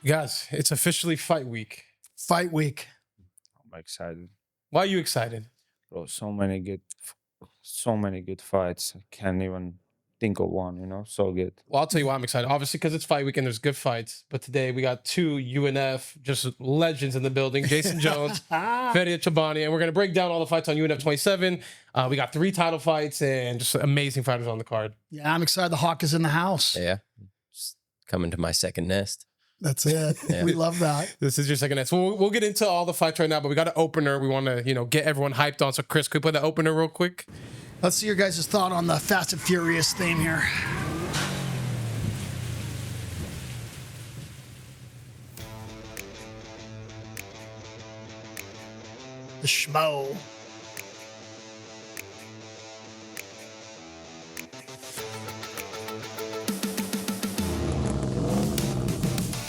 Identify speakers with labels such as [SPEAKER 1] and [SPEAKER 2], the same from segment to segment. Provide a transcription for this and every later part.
[SPEAKER 1] Guys, it's officially fight week.
[SPEAKER 2] Fight week.
[SPEAKER 3] I'm excited.
[SPEAKER 1] Why are you excited?
[SPEAKER 3] Bro, so many good fights. I can't even think of one, you know, so good.
[SPEAKER 1] Well, I'll tell you why I'm excited. Obviously, because it's fight week and there's good fights. But today we got two UNF, just legends in the building. Jason Jones, Fedya Chobanyan. And we're going to break down all the fights on UNF 27. We got 3 title fights and just amazing fighters on the card.
[SPEAKER 2] Yeah, I'm excited. The Hawk is in the house.
[SPEAKER 4] Yeah. Just coming to my second nest.
[SPEAKER 2] That's it.
[SPEAKER 4] Yeah.
[SPEAKER 2] We love that.
[SPEAKER 1] This is your second night. So we'll get into all the fights right now, but we got an opener we want to, get everyone hyped on. So Chris, could we play the opener real quick?
[SPEAKER 2] Let's see your guys' thought on the Fast and Furious theme here. The schmo.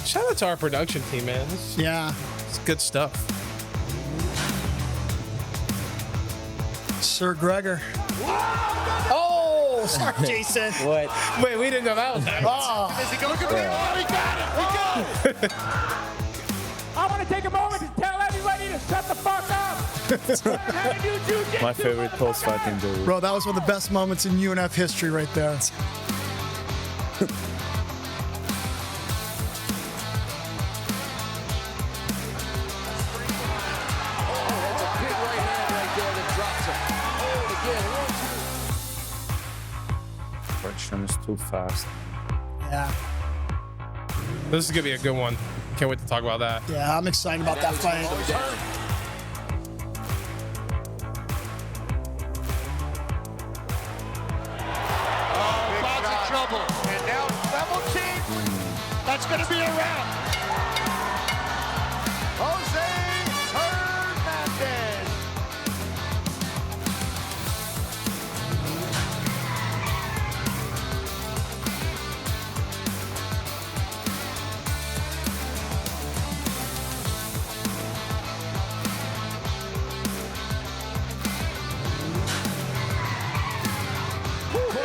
[SPEAKER 1] Shout out to our production team, man.
[SPEAKER 2] Yeah.
[SPEAKER 1] It's good stuff.
[SPEAKER 2] Sir Gregor. Oh, sorry, Jason.
[SPEAKER 4] What?
[SPEAKER 1] Wait, we didn't know that was happening.
[SPEAKER 2] Oh.
[SPEAKER 5] Is he going to look at me? We got it. We go.
[SPEAKER 6] I want to take a moment to tell everybody to shut the fuck up.
[SPEAKER 3] My favorite post fight in the
[SPEAKER 2] Bro, that was one of the best moments in UNF history right there.
[SPEAKER 3] action is too fast.
[SPEAKER 2] Yeah.
[SPEAKER 1] This is going to be a good one. Can't wait to talk about that.
[SPEAKER 2] Yeah, I'm excited about that fight.
[SPEAKER 5] Lots of trouble. And now double team. That's going to be a round. Jose Hernandez.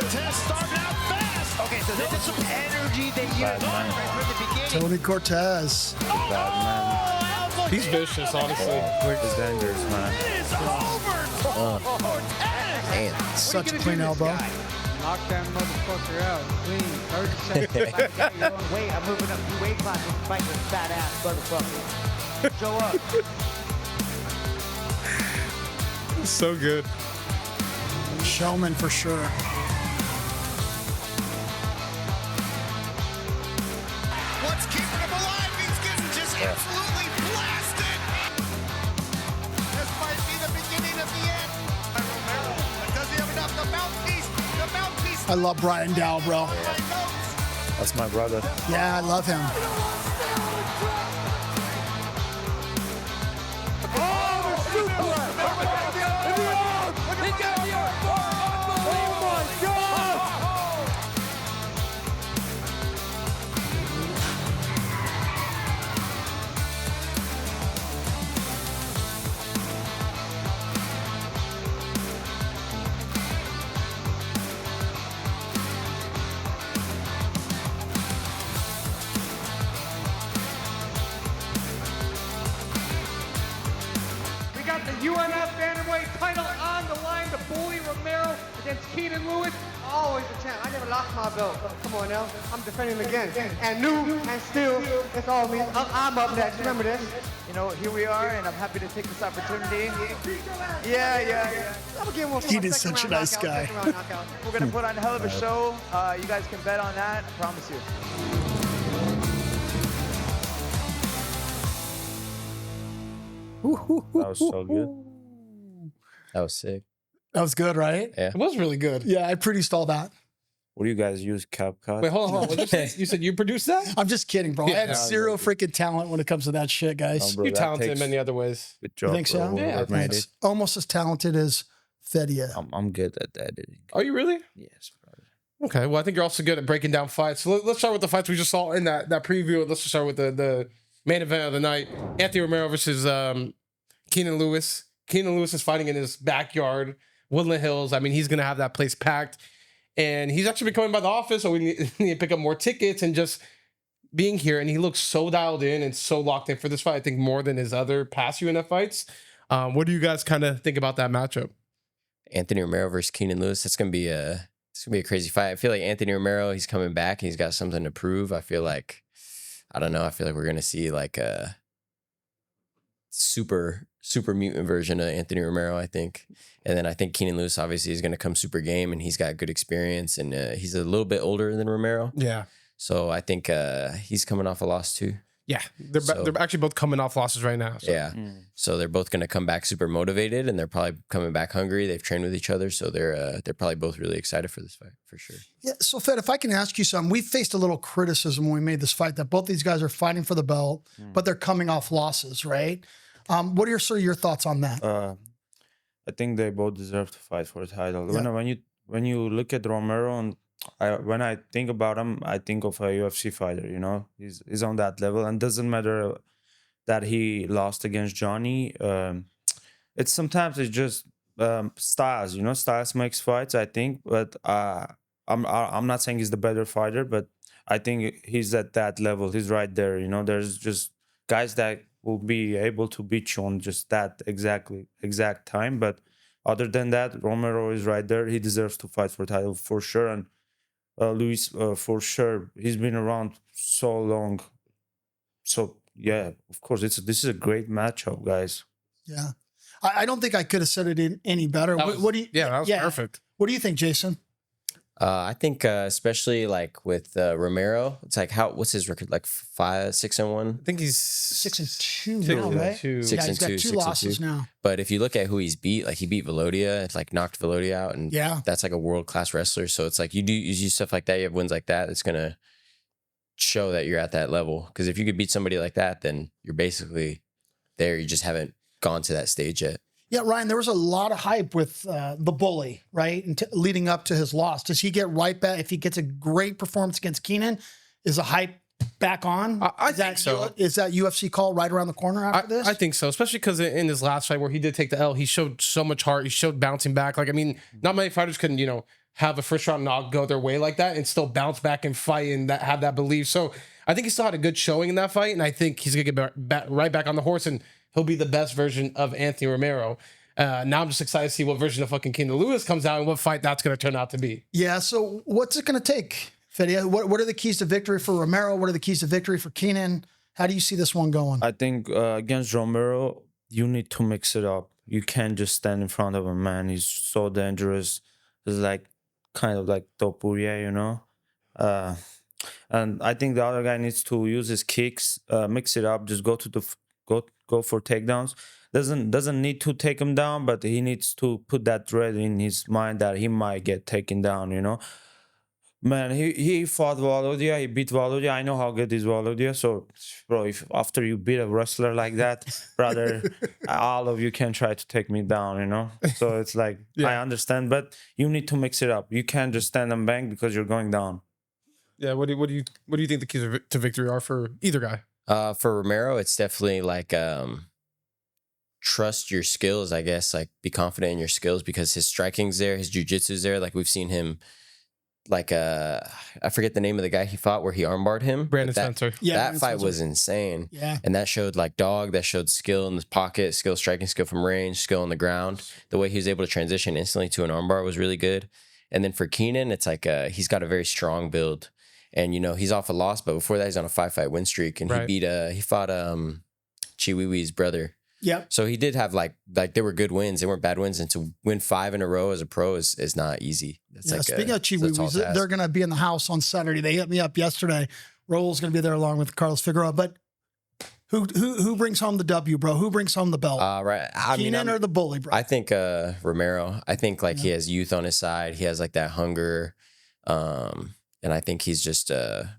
[SPEAKER 5] Cortez starting out fast. Okay, so this is some energy that you
[SPEAKER 3] Bad man.
[SPEAKER 5] right from the beginning.
[SPEAKER 2] Tony Cortez.
[SPEAKER 3] Bad
[SPEAKER 1] He's vicious, honestly.
[SPEAKER 3] man. He's dangerous, man.
[SPEAKER 5] It is over. Cortez.
[SPEAKER 4] Damn.
[SPEAKER 2] Such a clean elbow.
[SPEAKER 6] Knock that motherfucker out. Clean. 30 seconds.
[SPEAKER 7] Wait, I'm moving up 2 weight classes to fight this fat ass motherfucker. Show up.
[SPEAKER 1] So good.
[SPEAKER 2] Showman for sure.
[SPEAKER 5] What's keeping him alive? He's getting just absolutely blasted. This might be the beginning of the end. Romero, but does he have enough? The mouthpiece. The mouthpiece.
[SPEAKER 2] I love Brian Dow, bro.
[SPEAKER 3] That's my brother.
[SPEAKER 2] Yeah, I love him.
[SPEAKER 6] We got the UNF bantamweight title on the line. The bully Romero against Keenan Lewis.
[SPEAKER 8] Always a champ. I never lost my belt. Come on now. I'm defending again. And new and still, it's all me. I'm up next. Remember this.
[SPEAKER 7] You know, here we are, and I'm happy to take this opportunity.
[SPEAKER 8] Yeah. I'm gonna give one for
[SPEAKER 2] He
[SPEAKER 8] my
[SPEAKER 2] is
[SPEAKER 8] second
[SPEAKER 2] such a
[SPEAKER 8] round
[SPEAKER 2] nice
[SPEAKER 8] knockout,
[SPEAKER 2] guy.
[SPEAKER 8] second round knockout.
[SPEAKER 7] We're gonna put on a hell of a show. You guys can bet on that. I promise you.
[SPEAKER 3] That was so good.
[SPEAKER 4] That was sick.
[SPEAKER 2] That was good, right?
[SPEAKER 4] Yeah.
[SPEAKER 1] It was really good.
[SPEAKER 2] Yeah, I produced all that.
[SPEAKER 3] What do you guys use? CapCut?
[SPEAKER 1] Wait, hold on. What did you say? You said you produced that?
[SPEAKER 2] I'm just kidding, bro. I have
[SPEAKER 1] Yeah.
[SPEAKER 2] zero freaking talent when it comes to that shit, guys.
[SPEAKER 3] Bro,
[SPEAKER 1] You're
[SPEAKER 3] that
[SPEAKER 1] talented in
[SPEAKER 3] takes
[SPEAKER 1] many other ways.
[SPEAKER 3] Good job,
[SPEAKER 2] think so?
[SPEAKER 3] bro.
[SPEAKER 1] Yeah,
[SPEAKER 3] Whoever made
[SPEAKER 2] Thanks.
[SPEAKER 3] it.
[SPEAKER 2] Almost as talented as Fedya.
[SPEAKER 3] I'm good at editing.
[SPEAKER 1] Are you really?
[SPEAKER 3] Yes, brother.
[SPEAKER 1] Okay. Well, I think you're also good at breaking down fights. So let's start with the fights we just saw in that preview. Let's just start with the main event of the night. Anthony Romero versus Keenan Lewis. Keenan Lewis is fighting in his backyard, Woodland Hills. I mean, he's going to have that place packed. And he's actually been coming by the office, so we need to pick up more tickets and just being here, and he looks so dialed in and so locked in for this fight. I think more than his other past UNF fights. What do you guys kind of think about that matchup?
[SPEAKER 4] Anthony Romero versus Keenan Lewis. It's gonna be a crazy fight. I feel like Anthony Romero, he's coming back. He's got something to prove. I feel like we're gonna see like a super mutant version of Anthony Romero, I think. And then I think Keenan Lewis obviously is gonna come super game, and he's got good experience, and he's a little bit older than Romero.
[SPEAKER 1] Yeah.
[SPEAKER 4] So I think he's coming off a loss too.
[SPEAKER 1] Yeah, they're actually both coming off losses right now. So.
[SPEAKER 4] Yeah, so they're both going to come back super motivated, and they're probably coming back hungry. They've trained with each other, so they're probably both really excited for this fight for sure.
[SPEAKER 2] Yeah. So Fed, if I can ask you something, we faced a little criticism when we made this fight that both these guys are fighting for the belt, but they're coming off losses, right? What are your thoughts on that?
[SPEAKER 3] I think they both deserve to fight for the title.
[SPEAKER 2] Yeah.
[SPEAKER 3] When you look at Romero, and when I think about him, I think of a UFC fighter. You know, he's on that level, and doesn't matter that he lost against Johnny. It's just styles. You know, styles makes fights, I think. But I'm not saying he's the better fighter, but I think he's at that level. He's right there. You know, there's just guys that will be able to beat you on just that exact time. But other than that, Romero is right there. He deserves to fight for title for sure. And Luis, for sure, he's been around so long. So yeah, of course, this is a great matchup, guys.
[SPEAKER 2] Yeah. I don't think I could have said it any better. What do you?
[SPEAKER 1] That was perfect.
[SPEAKER 2] What do you think, Jason?
[SPEAKER 4] I think especially like with Romero, it's like what's his record? Like 5-6-1.
[SPEAKER 1] I think he's
[SPEAKER 2] 6-2 now, right?
[SPEAKER 1] Two.
[SPEAKER 2] Yeah, he's got 2 losses now.
[SPEAKER 4] But if you look at who he's beat, like he beat Volodya, it's like knocked Volodya out, and
[SPEAKER 2] Yeah.
[SPEAKER 4] that's like a world class wrestler. So it's like you do stuff like that, you have wins like that. It's gonna show that you're at that level. Because if you could beat somebody like that, then you're basically there. You just haven't gone to that stage yet.
[SPEAKER 2] Yeah, Ryan, there was a lot of hype with the bully, right? And leading up to his loss. Does he get right back? If he gets a great performance against Keenan, is the hype back on?
[SPEAKER 1] I think so.
[SPEAKER 2] Is that UFC call right around the corner after this?
[SPEAKER 1] I think so, especially because in his last fight where he did take the L, he showed so much heart. He showed bouncing back. Like, I mean, not many fighters can, have a first round knock go their way like that and still bounce back and fight and have that belief. So I think he still had a good showing in that fight, and I think he's going to get right back on the horse, and he'll be the best version of Anthony Romero. Now I'm just excited to see what version of fucking Keenan Lewis comes out and what fight that's going to turn out to be.
[SPEAKER 2] Yeah, so what's it going to take, Fedya? What are the keys to victory for Romero? What are the keys to victory for Keenan? How do you see this one going?
[SPEAKER 3] I think against Romero, you need to mix it up. You can't just stand in front of him, man. He's so dangerous. It's like kind of like Topuria, you know? And I think the other guy needs to use his kicks, mix it up, just go for takedowns. Doesn't need to take him down, but he needs to put that dread in his mind that he might get taken down, you know? Man, he fought Volodya, he beat Volodya. I know how good is Volodya. So, bro, if after you beat a wrestler like that, brother, all of you can try to take me down, you know? So it's like, I understand, but you need to mix it up. You can't just stand and bang because you're going down.
[SPEAKER 1] Yeah, what do you think the keys to victory are for either guy?
[SPEAKER 4] For Romero, it's definitely like trust your skills, I guess. Like be confident in your skills because his striking's there, his jiu-jitsu's there. Like we've seen him. Like I forget the name of the guy he fought where he armbarred him.
[SPEAKER 1] Brandon Spencer.
[SPEAKER 2] Yeah,
[SPEAKER 4] that
[SPEAKER 2] Brandon
[SPEAKER 4] fight
[SPEAKER 2] Spencer.
[SPEAKER 4] was insane.
[SPEAKER 2] Yeah.
[SPEAKER 4] And that showed like that showed skill in the pocket, skill striking, skill from range, skill on the ground. The way he was able to transition instantly to an armbar was really good. And then for Keenan, it's like he's got a very strong build. And he's off a loss, but before that he's on a 5-fight win streak. And he fought Chiwiwi's brother.
[SPEAKER 2] Yep.
[SPEAKER 4] So he did have like they were good wins. They weren't bad wins. And to win 5 in a row as a pro is not easy. That's
[SPEAKER 2] Yeah,
[SPEAKER 4] like
[SPEAKER 2] speaking of
[SPEAKER 4] that's a tall
[SPEAKER 2] Chiwiwis,
[SPEAKER 4] task.
[SPEAKER 2] they're going to be in the house on Saturday. They hit me up yesterday. Raul's going to be there along with Carlos Figueroa. But who brings home the W, bro? Who brings home the belt?
[SPEAKER 4] Right.
[SPEAKER 2] Keenan or the bully, bro?
[SPEAKER 4] I think Romero. I think like he has youth on his side. He has like that hunger. And I think he's just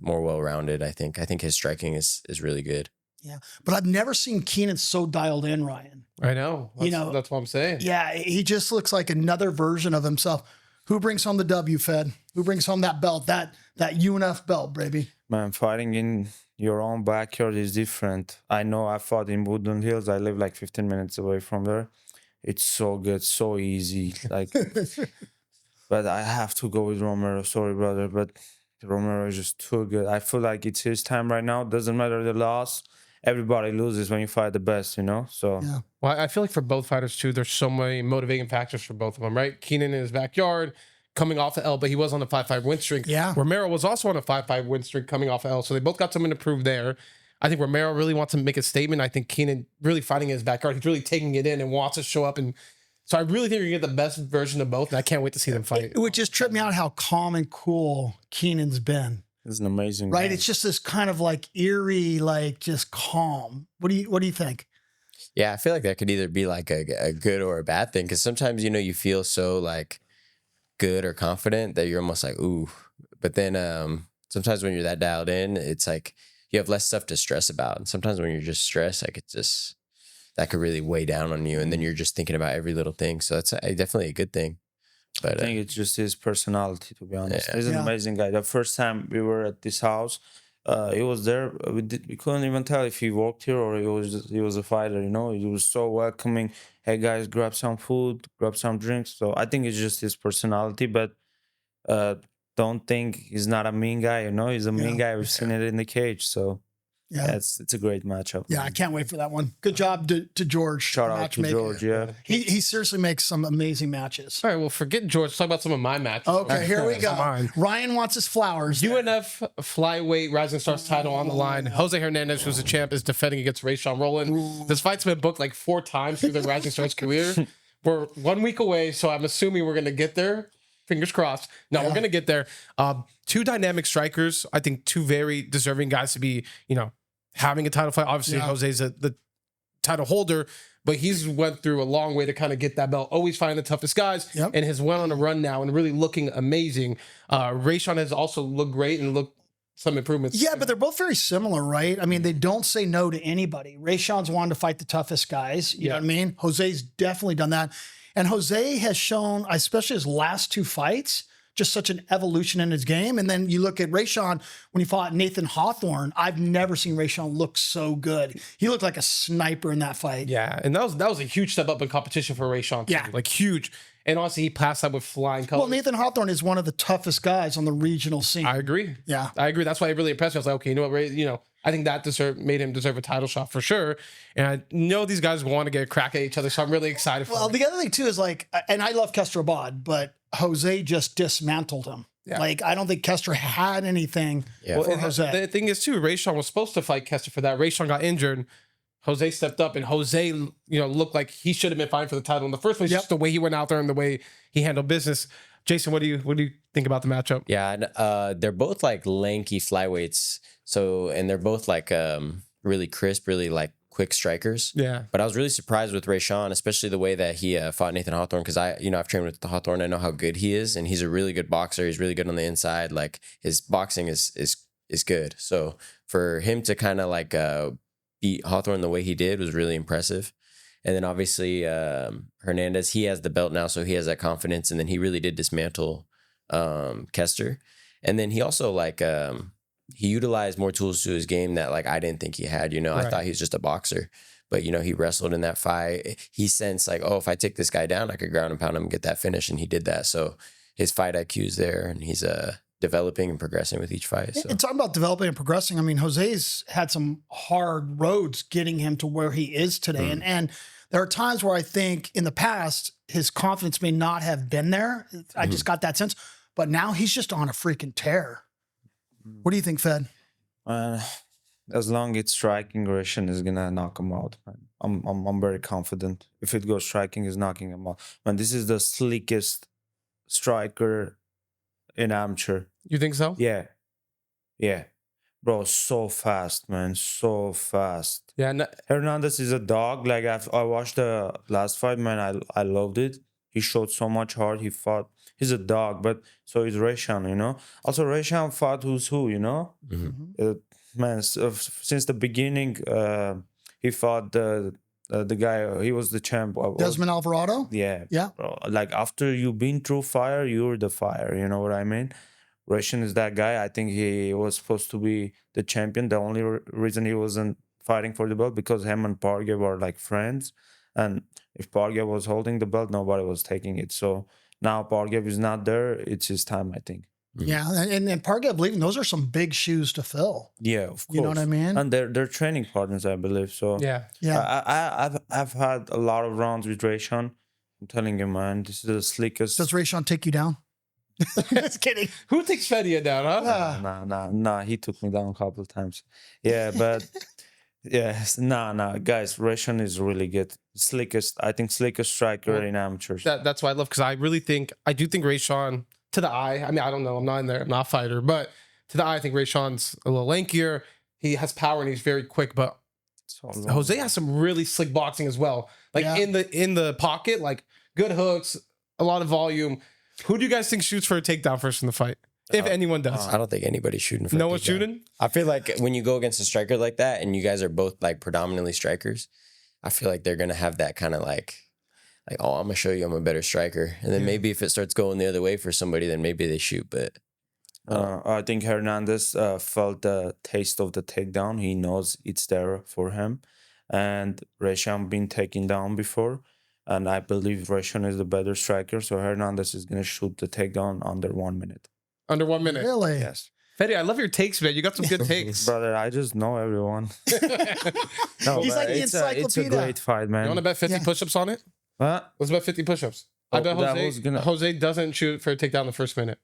[SPEAKER 4] more well-rounded. I think his striking is really good.
[SPEAKER 2] Yeah. But I've never seen Keenan so dialed in, Ryan.
[SPEAKER 1] I know. That's what I'm saying.
[SPEAKER 2] Yeah, he just looks like another version of himself. Who brings home the W, Fed? Who brings home that belt, that UNF belt, baby?
[SPEAKER 3] Man, fighting in your own backyard is different. I know I fought in Woodland Hills. I live like 15 minutes away from there. It's so good, so easy. Like, but I have to go with Romero. Sorry, brother. But Romero is just too good. I feel like it's his time right now. Doesn't matter the loss. Everybody loses when you fight the best, you know? So
[SPEAKER 2] Yeah.
[SPEAKER 1] Well, I feel like for both fighters too, there's so many motivating factors for both of them, right? Keenan in his backyard, coming off the L, but he was on a 5-5 win streak.
[SPEAKER 2] Yeah.
[SPEAKER 1] Romero was also on a 5-5 win streak coming off the L, so they both got something to prove there. I think Romero really wants to make a statement. I think Keenan really fighting in his backyard. He's really taking it in and wants to show up. And so I really think you're going to get the best version of both, and I can't wait to see them fight.
[SPEAKER 2] It would just trip me out how calm and cool Keenan's been.
[SPEAKER 3] it's an amazing
[SPEAKER 2] Right?
[SPEAKER 3] guy.
[SPEAKER 2] It's just this kind of like eerie, like just calm. What do you think?
[SPEAKER 4] Yeah, I feel like that could either be like a good or a bad thing because sometimes, you know, you feel so like good or confident that you're almost like, ooh. But then sometimes when you're that dialed in, it's like you have less stuff to stress about. And sometimes when you're just stressed, like it's just, that could really weigh down on you. And then you're just thinking about every little thing. So that's definitely a good thing.
[SPEAKER 3] I
[SPEAKER 4] But
[SPEAKER 3] think it's just his personality, to be honest.
[SPEAKER 4] Yeah.
[SPEAKER 3] He's an
[SPEAKER 2] Yeah.
[SPEAKER 3] amazing guy. The first time we were at this house, he was there. We couldn't even tell if he worked here or he was a fighter. You know, he was so welcoming. Hey guys, grab some food, grab some drinks. So I think it's just his personality. But don't think he's not a mean guy. You know, he's a mean guy. We've seen it in the cage. So
[SPEAKER 2] Yeah.
[SPEAKER 3] yeah, it's a great matchup.
[SPEAKER 2] Yeah, I can't wait for that one. Good job to George.
[SPEAKER 3] Shout
[SPEAKER 2] the
[SPEAKER 3] out to
[SPEAKER 2] matchmaker.
[SPEAKER 3] George. Yeah.
[SPEAKER 2] He seriously makes some amazing matches.
[SPEAKER 1] All right, well, forget George. Let's talk about some of my matches.
[SPEAKER 2] Okay, here we go.
[SPEAKER 1] Mine.
[SPEAKER 2] Ryan wants his flowers.
[SPEAKER 1] UNF flyweight Rising Stars title on the line. Jose Hernandez, who's the champ, is defending against Rayshawn Roland. This fight's been booked like 4 times through the Rising Stars career. We're 1 week away, so I'm assuming we're going to get there. Fingers crossed. No, we're going to get there. 2 dynamic strikers. I think 2 very deserving guys to be, you know, having a title fight. Obviously, Jose's the title holder, but he's went through a long way to kind of get that belt. Always fighting the toughest guys, and has went on a run now and really looking amazing. Rayshawn has also looked great and looked some improvements.
[SPEAKER 2] Yeah, but they're both very similar, right? I mean, they don't say no to anybody. Rayshawn's wanted to fight the toughest guys. You know what I mean? Jose's definitely done that. And Jose has shown, especially his last 2 fights, just such an evolution in his game. And then you look at Rayshawn when he fought Nathan Hawthorne. I've never seen Rayshawn look so good. He looked like a sniper in that fight.
[SPEAKER 1] Yeah, and that was a huge step up in competition for Rayshawn.
[SPEAKER 2] Yeah.
[SPEAKER 1] Like huge. And honestly, he passed that with flying colors.
[SPEAKER 2] Well, Nathan Hawthorne is one of the toughest guys on the regional scene.
[SPEAKER 1] I agree.
[SPEAKER 2] Yeah.
[SPEAKER 1] I agree. That's why it really impressed me. I was like, okay, you know what, Ray, you know, I think that made him deserve a title shot for sure. And I know these guys want to get a crack at each other, so I'm really excited for
[SPEAKER 2] Well,
[SPEAKER 1] it.
[SPEAKER 2] the other thing too is like, and I love Kester Abad, but Jose just dismantled him.
[SPEAKER 1] Yeah.
[SPEAKER 2] Like, I don't think Kester had anything for
[SPEAKER 1] and
[SPEAKER 2] Jose.
[SPEAKER 1] the thing is too, Rayshawn was supposed to fight Kester for that. Rayshawn got injured. Jose stepped up, and Jose, you know, looked like he should have been fighting for the title in the first place. Just the way he went out there and the way he handled business. Jason, what do you think about the matchup?
[SPEAKER 4] yeah, they're both like lanky flyweights. So, and they're both like really crisp, really like quick strikers.
[SPEAKER 1] Yeah.
[SPEAKER 4] But I was really surprised with Rayshawn, especially the way that he fought Nathan Hawthorne, because I've trained with Hawthorne. I know how good he is, and he's a really good boxer. He's really good on the inside. Like his boxing is good. So for him to kind of like beat Hawthorne the way he did was really impressive. And then obviously Hernandez, he has the belt now, so he has that confidence. And then he really did dismantle Kester. And then he also like he utilized more tools to his game that like I didn't think he had. You know, I thought he was just a boxer, but you know, he wrestled in that fight. He sensed like, oh, if I take this guy down, I could ground and pound him and get that finish, and he did that. So his fight IQ is there, and he's developing and progressing with each fight. So.
[SPEAKER 2] And talking about developing and progressing, I mean, Jose's had some hard roads getting him to where he is today. And there are times where I think in the past, his confidence may not have been there. I just got that sense. But now he's just on a freaking tear. What do you think, Fed?
[SPEAKER 3] As long as it's striking, Russian is gonna knock him out. Man. I'm very confident. If it goes striking, he's knocking him out. Man, this is the slickest striker in amateur.
[SPEAKER 1] You think so?
[SPEAKER 3] Yeah, yeah, bro, so fast, man, so fast.
[SPEAKER 1] Yeah. No,
[SPEAKER 3] Hernandez is a dog. Like I watched the last fight, man. I loved it. He showed so much heart. He fought. He's a dog, but so is Rayshawn, you know. Also, Rayshawn fought who's who, you know. Man, since the beginning, he fought the guy. He was the champ.
[SPEAKER 2] Desmond Alvarado?
[SPEAKER 3] Yeah,
[SPEAKER 2] Yeah.
[SPEAKER 3] bro. Like after you've been through fire, you're the fire. You know what I mean? Russian is that guy. I think he was supposed to be the champion. The only reason he wasn't fighting for the belt because him and Parga were like friends, and if Parga was holding the belt, nobody was taking it. So now Parga is not there. It's his time, I think.
[SPEAKER 2] Yeah, and Parga believing those are some big shoes to fill.
[SPEAKER 3] Yeah, of course.
[SPEAKER 2] You know what I mean?
[SPEAKER 3] And they're training partners, I believe. So
[SPEAKER 1] Yeah.
[SPEAKER 2] Yeah.
[SPEAKER 3] I've had a lot of rounds with Rayshawn. I'm telling you, man, this is the slickest.
[SPEAKER 2] Does Rayshawn take you down? Just kidding.
[SPEAKER 1] Who takes Fedya down, huh?
[SPEAKER 3] Nah. He took me down a couple of times. Yeah, but yes, guys, Rayshawn is really good. Slickest, I think, slickest striker in amateurs.
[SPEAKER 1] That's why I love, because I do think Rayshawn, to the eye, I mean, I don't know, I'm not in there, I'm not a fighter, but to the eye, I think Rayshawn's a little lankier. He has power and he's very quick, but Jose has some really slick boxing as well. Like in the pocket, like good hooks, a lot of volume. Who do you guys think shoots for a takedown first in the fight? If anyone does.
[SPEAKER 4] I don't think anybody's shooting for
[SPEAKER 1] No
[SPEAKER 4] a
[SPEAKER 1] one's
[SPEAKER 4] takedown.
[SPEAKER 1] shooting?
[SPEAKER 4] I feel like when you go against a striker like that, and you guys are both like predominantly strikers, I feel like they're gonna have that kind of like, oh, I'm gonna show you I'm a better striker. And then maybe if it starts going the other way for somebody, then maybe they shoot. But
[SPEAKER 3] I think Hernandez felt the taste of the takedown. He knows it's there for him. And Rayshawn been taken down before. And I believe Rayshawn is the better striker. So Hernandez is going to shoot the takedown under 1 minute.
[SPEAKER 1] Under 1 minute.
[SPEAKER 2] Really?
[SPEAKER 3] Yes.
[SPEAKER 1] Fedya, I love your takes, man. You got some good takes.
[SPEAKER 3] Brother, I just know everyone. No,
[SPEAKER 2] He's
[SPEAKER 3] but
[SPEAKER 2] like the
[SPEAKER 3] it's a
[SPEAKER 2] encyclopedia.
[SPEAKER 3] great fight, man.
[SPEAKER 1] You want to bet 50 push-ups on it?
[SPEAKER 3] What?
[SPEAKER 1] Let's bet 50 push-ups. I bet
[SPEAKER 3] that was
[SPEAKER 1] Jose doesn't shoot for a takedown in the first minute.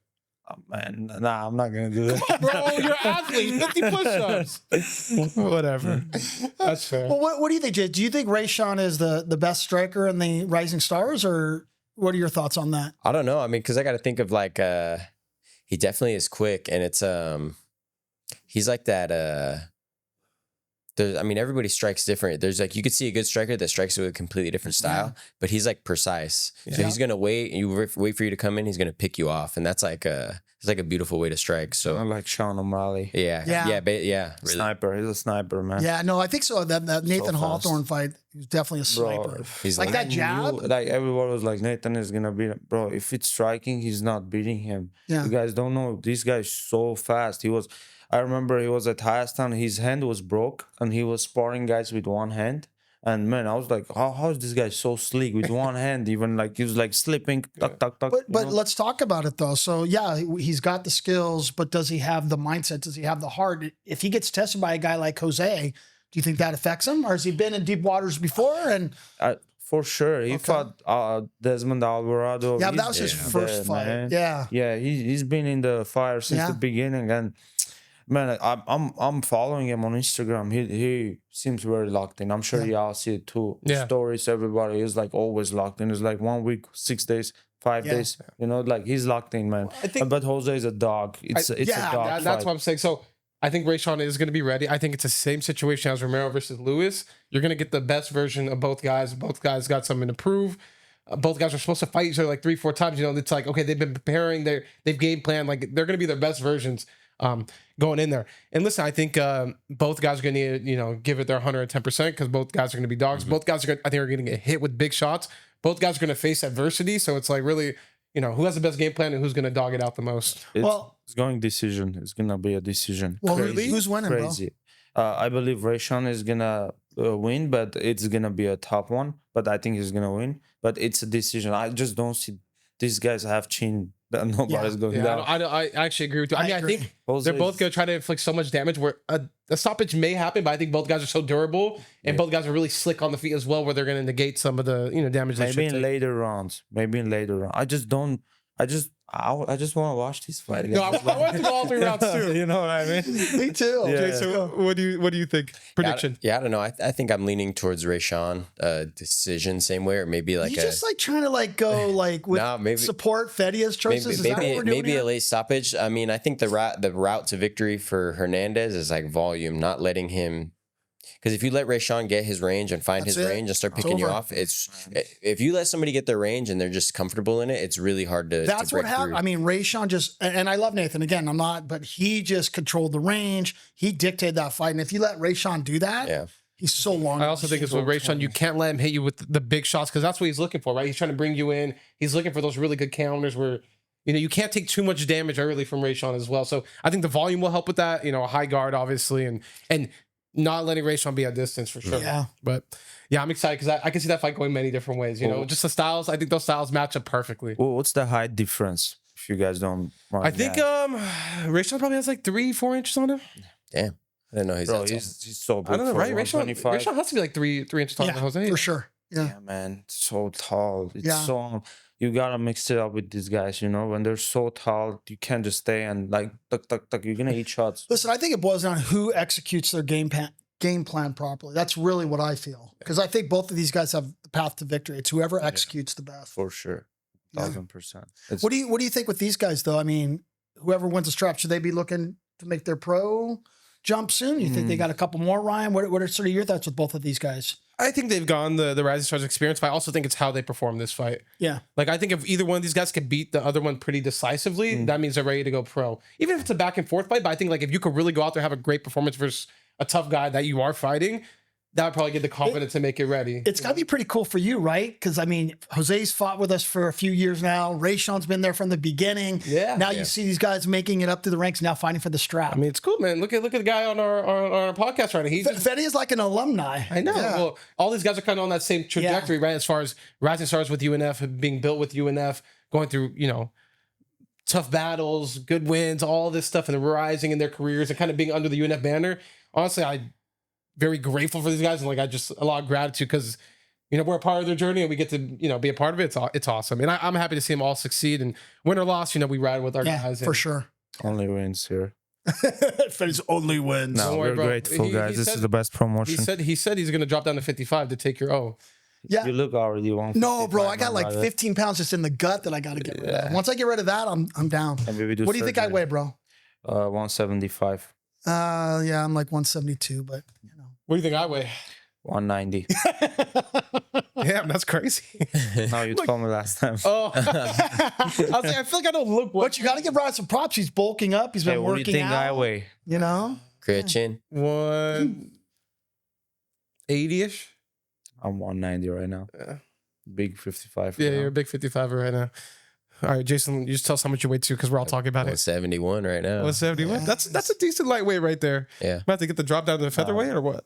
[SPEAKER 3] Oh, man, nah, I'm not going to do that.
[SPEAKER 1] Bro, you're an athlete. 50 push-ups. Whatever. That's fair.
[SPEAKER 2] Well, what do you think, Jay? Do you think Rayshawn is the best striker in the Rising Stars, or what are your thoughts on that?
[SPEAKER 4] I don't know. I mean, because I got to think of like, he definitely is quick, and it's he's like that. I mean, everybody strikes different. There's like, you could see a good striker that strikes with a completely different style, but he's like precise. So he's gonna wait, and you wait for you to come in. He's gonna pick you off, and that's like it's like a beautiful way to strike. So
[SPEAKER 3] I like Sean O'Malley.
[SPEAKER 4] yeah, really.
[SPEAKER 3] Sniper. He's a sniper, man.
[SPEAKER 2] Yeah, no, I think so. That Nathan
[SPEAKER 3] fast.
[SPEAKER 2] Hawthorne fight, he was definitely a sniper.
[SPEAKER 3] Bro,
[SPEAKER 4] He's
[SPEAKER 2] like that jab.
[SPEAKER 3] Like everyone was like, Nathan is gonna beat him. Bro, if it's striking, he's not beating him.
[SPEAKER 2] Yeah.
[SPEAKER 3] You guys don't know. This guy's so fast. I remember he was at Hayastan, his hand was broke and he was sparring guys with one hand. And man, I was like, how is this guy so sleek with one hand? Even like he was like slipping, tuck.
[SPEAKER 2] But let's talk about it though. So yeah, he's got the skills, but does he have the mindset? Does he have the heart? If he gets tested by a guy like Jose, do you think that affects him? Or has he been in deep waters before? And
[SPEAKER 3] for sure, he fought Desmond Alvarado.
[SPEAKER 2] yeah, that was his first fight.
[SPEAKER 3] Man.
[SPEAKER 2] Yeah,
[SPEAKER 3] he's been in the fire since the beginning, and man, I'm following him on Instagram. He seems very locked in. I'm sure y'all see it too.
[SPEAKER 1] Yeah.
[SPEAKER 3] Stories, everybody is like always locked in. It's like 1 week, 6 days, 5 days. You know, like he's locked in, man. But Jose is a dog. It's a dog.
[SPEAKER 1] That's what I'm saying. So I think Rayshawn is going to be ready. I think it's the same situation as Romero versus Lewis. You're going to get the best version of both guys. Both guys got something to prove. Both guys are supposed to fight each other like 3-4 times. You know, it's like, okay, they've been preparing. They've game planned. Like they're going to be their best versions going in there. And listen, I think both guys are going to need to, give it their 110% because both guys are going to be dogs. Both guys I think are going to get hit with big shots. Both guys are going to face adversity. So it's like really, who has the best game plan and who's going to dog it out the most.
[SPEAKER 3] It's going decision. It's going to be a decision.
[SPEAKER 2] Well, who's winning,
[SPEAKER 3] Crazy. I believe Rayshawn is going to win, but it's going to be a tough one. But I think he's going to win. But it's a decision. I just don't see these guys have chin that nobody's going down.
[SPEAKER 1] I actually agree with you. I mean,
[SPEAKER 2] agree.
[SPEAKER 1] I think they're both going to try to inflict so much damage where a stoppage may happen, but I think both guys are so durable and both guys are really slick on the feet as well, where they're going to negate some of the damage.
[SPEAKER 3] Maybe in later rounds. I just want to watch this fight.
[SPEAKER 1] No, I want to go all 3 rounds too.
[SPEAKER 3] You know what I mean?
[SPEAKER 2] me too.
[SPEAKER 3] Yeah.
[SPEAKER 1] Okay, so what do you think? Prediction?
[SPEAKER 4] Yeah, I don't know. I think I'm leaning towards Rayshawn decision, same way, or maybe like
[SPEAKER 2] You just like trying to like go like with
[SPEAKER 4] maybe,
[SPEAKER 2] support Fedya's choices.
[SPEAKER 4] maybe a late stoppage. I mean, I think the route to victory for Hernandez is like volume, not letting him. Because if you let Rayshawn get his range and find his range and start picking you off, if you let somebody get their range and they're just comfortable in it, it's really hard to.
[SPEAKER 2] That's what happened. I mean, Rayshawn and I love Nathan again. I'm not, but he just controlled the range. He dictated that fight, and if you let Rayshawn do that, he's so long.
[SPEAKER 1] I also think it's with Rayshawn, you can't let him hit you with the big shots because that's what he's looking for, right? He's trying to bring you in. He's looking for those really good counters where. You can't take too much damage early from Rayshawn as well. So I think the volume will help with that. A high guard, obviously, and not letting Rayshawn be at distance for sure.
[SPEAKER 2] Yeah.
[SPEAKER 1] But yeah, I'm excited because I can see that fight going many different ways. Just the styles. I think those styles match up perfectly.
[SPEAKER 3] Well, what's the height difference If you guys don't mind.
[SPEAKER 1] I think Rayshon probably has like 3-4 inches on him.
[SPEAKER 4] Damn. I didn't know he's
[SPEAKER 3] bro,
[SPEAKER 4] that tall.
[SPEAKER 3] he's so big.
[SPEAKER 1] I don't know,
[SPEAKER 3] for
[SPEAKER 1] right? Rayshon
[SPEAKER 3] 125.
[SPEAKER 1] has to be like 3 inches taller than Jose.
[SPEAKER 2] for sure. Yeah.
[SPEAKER 3] Yeah, man, so tall. It's
[SPEAKER 2] Yeah.
[SPEAKER 3] so you gotta mix it up with these guys. You know, when they're so tall, you can't just stay and like tuck tuck tuck. You're gonna eat shots.
[SPEAKER 2] Listen, I think it boils down to who executes their game plan properly. That's really what I feel. Because I think both of these guys have the path to victory. It's whoever executes the best.
[SPEAKER 3] For sure,
[SPEAKER 2] Yeah.
[SPEAKER 3] 1000%.
[SPEAKER 2] What do you think with these guys though? I mean, whoever wins the strap, should they be looking to make their pro jump soon? You think they got a couple more, Ryan? What are sort of your thoughts with both of these guys?
[SPEAKER 1] I think they've gone the Rising Stars experience, but I also think it's how they perform this fight.
[SPEAKER 2] Yeah.
[SPEAKER 1] Like, I think if either one of these guys could beat the other one pretty decisively, that means they're ready to go pro. Even if it's a back and forth fight, but I think like if you could really go out there and have a great performance versus a tough guy that you are fighting, that would probably get the confidence to make it ready.
[SPEAKER 2] It's got to be pretty cool for you, right? Because, I mean, Jose's fought with us for a few years now. Rayshon's been there from the beginning.
[SPEAKER 1] Yeah.
[SPEAKER 2] Now
[SPEAKER 1] Yeah.
[SPEAKER 2] you see these guys making it up through the ranks, now fighting for the strap.
[SPEAKER 1] I mean, it's cool, man. Look at the guy on our podcast right now. He's just,
[SPEAKER 2] Fedya is like an alumni.
[SPEAKER 1] I know.
[SPEAKER 2] Yeah.
[SPEAKER 1] Well, all these guys are kind of on that same trajectory, right? As far as Rising Stars with UNF, being built with UNF, going through, tough battles, good wins, all this stuff, and they're rising in their careers and kind of being under the UNF banner. Honestly, I'm very grateful for these guys, and like I just a lot of gratitude because we're a part of their journey and we get to be a part of it. It's awesome, and I'm happy to see them all succeed. And win or loss, we ride with our guys.
[SPEAKER 2] For sure.
[SPEAKER 3] Only wins here.
[SPEAKER 2] Fedya's only wins.
[SPEAKER 3] No,
[SPEAKER 1] Don't worry,
[SPEAKER 3] we're
[SPEAKER 1] bro.
[SPEAKER 3] grateful,
[SPEAKER 1] He
[SPEAKER 3] guys. This
[SPEAKER 1] said-
[SPEAKER 3] is the best promotion.
[SPEAKER 1] He said he's going to drop down to 55 to take your O.
[SPEAKER 2] Yeah.
[SPEAKER 3] You look already 155.
[SPEAKER 2] No, bro, I got
[SPEAKER 3] my
[SPEAKER 2] like
[SPEAKER 3] brother.
[SPEAKER 2] 15 pounds just in the gut that I got to get rid of. Once I get rid of that, I'm down.
[SPEAKER 3] And maybe do
[SPEAKER 2] What do you think I
[SPEAKER 3] surgery.
[SPEAKER 2] weigh, bro?
[SPEAKER 3] 175,
[SPEAKER 2] Yeah, I'm like 172, but
[SPEAKER 1] What do you think I weigh?
[SPEAKER 3] 190.
[SPEAKER 1] Damn, that's crazy.
[SPEAKER 3] No, you told me last time.
[SPEAKER 1] Oh, I was like, I feel like I don't look.
[SPEAKER 2] But you got to give Brian some props. He's bulking up. He's been
[SPEAKER 3] Hey, what do
[SPEAKER 2] working
[SPEAKER 3] you think
[SPEAKER 2] out.
[SPEAKER 3] I weigh?
[SPEAKER 4] Great chin.
[SPEAKER 1] 180-ish.
[SPEAKER 3] I'm 190 right now.
[SPEAKER 1] Yeah.
[SPEAKER 3] Big 55.
[SPEAKER 1] Yeah,
[SPEAKER 3] now.
[SPEAKER 1] you're a big 55er right now. All right, Jason, you just tell us how much you weigh too, because we're all talking about it.
[SPEAKER 4] 171 right now.
[SPEAKER 1] 171. That's a decent lightweight right there.
[SPEAKER 4] Yeah.
[SPEAKER 1] I'm about to get the drop down to the featherweight or what?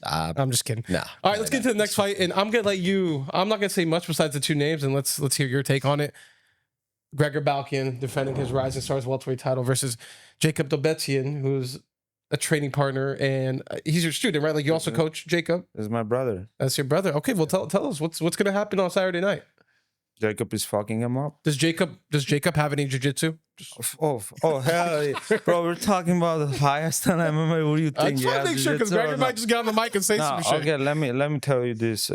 [SPEAKER 1] I'm just kidding.
[SPEAKER 4] Nah.
[SPEAKER 1] All right, let's get to the next fight, and I'm gonna let you. I'm not gonna say much besides the two names, and let's hear your take on it. Gregor Balkian defending his Rising Stars welterweight title versus Jacob Dobetian, who's a training partner, and he's your student, right? Like you also coach Jacob.
[SPEAKER 3] This is my brother.
[SPEAKER 1] That's your brother. Okay, well tell us what's gonna happen on Saturday night.
[SPEAKER 3] Jacob is fucking him up.
[SPEAKER 1] Does Jacob have any jiu-jitsu?
[SPEAKER 3] Oh, hell yeah. Bro, we're talking about the highest in MMA. What do you think?
[SPEAKER 1] I just want to make sure because
[SPEAKER 3] jiu-jitsu or
[SPEAKER 1] Gregor
[SPEAKER 3] not?
[SPEAKER 1] might just get on the mic and say some shit.
[SPEAKER 3] Okay, let me tell you this.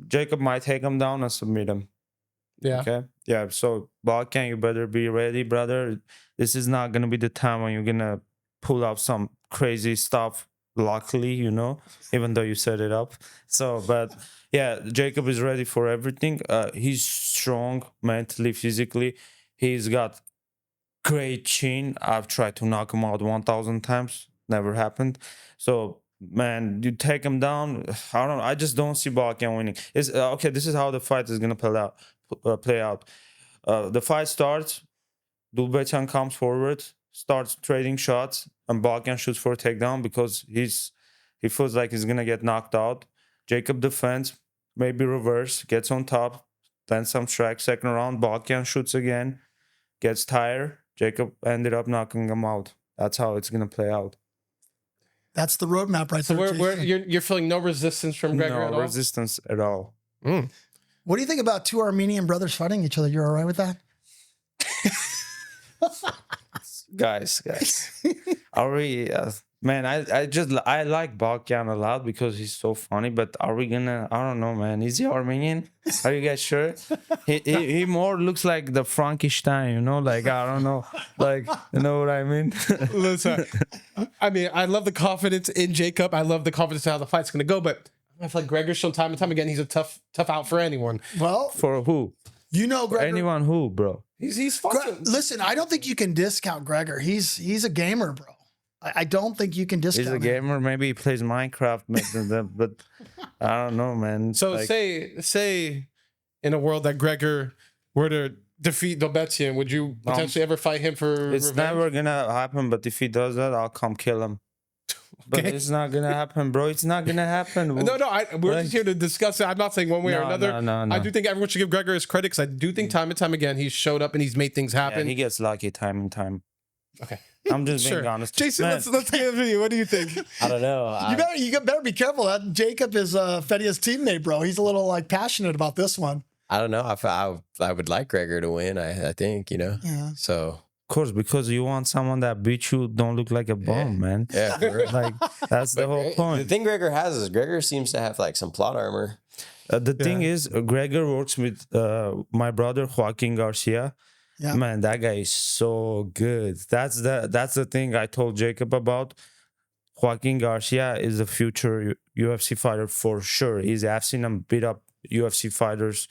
[SPEAKER 3] Jacob might take him down and submit him.
[SPEAKER 1] Yeah.
[SPEAKER 3] Okay. Yeah. So Balkan, you better be ready, brother. This is not gonna be the time when you're gonna pull out some crazy stuff. Luckily, even though you set it up. So, but yeah, Jacob is ready for everything. He's strong mentally, physically. He's got great chin. I've tried to knock him out 1,000 times. Never happened. So, man, you take him down. I don't know. I just don't see Balkan winning. It's okay. This is how the fight is gonna play out. The fight starts. Dulbechan comes forward, starts trading shots, and Balkan shoots for a takedown because he feels like he's gonna get knocked out. Jacob defends, maybe reverse, gets on top, then some strike. Second round, Balkan shoots again, gets tired. Jacob ended up knocking him out. That's how it's gonna play out.
[SPEAKER 2] That's the roadmap right
[SPEAKER 1] So
[SPEAKER 2] there.
[SPEAKER 1] you're feeling no resistance from Gregor at
[SPEAKER 3] No
[SPEAKER 1] all?
[SPEAKER 3] resistance at all.
[SPEAKER 2] What do you think about two Armenian brothers fighting each other? You're all right with that?
[SPEAKER 3] Guys, are we? Man, I like Balkan a lot because he's so funny. But are we gonna? I don't know, man. Is he Armenian? Are you guys sure? He more looks like the Frankenstein, Like I don't know, like you know what I mean?
[SPEAKER 1] Listen, I mean, I love the confidence in Jacob. I love the confidence in how the fight's going to go. But I feel like Gregor's shown time and time again he's a tough out for anyone.
[SPEAKER 2] Well,
[SPEAKER 3] For who?
[SPEAKER 2] Gregor.
[SPEAKER 3] Anyone who, bro?
[SPEAKER 1] He's fucking.
[SPEAKER 2] Listen, I don't think you can discount Gregor. He's a gamer, bro. I don't think you can discount
[SPEAKER 3] He's a
[SPEAKER 2] him.
[SPEAKER 3] gamer. Maybe he plays Minecraft, but I don't know, man.
[SPEAKER 1] So
[SPEAKER 3] Like,
[SPEAKER 1] say in a world that Gregor were to defeat Dobetian, would you potentially ever fight him for
[SPEAKER 3] it's
[SPEAKER 1] revenge?
[SPEAKER 3] never gonna happen. But if he does that, I'll come kill him. But
[SPEAKER 1] Okay.
[SPEAKER 3] it's not gonna happen, bro. It's not gonna happen.
[SPEAKER 1] No, we're
[SPEAKER 3] Like-
[SPEAKER 1] just here to discuss it. I'm not saying one way or
[SPEAKER 3] No,
[SPEAKER 1] another.
[SPEAKER 3] no.
[SPEAKER 1] I do think everyone should give Gregor his credit because I do think time and time again he's showed up and he's made things
[SPEAKER 3] Yeah,
[SPEAKER 1] happen.
[SPEAKER 3] he gets lucky time and time.
[SPEAKER 1] Okay,
[SPEAKER 3] I'm just being
[SPEAKER 1] sure.
[SPEAKER 3] honest.
[SPEAKER 1] Jason,
[SPEAKER 3] Man,
[SPEAKER 1] let's get into you. What do you think?
[SPEAKER 4] I don't know.
[SPEAKER 2] You better be careful. That Jacob is Fedya's teammate, bro. He's a little like passionate about this one.
[SPEAKER 4] I don't know. I would like Gregor to win. I think
[SPEAKER 2] Yeah.
[SPEAKER 4] So
[SPEAKER 3] of course, because you want someone that beats you, don't look like a bum, man.
[SPEAKER 4] yeah. for real.
[SPEAKER 3] Like that's the whole
[SPEAKER 4] The
[SPEAKER 3] point.
[SPEAKER 4] thing Gregor has is Gregor seems to have like some plot armor.
[SPEAKER 3] The thing is, Gregor works with my brother Joaquin Garcia.
[SPEAKER 2] Yeah.
[SPEAKER 3] Man, that guy is so good. That's the thing I told Jacob about. Joaquin Garcia is a future UFC fighter for sure. I've seen him beat up UFC fighters.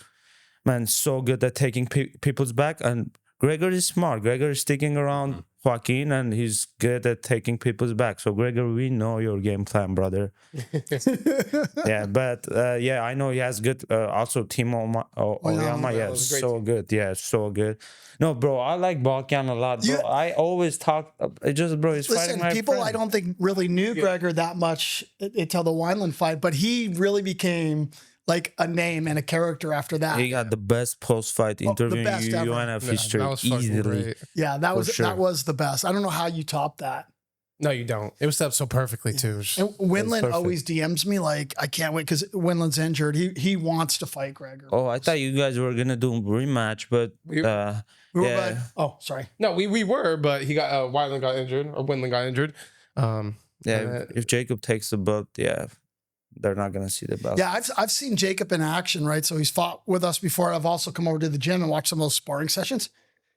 [SPEAKER 3] Man, so good at taking people's back. And Gregor is smart. Gregor is sticking around Joaquin, and he's good at taking people's back. So Gregor, we know your game plan, brother. Yeah, but I know he has good. Also, Timo Oyama,
[SPEAKER 1] that
[SPEAKER 3] yeah,
[SPEAKER 1] was a great
[SPEAKER 3] so good. Yeah, so good. No, bro, I like Balkan a lot, bro.
[SPEAKER 2] You-
[SPEAKER 3] I always talk. He's
[SPEAKER 2] Listen,
[SPEAKER 3] fighting my
[SPEAKER 2] people
[SPEAKER 3] friend.
[SPEAKER 2] I don't think really knew Gregor that much until the Wineland fight, but he really became like a name and a character after that.
[SPEAKER 3] He got the best post-fight interview in
[SPEAKER 2] best ever.
[SPEAKER 3] UNF
[SPEAKER 1] Yeah,
[SPEAKER 3] history
[SPEAKER 1] that was fucking
[SPEAKER 3] easily.
[SPEAKER 1] great.
[SPEAKER 2] Yeah, that was
[SPEAKER 3] sure.
[SPEAKER 2] that was the best. I don't know how you top that.
[SPEAKER 1] No, you don't. It was set up so perfectly too.
[SPEAKER 2] And Winland
[SPEAKER 3] perfect.
[SPEAKER 2] always DMs me like, I can't wait because Winland's injured. He wants to fight Gregor.
[SPEAKER 3] Oh, I thought you guys were gonna do a rematch, but
[SPEAKER 1] We-
[SPEAKER 2] We were
[SPEAKER 3] yeah.
[SPEAKER 2] like, oh, sorry.
[SPEAKER 1] No, we were, but he got Wyland got injured or Winland got injured.
[SPEAKER 3] Yeah, if Jacob takes the belt, they're not gonna see the belt.
[SPEAKER 2] Yeah, I've seen Jacob in action, right? So he's fought with us before. I've also come over to the gym and watched some of those sparring sessions.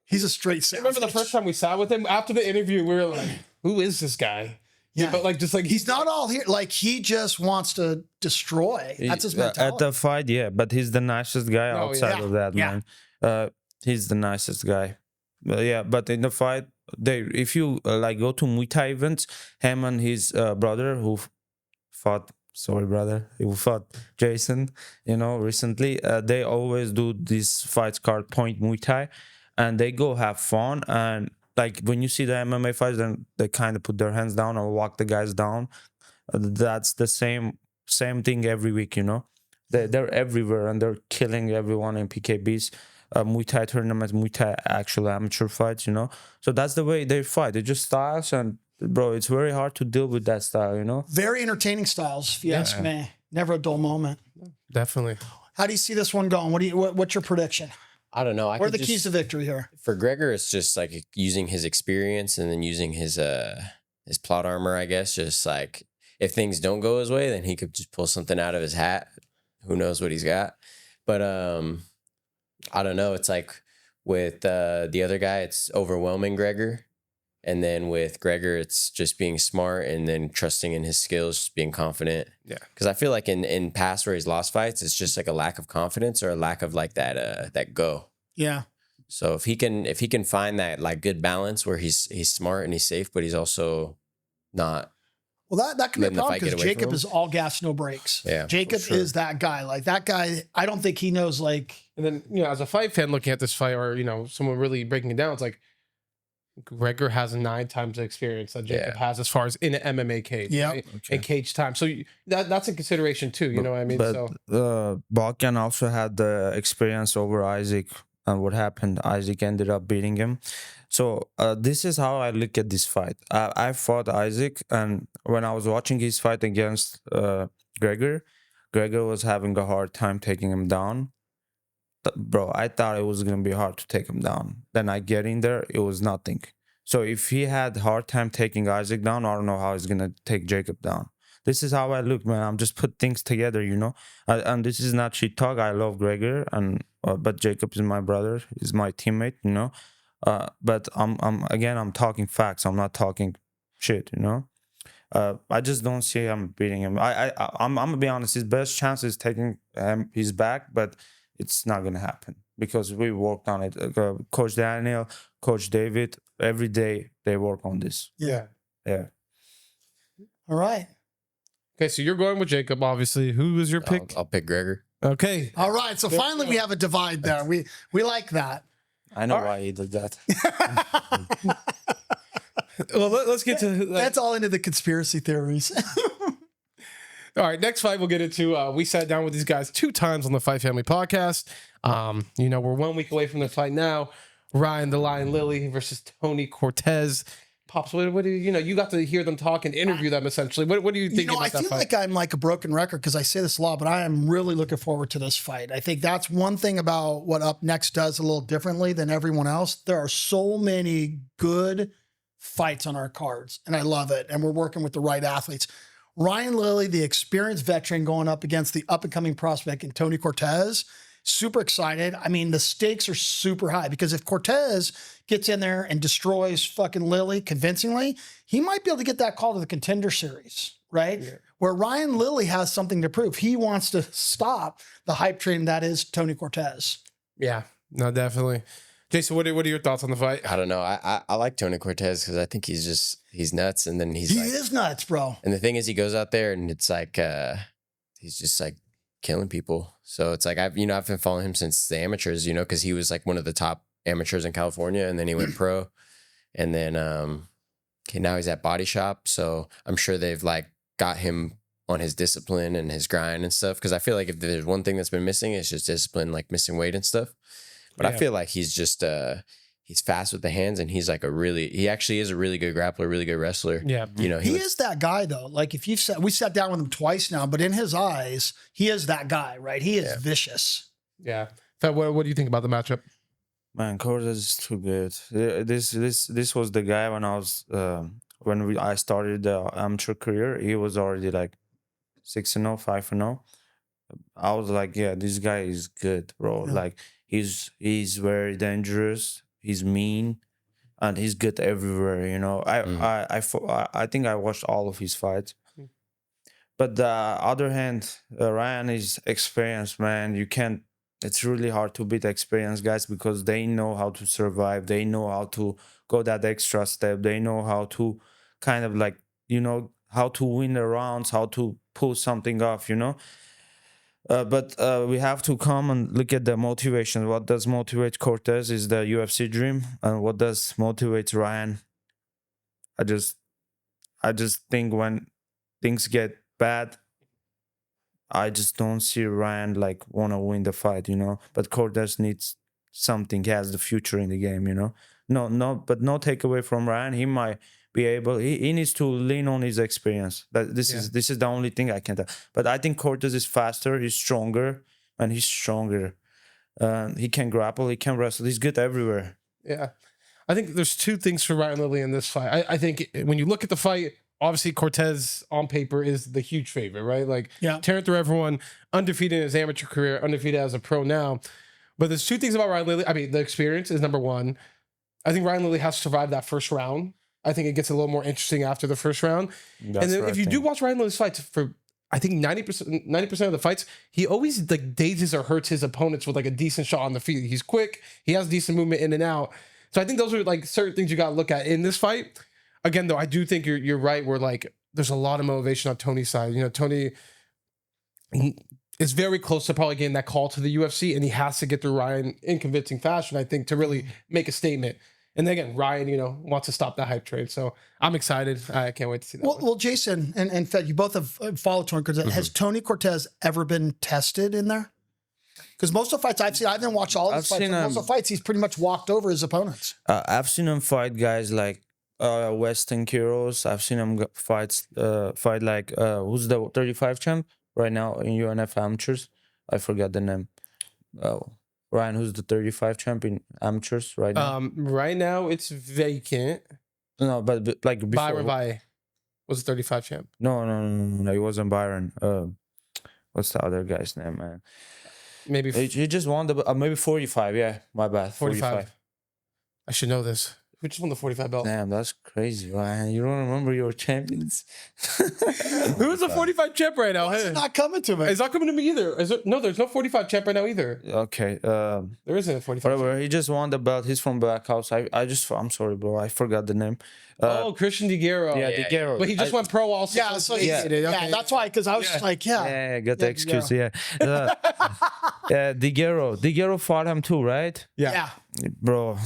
[SPEAKER 2] He's a straight
[SPEAKER 1] I remember the first time we sat with him after the interview, we were like, "Who is this guy?"
[SPEAKER 2] Yeah.
[SPEAKER 1] But like, just like
[SPEAKER 2] He's not all here. Like he just wants to destroy. That's his mentality.
[SPEAKER 3] At the fight, yeah, but he's the nicest guy
[SPEAKER 1] Oh,
[SPEAKER 3] outside
[SPEAKER 2] yeah.
[SPEAKER 3] of that,
[SPEAKER 2] Yeah.
[SPEAKER 3] man. He's the nicest guy. But in the fight, if you like go to Muay Thai events, him and his brother who fought. Sorry, brother. Who fought Jason, recently. They always do these fights called Point Muay Thai, and they go have fun. And like when you see the MMA fights, then they kind of put their hands down or walk the guys down. That's the same thing every week, They're everywhere and they're killing everyone in PKBs, Muay Thai tournaments, Muay Thai actual amateur fights, So that's the way they fight. They're just styles, and bro, it's very hard to deal with that style,
[SPEAKER 2] Very entertaining styles, if you ask me. Never a dull moment.
[SPEAKER 1] definitely.
[SPEAKER 2] How do you see this one going? What's your prediction?
[SPEAKER 4] I don't know.
[SPEAKER 2] What are the keys to victory here?
[SPEAKER 4] For Gregor, it's just like using his experience and then using his plot armor, I guess. Just like if things don't go his way, then he could just pull something out of his hat. Who knows what he's got? But I don't know. It's like with the other guy, it's overwhelming Gregor. And then with Gregor, it's just being smart and then trusting in his skills, just being confident.
[SPEAKER 1] Yeah.
[SPEAKER 4] Because I feel like in past where he's lost fights, it's just like a lack of confidence or a lack of like that go.
[SPEAKER 2] Yeah.
[SPEAKER 4] So if he can find that like good balance where he's smart and he's safe, but he's also not.
[SPEAKER 2] Well, that can be a
[SPEAKER 4] Letting the
[SPEAKER 2] problem
[SPEAKER 4] fight get
[SPEAKER 2] because
[SPEAKER 4] away from
[SPEAKER 2] Jacob
[SPEAKER 4] him?
[SPEAKER 2] is all gas, no brakes.
[SPEAKER 4] Yeah, for
[SPEAKER 2] Jacob
[SPEAKER 4] sure.
[SPEAKER 2] is that guy. Like that guy, I don't think he knows like
[SPEAKER 1] And then as a fight fan looking at this fight, or someone really breaking it down, it's like Gregor has 9 times the experience that Jacob has as far as in an MMA cage,
[SPEAKER 2] Yep.
[SPEAKER 1] right? And cage time. So that's a consideration too. You know what I mean?
[SPEAKER 3] But
[SPEAKER 1] So
[SPEAKER 3] Balkan also had the experience over Isaac, and what happened? Isaac ended up beating him. So this is how I look at this fight. I fought Isaac, and when I was watching his fight against Gregor was having a hard time taking him down. Bro, I thought it was gonna be hard to take him down. Then I get in there, it was nothing. So if he had hard time taking Isaac down, I don't know how he's gonna take Jacob down. This is how I look, man. I'm just put things together, and this is not shit talk. I love Gregor, and but Jacob is my brother, is my teammate, But I'm talking facts. I'm not talking shit, I just don't see him beating him. I'm gonna be honest. His best chance is taking his back, but it's not gonna happen because we worked on it. Coach Daniel, Coach David, every day they work on this.
[SPEAKER 1] yeah.
[SPEAKER 2] all right.
[SPEAKER 1] Okay, so you're going with Jacob, obviously. Who was your pick?
[SPEAKER 4] I'll pick Gregor.
[SPEAKER 1] Okay.
[SPEAKER 2] All right. So finally we have a divide there. We like that.
[SPEAKER 3] I know why he did that.
[SPEAKER 1] Well, let's get to
[SPEAKER 2] That's all into the conspiracy theories.
[SPEAKER 1] All right, next fight we'll get into. We sat down with these guys 2 times on the Fight Family podcast. We're 1 week away from the fight now. Ryan the Lion Lilly versus Tony Cortez. Pops, what do you got to hear them talk and interview them essentially. What do you think about that fight?
[SPEAKER 2] I feel like I'm like a broken record because I say this a lot, but I am really looking forward to this fight. I think that's one thing about what Up Next does a little differently than everyone else. There are so many good fights on our cards, and I love it. And we're working with the right athletes. Ryan Lilly, the experienced veteran, going up against the up-and-coming prospect in Tony Cortez. Super excited. I mean, the stakes are super high because if Cortez gets in there and destroys fucking Lilly convincingly, he might be able to get that call to the Contender Series, right? Yeah. Where Ryan Lilly has something to prove. He wants to stop the hype train that is Tony Cortez.
[SPEAKER 1] Yeah, no, definitely. Jason, what are your thoughts on the fight?
[SPEAKER 4] I don't know. I like Tony Cortez because I think he's nuts, and then he
[SPEAKER 2] is nuts, bro.
[SPEAKER 4] And the thing is, he goes out there and it's like he's just like killing people. So it's like I've been following him since the amateurs, because he was like one of the top amateurs in California, and then he went pro, and then now he's at Body Shop. So I'm sure they've like got him on his discipline and his grind and stuff. Because I feel like if there's one thing that's been missing, it's just discipline, like missing weight and stuff. But I feel like he's just he's fast with the hands, and he's like he actually is a really good grappler, really good wrestler.
[SPEAKER 1] Yeah.
[SPEAKER 2] He is that guy though. Like if we sat down with him twice now, but in his eyes, he is that guy, right? He is vicious.
[SPEAKER 1] Yeah. So what do you think about the matchup?
[SPEAKER 3] Man, Cortez is too good. This was the guy when I was I started the amateur career. He was already like 6-0, 5-0. I was like, yeah, this guy is good, bro. Yeah. Like he's very dangerous. He's mean, and he's good everywhere. I think I watched all of his fights. But the other hand, Ryan is experienced, man. It's really hard to beat experienced guys because they know how to survive. They know how to go that extra step. They know how to kind of like, how to win the rounds, how to pull something off, But we have to come and look at the motivation. What does motivate Cortez is the UFC dream, and what does motivate Ryan? I just think when things get bad, I just don't see Ryan like want to win the fight, But Cortez needs something. He has the future in the game, But no takeaway from Ryan. He might be able. He needs to lean on his experience. This is the only thing I can tell. But I think Cortez is faster. He's stronger, and he's stronger. He can grapple. He can wrestle. He's good everywhere.
[SPEAKER 1] Yeah, I think there's 2 things for Ryan Lilly in this fight. I think when you look at the fight, obviously Cortez on paper is the huge favorite, right? Like tearing through everyone, undefeated in his amateur career, undefeated as a pro now. But there's 2 things about Ryan Lilly. I mean, the experience is number 1. I think Ryan Lilly has to survive that first round. I think it gets a little more interesting after the first round. That's and then if you do watch Ryan Lilly's fights, for I think 90% of the fights, he always like dazes or hurts his opponents with like a decent shot on the feet. He's quick. He has decent movement in and out. So I think those are like certain things you got to look at in this fight. Again, though, I do think you're right. Where like there's a lot of motivation on Tony's side. Tony is very close to probably getting that call to the UFC, and he has to get through Ryan in convincing fashion, I think, to really make a statement. And then again, Ryan, wants to stop that hype train. So I'm excited. I can't wait to see that.
[SPEAKER 2] Well, Jason and Fed, you both have followed Tony Cortez. Has Tony Cortez ever been tested in there? Because most of the fights I've seen, I haven't watched all of his fights. Most of the fights, he's pretty much walked over his opponents.
[SPEAKER 3] I've seen him fight guys like Weston Quiros. I've seen him fight like who's the 35 champ right now in UNF amateurs. I forgot the name. Ryan, who's the 35 champion amateurs right now?
[SPEAKER 1] Right now it's vacant.
[SPEAKER 3] No, but like before.
[SPEAKER 1] Byron Valle was the 35 champ.
[SPEAKER 3] No, it wasn't Byron. What's the other guy's name, man?
[SPEAKER 1] Maybe
[SPEAKER 3] he just won the maybe 45. Yeah, my bad. 45.
[SPEAKER 1] I should know this. Who just won the 45 belt?
[SPEAKER 3] Damn, that's crazy, Ryan. You don't remember your champions?
[SPEAKER 1] Who's the 45 champ right now?
[SPEAKER 2] It's not coming to me.
[SPEAKER 1] It's not coming to me either. No, there's no 45 champ right now either.
[SPEAKER 3] Okay.
[SPEAKER 1] There isn't a 45.
[SPEAKER 3] Whatever.
[SPEAKER 1] Champ.
[SPEAKER 3] He just won the belt. He's from Black House. I'm sorry, bro. I forgot the name.
[SPEAKER 1] Christian DiGuerro.
[SPEAKER 3] Yeah, DiGuerro.
[SPEAKER 1] But he just went pro also.
[SPEAKER 2] Yeah, so yeah, that's why. Because I was like,
[SPEAKER 3] yeah, got the excuse. Yeah. DiGuerro fought him too, right?
[SPEAKER 1] Yeah.
[SPEAKER 3] Bro.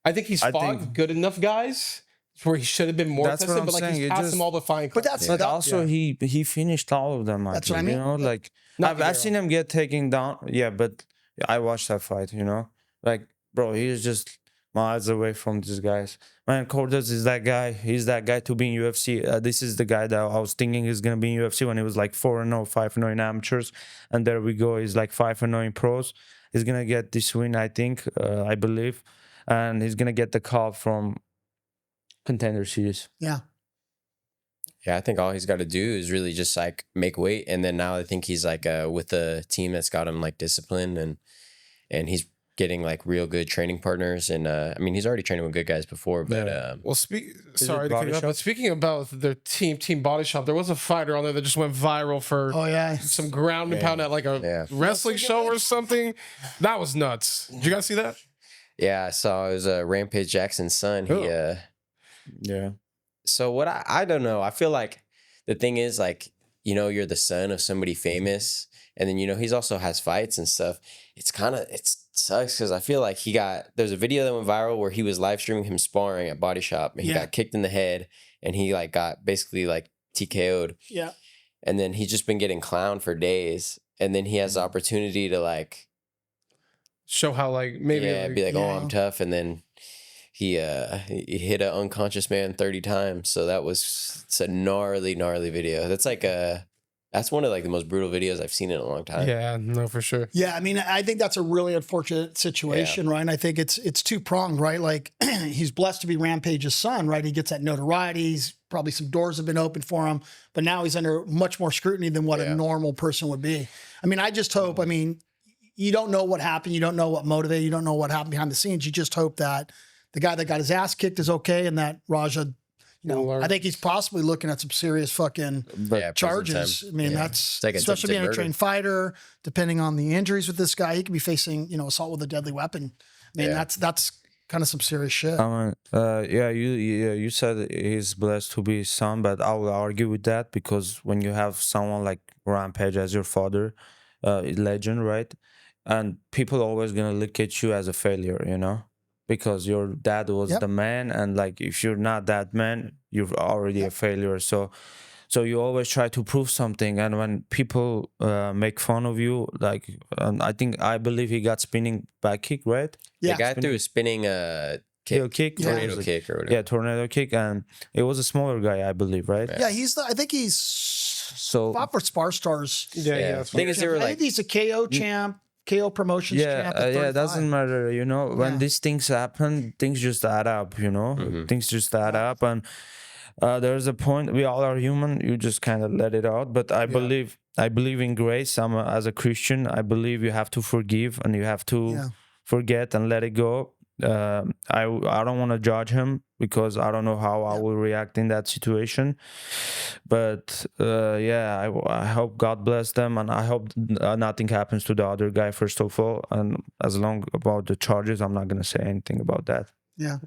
[SPEAKER 1] I think he's fought good enough guys where he should have been more
[SPEAKER 3] That's what
[SPEAKER 1] tested,
[SPEAKER 3] I'm
[SPEAKER 1] but like
[SPEAKER 3] saying,
[SPEAKER 1] he's
[SPEAKER 3] it
[SPEAKER 1] passed
[SPEAKER 3] just-
[SPEAKER 1] them all the fine.
[SPEAKER 2] But that's
[SPEAKER 3] But
[SPEAKER 2] that-
[SPEAKER 3] also he finished all of them.
[SPEAKER 2] That's what I mean.
[SPEAKER 3] You know, like
[SPEAKER 1] Not
[SPEAKER 3] I've seen him get taken down. Yeah, but I watched that fight. You know, like bro, he's just miles away from these guys. Man, Cortez is that guy. He's that guy to be in UFC. This is the guy that I was thinking is gonna be in UFC when he was like 4-0, 5-0 in amateurs, and there we go. He's like 5-0 in pros. He's gonna get this win, I think, I believe, and he's gonna get the call from Contender Series.
[SPEAKER 2] yeah.
[SPEAKER 4] Yeah, I think all he's got to do is really just like make weight, and then now I think he's like with a team that's got him like disciplined, and he's getting like real good training partners, and I mean he's already training with good guys before, but
[SPEAKER 1] Well, sorry to cut
[SPEAKER 3] Body
[SPEAKER 1] you off,
[SPEAKER 3] Shop?
[SPEAKER 1] but speaking about their team Body Shop, there was a fighter on there that just went viral for
[SPEAKER 2] Oh yeah.
[SPEAKER 1] some ground and pound at like a
[SPEAKER 4] Yeah.
[SPEAKER 1] wrestling show or something. That was nuts. Did you guys see that?
[SPEAKER 4] yeah, I saw it was Rampage Jackson's son. He
[SPEAKER 1] Oh.
[SPEAKER 3] Yeah.
[SPEAKER 4] So what I don't know. I feel like the thing is like, you know, you're the son of somebody famous, and then you know he's also has fights and stuff. It sucks because I feel like there's a video that went viral where he was live streaming him sparring at Body Shop, and he
[SPEAKER 2] Yeah.
[SPEAKER 4] got kicked in the head, and he like got basically like TKO'd,
[SPEAKER 2] Yeah.
[SPEAKER 4] and then he's just been getting clowned for days, and then he has the opportunity to like
[SPEAKER 1] Show how like maybe
[SPEAKER 4] be like, oh,
[SPEAKER 2] yeah.
[SPEAKER 4] I'm tough, and then he hit an unconscious man 30 times. So it's a gnarly video. That's like that's one of like the most brutal videos I've seen in a long time.
[SPEAKER 1] yeah, no, for sure.
[SPEAKER 2] Yeah, I mean, I think that's a really unfortunate situation, right? And I think it's two pronged, right? Like he's blessed to be Rampage's son, right? He gets that notoriety. He's probably some doors have been opened for him, but now he's under much more scrutiny than what a normal person would be. I mean, I just hope. I mean, you don't know what happened. You don't know what motivated. You don't know what happened behind the scenes. You just hope that the guy that got his ass kicked is okay, and that Raja. You know,
[SPEAKER 1] Will learn.
[SPEAKER 2] I think he's possibly looking at some serious fucking
[SPEAKER 4] Yeah, prison
[SPEAKER 2] charges.
[SPEAKER 4] time.
[SPEAKER 2] I mean,
[SPEAKER 4] Yeah.
[SPEAKER 2] that's
[SPEAKER 4] It's like
[SPEAKER 2] especially
[SPEAKER 4] attempted
[SPEAKER 2] being a
[SPEAKER 4] murder.
[SPEAKER 2] trained fighter. Depending on the injuries with this guy, he could be facing, you know, assault with a deadly weapon. I mean,
[SPEAKER 4] Yeah.
[SPEAKER 2] that's kind of some serious shit.
[SPEAKER 3] You said he's blessed to be his son, but I will argue with that because when you have someone like Rampage as your father, legend, right? And people always gonna look at you as a failure, you know, because your dad was
[SPEAKER 2] Yep.
[SPEAKER 3] the man, and like if you're not that man, you're already a failure. So you always try to prove something, and when people make fun of you, like I believe he got spinning back kick, right?
[SPEAKER 2] Yeah.
[SPEAKER 4] The guy threw a spinning
[SPEAKER 3] Heel
[SPEAKER 4] kick,
[SPEAKER 3] kick,
[SPEAKER 4] tornado kick or whatever.
[SPEAKER 3] yeah, tornado kick, and it was a smaller guy, I believe, right?
[SPEAKER 2] Yeah, I think he's
[SPEAKER 3] So
[SPEAKER 2] fought for Spar Stars.
[SPEAKER 1] Yeah, that's
[SPEAKER 4] Thing is, they were
[SPEAKER 2] I
[SPEAKER 4] like,
[SPEAKER 2] think he's a KO champ, KO promotions champ. at
[SPEAKER 3] yeah,
[SPEAKER 2] 35.
[SPEAKER 3] it doesn't matter, you know. When
[SPEAKER 2] Yeah.
[SPEAKER 3] these things happen, things just add up, you know. Things just add up, and there's a point. We all are human. You just kind of let it out. But I believe in grace. As a Christian, I believe you have to forgive and you have to forget and let it go. I don't want to judge him because I don't know how I will react in that situation. But I hope God bless them, and I hope nothing happens to the other guy first of all. And as long about the charges, I'm not gonna say anything about that.
[SPEAKER 2] Yeah.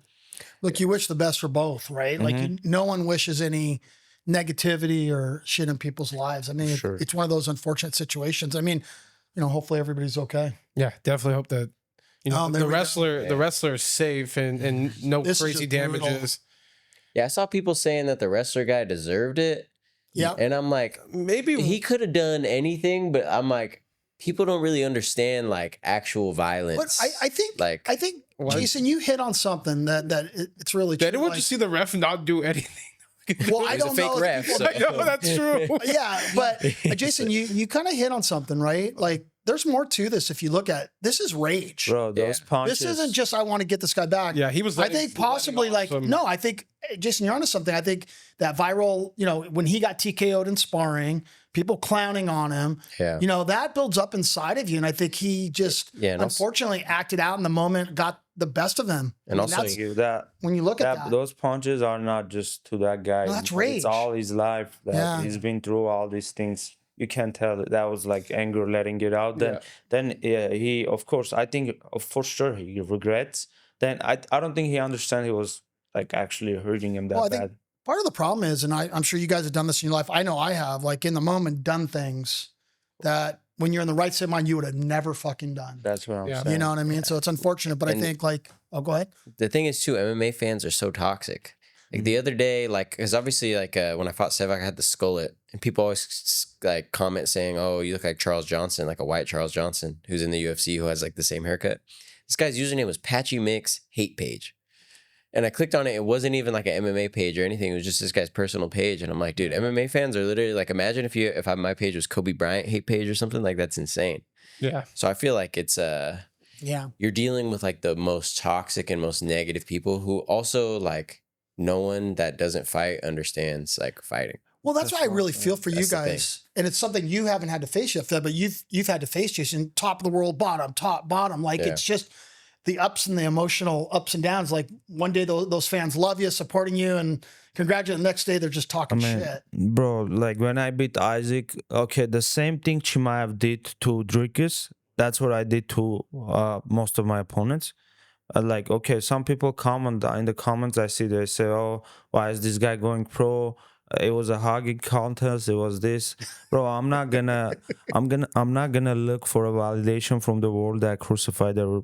[SPEAKER 2] Look, you wish the best for both, right? Like no one wishes any negativity or shit in people's lives. I mean,
[SPEAKER 3] Sure.
[SPEAKER 2] it's one of those unfortunate situations. I mean, you know, hopefully everybody's okay.
[SPEAKER 1] Yeah, definitely hope that
[SPEAKER 2] Oh, there
[SPEAKER 1] the
[SPEAKER 2] we go.
[SPEAKER 1] wrestler is safe and no
[SPEAKER 2] This is
[SPEAKER 1] crazy
[SPEAKER 2] just brutal.
[SPEAKER 1] damages.
[SPEAKER 4] yeah, I saw people saying that the wrestler guy deserved it.
[SPEAKER 2] Yeah.
[SPEAKER 4] And I'm like,
[SPEAKER 1] Maybe
[SPEAKER 4] he could have done anything, but I'm like, people don't really understand like actual violence.
[SPEAKER 2] But I think,
[SPEAKER 4] like,
[SPEAKER 1] What?
[SPEAKER 2] Jason, you hit on something that it's really true.
[SPEAKER 1] Did anyone
[SPEAKER 2] Like,
[SPEAKER 1] just see the ref not do anything?
[SPEAKER 2] well, I
[SPEAKER 4] He's a
[SPEAKER 2] don't
[SPEAKER 4] fake
[SPEAKER 2] know. if
[SPEAKER 4] ref,
[SPEAKER 2] people-
[SPEAKER 4] so-
[SPEAKER 1] I know that's true.
[SPEAKER 2] Yeah, but Jason, you kind of hit on something, right? Like, there's more to this. If you look at this, is rage.
[SPEAKER 3] Bro, those punches.
[SPEAKER 2] This isn't just I want to get this guy back.
[SPEAKER 1] Yeah, he was.
[SPEAKER 2] I
[SPEAKER 1] letting-
[SPEAKER 2] think possibly
[SPEAKER 1] letting
[SPEAKER 2] like
[SPEAKER 1] off some-
[SPEAKER 2] no. I think Jason, you're onto something. I think that viral, you know, when he got TKO'd in sparring, people clowning on him,
[SPEAKER 4] Yeah.
[SPEAKER 2] you know, that builds up inside of you, and I think he just
[SPEAKER 4] and also-
[SPEAKER 2] unfortunately acted out in the moment, got the best of him.
[SPEAKER 4] And
[SPEAKER 2] I mean,
[SPEAKER 4] also
[SPEAKER 2] that's,
[SPEAKER 3] you that
[SPEAKER 2] when you look at that,
[SPEAKER 3] those punches are not just to that guy.
[SPEAKER 2] No, that's rage.
[SPEAKER 3] It's all his life that
[SPEAKER 2] Yeah.
[SPEAKER 3] he's been through all these things. You can tell that was like anger letting it out.
[SPEAKER 1] Yeah.
[SPEAKER 3] Then he, of course, I think for sure he regrets. Then I don't think he understands he was like actually hurting him that
[SPEAKER 2] Well, I
[SPEAKER 3] bad.
[SPEAKER 2] think part of the problem is, and I'm sure you guys have done this in your life. I know I have, like in the moment, done things that when you're in the right state of mind, you would have never fucking done.
[SPEAKER 3] That's what I'm
[SPEAKER 1] Yeah.
[SPEAKER 3] saying.
[SPEAKER 2] You know what I mean? So it's unfortunate, but I
[SPEAKER 4] And-
[SPEAKER 2] think like, oh, go ahead.
[SPEAKER 4] the thing is too, MMA fans are so toxic. Like the other day, like, because obviously, like, when I fought Sevak, I had the skullet, and people always like comment saying, "Oh, you look like Charles Johnson, like a white Charles Johnson, who's in the UFC, who has like the same haircut." This guy's username was Patchy Mix Hate Page, and I clicked on it. It wasn't even like an MMA page or anything. It was just this guy's personal page, and I'm like, dude, MMA fans are literally like, imagine if my page was Kobe Bryant Hate Page or something. Like, that's insane.
[SPEAKER 1] Yeah.
[SPEAKER 4] So I feel like it's
[SPEAKER 2] Yeah.
[SPEAKER 4] you're dealing with like the most toxic and most negative people who also like no one that doesn't fight understands like fighting.
[SPEAKER 2] Well, that's why I really feel for you
[SPEAKER 4] That's the thing.
[SPEAKER 2] guys, and it's something you haven't had to face yet, Fed, but you've had to face, Jason. Top of the world, bottom, top, bottom. Like
[SPEAKER 4] Yeah.
[SPEAKER 2] it's just the ups and the emotional ups and downs. Like one day those fans love you, supporting you, and congratulate. The next day they're just talking shit.
[SPEAKER 3] Bro, like when I beat Isaac, okay, the same thing Chimaev did to Dricus, that's what I did to most of my opponents. Like, okay, some people comment in the comments, I see they say, "Oh, why is this guy going pro? It was a hugging contest. It was this." Bro, I'm not gonna look for a validation from the world that crucified the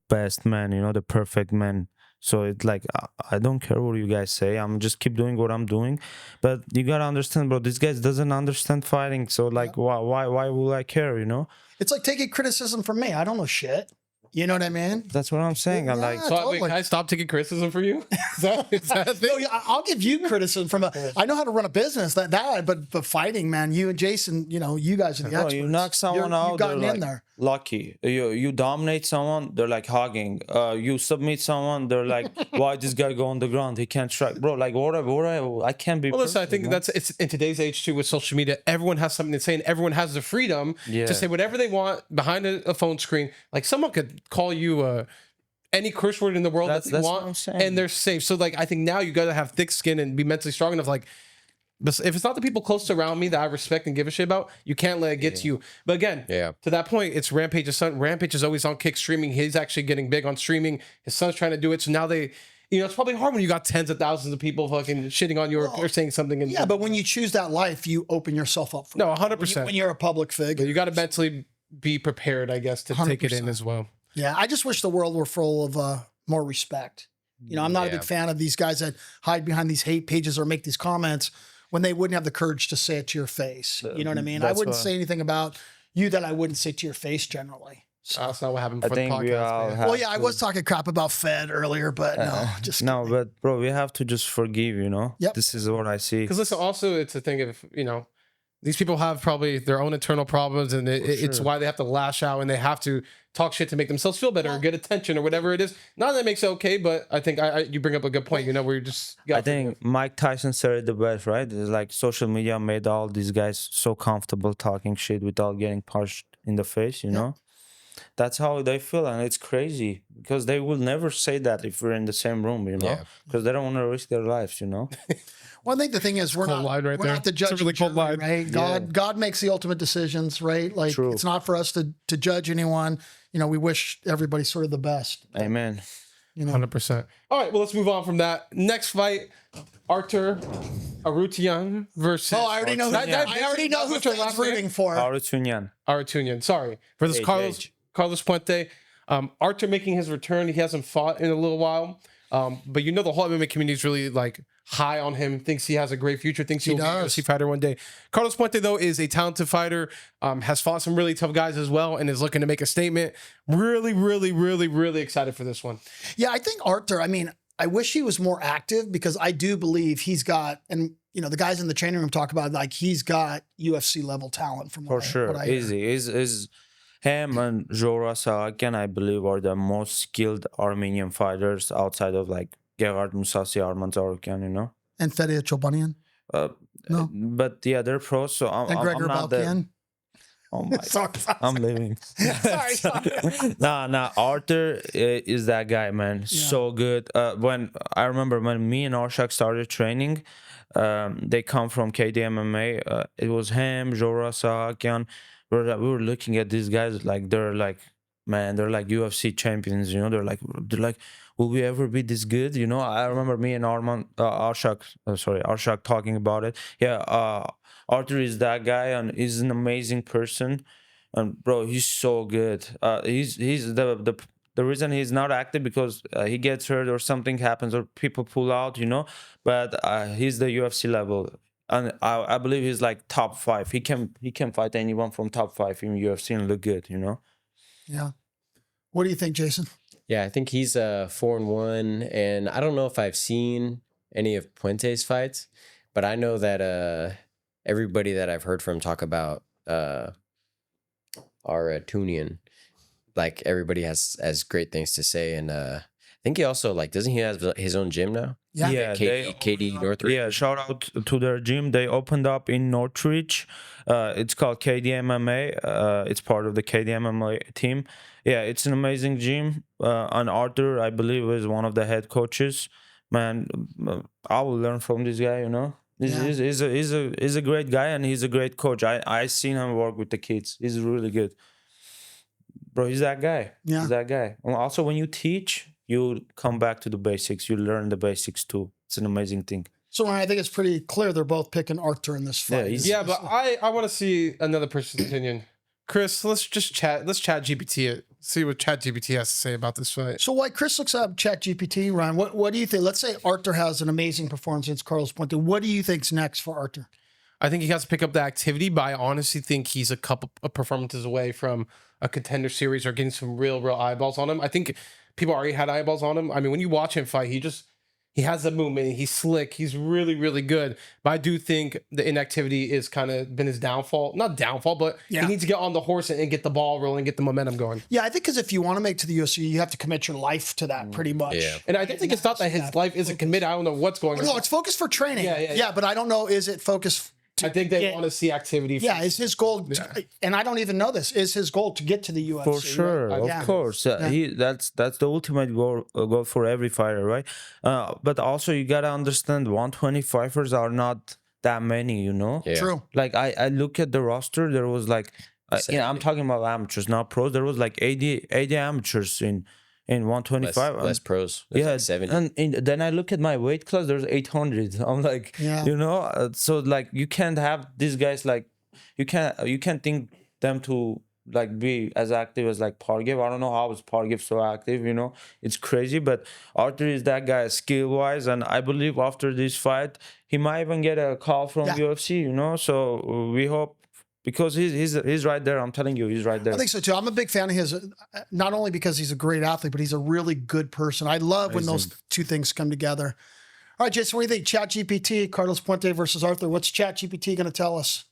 [SPEAKER 3] best man, you know, the perfect man. So it's like, I don't care what you guys say. I'm just keep doing what I'm doing. But you gotta understand, bro, this guy doesn't understand fighting. So like, why will I care, you know?
[SPEAKER 2] It's like taking criticism from me. I don't know shit. You know what I mean?
[SPEAKER 3] That's what I'm saying. I'm like,
[SPEAKER 2] Yeah,
[SPEAKER 1] So
[SPEAKER 2] totally.
[SPEAKER 1] wait, can I stop taking criticism for you? Is that a thing?
[SPEAKER 2] No, yeah, I'll give you criticism from I know how to run a business, but fighting, man, you and Jason, you know, you guys are the
[SPEAKER 3] bro,
[SPEAKER 2] experts.
[SPEAKER 3] you knock someone
[SPEAKER 2] You've
[SPEAKER 3] out, they're
[SPEAKER 2] gotten
[SPEAKER 3] like
[SPEAKER 2] in there.
[SPEAKER 3] lucky. You dominate someone, they're like hugging. You submit someone, they're like, why this guy go on the ground? He can't strike, bro. Like whatever. I can't be.
[SPEAKER 1] Well, listen, I
[SPEAKER 3] perfect,
[SPEAKER 1] think
[SPEAKER 3] man.
[SPEAKER 1] it's in today's age too with social media. Everyone has something to say, and everyone has the freedom
[SPEAKER 3] Yeah.
[SPEAKER 1] to say whatever they want behind a phone screen. Like someone could call you any curse word in the world that they
[SPEAKER 3] That's what
[SPEAKER 1] want,
[SPEAKER 3] I'm saying.
[SPEAKER 1] and they're safe. So, like, I think now you got to have thick skin and be mentally strong enough. Like, but if it's not the people close around me that I respect and give a shit about, you can't let it get to you. But again,
[SPEAKER 4] Yeah.
[SPEAKER 1] to that point, it's Rampage's son. Rampage is always on Kick streaming. He's actually getting big on streaming. His son's trying to do it. So now they. You know, it's probably hard when you got tens of thousands of people fucking shitting on you or saying something.
[SPEAKER 2] Yeah, but when you choose that life, you open yourself up for
[SPEAKER 1] No,
[SPEAKER 2] it.
[SPEAKER 1] 100%.
[SPEAKER 2] When you're a public
[SPEAKER 1] But
[SPEAKER 2] figure.
[SPEAKER 1] you got to mentally be prepared, I guess, to take it in
[SPEAKER 2] 100%.
[SPEAKER 1] as well.
[SPEAKER 2] Yeah, I just wish the world were full of more respect. You know, I'm not a
[SPEAKER 4] Yeah.
[SPEAKER 2] big fan of these guys that hide behind these hate pages or make these comments when they wouldn't have the courage to say it to your face. You know what I mean? I
[SPEAKER 3] That's
[SPEAKER 2] wouldn't
[SPEAKER 3] why-
[SPEAKER 2] say anything about you that I wouldn't say to your face generally. So,
[SPEAKER 1] That's not what happened
[SPEAKER 3] I
[SPEAKER 1] before the
[SPEAKER 3] think we all
[SPEAKER 1] podcast. Man.
[SPEAKER 3] have
[SPEAKER 2] well, yeah, I
[SPEAKER 3] to-
[SPEAKER 2] was talking crap about Fed earlier, but no, just
[SPEAKER 3] no,
[SPEAKER 2] kidding.
[SPEAKER 3] but bro, we have to just forgive, you know.
[SPEAKER 2] Yep.
[SPEAKER 3] This is what I see.
[SPEAKER 1] Because listen, also it's a thing of, you know, these people have probably their own internal problems, and it's why they have to lash out and they have to talk shit to make themselves feel better or get attention or whatever it is. Not that it makes it okay, but I think you bring up a good point. You know, where you just.
[SPEAKER 3] I think Mike Tyson said it the best, right? It's like social media made all these guys so comfortable talking shit without getting punched in the face, you know? That's how they feel, and it's crazy because they will never say that if we're in the same room, you know?
[SPEAKER 4] Yeah.
[SPEAKER 3] Because they don't want to risk their lives, you know?
[SPEAKER 2] Well, I think the thing is we're
[SPEAKER 1] Cold
[SPEAKER 2] not,
[SPEAKER 1] line right
[SPEAKER 2] we're
[SPEAKER 1] there.
[SPEAKER 2] not the
[SPEAKER 1] It's a
[SPEAKER 2] judge,
[SPEAKER 1] really cold
[SPEAKER 2] jury,
[SPEAKER 1] line.
[SPEAKER 2] right? God makes the ultimate decisions, right? Like
[SPEAKER 3] True.
[SPEAKER 2] it's not for us to judge anyone. You know, we wish everybody sort of the best.
[SPEAKER 3] Amen.
[SPEAKER 2] You know,
[SPEAKER 1] 100%. All right, well, let's move on from that. Next fight, Artur Arutyan versus.
[SPEAKER 2] oh, I already know. I already know who Fed's rooting for.
[SPEAKER 3] Arutunyan.
[SPEAKER 1] Arutunian, sorry. Versus
[SPEAKER 3] Age.
[SPEAKER 1] Carlos Puente. Artur making his return. He hasn't fought in a little while. But you know the whole MMA community is really like high on him, thinks he has a great future, thinks he'll be a
[SPEAKER 2] does.
[SPEAKER 1] UFC fighter one day. Carlos Puente, though, is a talented fighter, has fought some really tough guys as well, and is looking to make a statement. Really, really, really, really excited for this one.
[SPEAKER 2] Yeah, I think Arthur, I mean, I wish he was more active because I do believe he's got, and you know, the guys in the training room talk about like he's got UFC level talent from
[SPEAKER 3] For
[SPEAKER 2] what
[SPEAKER 3] sure.
[SPEAKER 2] I hear.
[SPEAKER 3] Easy. Is him and Jora Sarakian, I believe, are the most skilled Armenian fighters outside of like Gerard Musasi, Arman Zarukian, you know?
[SPEAKER 2] And Fedya Chobanyan No.
[SPEAKER 3] But yeah, they're pros, so
[SPEAKER 2] and
[SPEAKER 3] I'm
[SPEAKER 2] Gregor
[SPEAKER 3] not the...
[SPEAKER 2] Balkian.
[SPEAKER 3] Oh my
[SPEAKER 2] Sorry.
[SPEAKER 3] I'm leaving.
[SPEAKER 2] sorry.
[SPEAKER 3] Nah, Arthur is that guy, man. So good. When I remember when me and Arshak started training, they come from KDMMA. It was him, Jora Sahakian. We were looking at these guys like they're like, man, they're like UFC champions. You know, they're like, will we ever be this good? You know, I remember me and Arshak talking about it. Yeah, Arthur is that guy, and he's an amazing person. And bro, he's so good. He's the The reason he's not active because he gets hurt or something happens or people pull out, you know. But he's the UFC level, and I believe he's like top 5. He can fight anyone from top 5 in UFC and look good, you know.
[SPEAKER 2] Yeah. What do you think, Jason?
[SPEAKER 4] Yeah, I think he's 4-1, and I don't know if I've seen any of Puente's fights, but I know that everybody that I've heard from talk about our Tunian, like everybody has great things to say, and I think he also like doesn't he have his own gym now?
[SPEAKER 2] Yeah.
[SPEAKER 4] KD Northridge.
[SPEAKER 3] Yeah, shout out to their gym. They opened up in Northridge. It's called KD MMA. It's part of the KD MMA team. Yeah, it's an amazing gym. And Arthur, I believe, is one of the head coaches. Man, I will learn from this guy. You know, he's a great guy and he's a great coach. I seen him work with the kids. He's really good, bro. He's that guy.
[SPEAKER 2] Yeah.
[SPEAKER 3] He's that guy. And also, when you teach, you come back to the basics. You learn the basics too. It's an amazing thing.
[SPEAKER 2] So I think it's pretty clear they're both picking Arthur in this fight.
[SPEAKER 1] Yeah, but I want to see another person's opinion. Chris, let's just chat. Let's chat GPT it. See what chat GPT has to say about this fight.
[SPEAKER 2] So while Chris looks up chat GPT, Ryan, what do you think? Let's say Arthur has an amazing performance against Carlos Puente. What do you think's next for Arthur?
[SPEAKER 1] I think he has to pick up the activity, but I honestly think he's a couple of performances away from a contender series or getting some real eyeballs on him. I think people already had eyeballs on him. I mean, when you watch him fight, he has the movement. He's slick. He's really, really good. But I do think the inactivity is kind of been his downfall. Not downfall, but he needs to get on the horse and get the ball rolling, get the momentum going.
[SPEAKER 2] Yeah, I think because if you want to make it to the UFC, you have to commit your life to that pretty much.
[SPEAKER 4] Yeah.
[SPEAKER 1] And I don't think it's not that his life isn't committed. I don't know what's going on.
[SPEAKER 2] No, it's focused for training.
[SPEAKER 1] Yeah.
[SPEAKER 2] But I don't know, is it focused
[SPEAKER 1] I think they want to see activity.
[SPEAKER 2] Yeah, is his goal, and I don't even know this, is his goal to get to the UFC?
[SPEAKER 3] For sure,
[SPEAKER 2] right?
[SPEAKER 3] of course. That's the ultimate goal for every fighter, right? But also you gotta understand, 125ers are not that many, you know.
[SPEAKER 4] Yeah.
[SPEAKER 2] True.
[SPEAKER 3] Like I look at the roster, there was like, I'm talking about amateurs, not pros. There was like 80 amateurs in 125.
[SPEAKER 4] Less pros. There's like 70.
[SPEAKER 3] And then I look at my weight class, there's 800. I'm like, you know, so like you can't have these guys, like you can't think them to like be as active as like Pargev. I don't know how is Pargev so active, you know. It's crazy, but Arthur is that guy skill wise, and I believe after this fight he might even get a call from UFC, you know. So we hope, because he's right there. I'm telling you, he's right there.
[SPEAKER 2] I think so too. I'm a big fan of his, not only because he's a great athlete, but he's a really good person. I love when those two things come together. All right, Jason, what do you think? ChatGPT, Carlos Puente versus Arthur. What's ChatGPT going to tell us?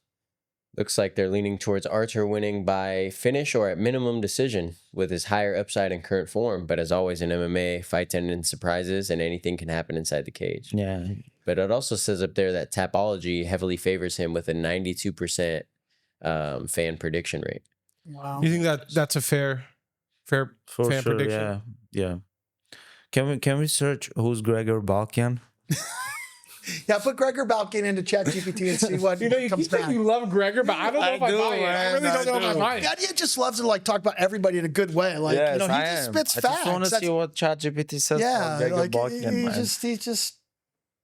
[SPEAKER 4] Looks like they're leaning towards Arthur winning by finish or at minimum decision with his higher upside and current form. But as always in MMA, fights end in surprises and anything can happen inside the cage.
[SPEAKER 3] Yeah.
[SPEAKER 4] But it also says up there that Tapology heavily favors him with a 92% fan prediction rate.
[SPEAKER 2] Wow.
[SPEAKER 1] You think that's a fair
[SPEAKER 3] For
[SPEAKER 1] fan
[SPEAKER 3] sure,
[SPEAKER 1] prediction?
[SPEAKER 3] yeah. Can we search who's Gregor Balkan?
[SPEAKER 2] Yeah, put Gregor Balkan into ChatGPT and see what
[SPEAKER 1] You
[SPEAKER 2] comes
[SPEAKER 1] keep saying
[SPEAKER 2] back.
[SPEAKER 1] you love Gregor, but I don't know if I buy it. I really don't know if I buy it.
[SPEAKER 2] The idea just loves to like talk about everybody in a good way. Like,
[SPEAKER 3] Yes,
[SPEAKER 2] you know, he
[SPEAKER 3] I
[SPEAKER 2] just
[SPEAKER 3] am.
[SPEAKER 2] spits
[SPEAKER 3] I
[SPEAKER 2] facts.
[SPEAKER 3] just want to see what ChatGPT says
[SPEAKER 2] Yeah,
[SPEAKER 3] about Gregor
[SPEAKER 2] like
[SPEAKER 3] Balkan,
[SPEAKER 2] he
[SPEAKER 3] man.
[SPEAKER 2] just,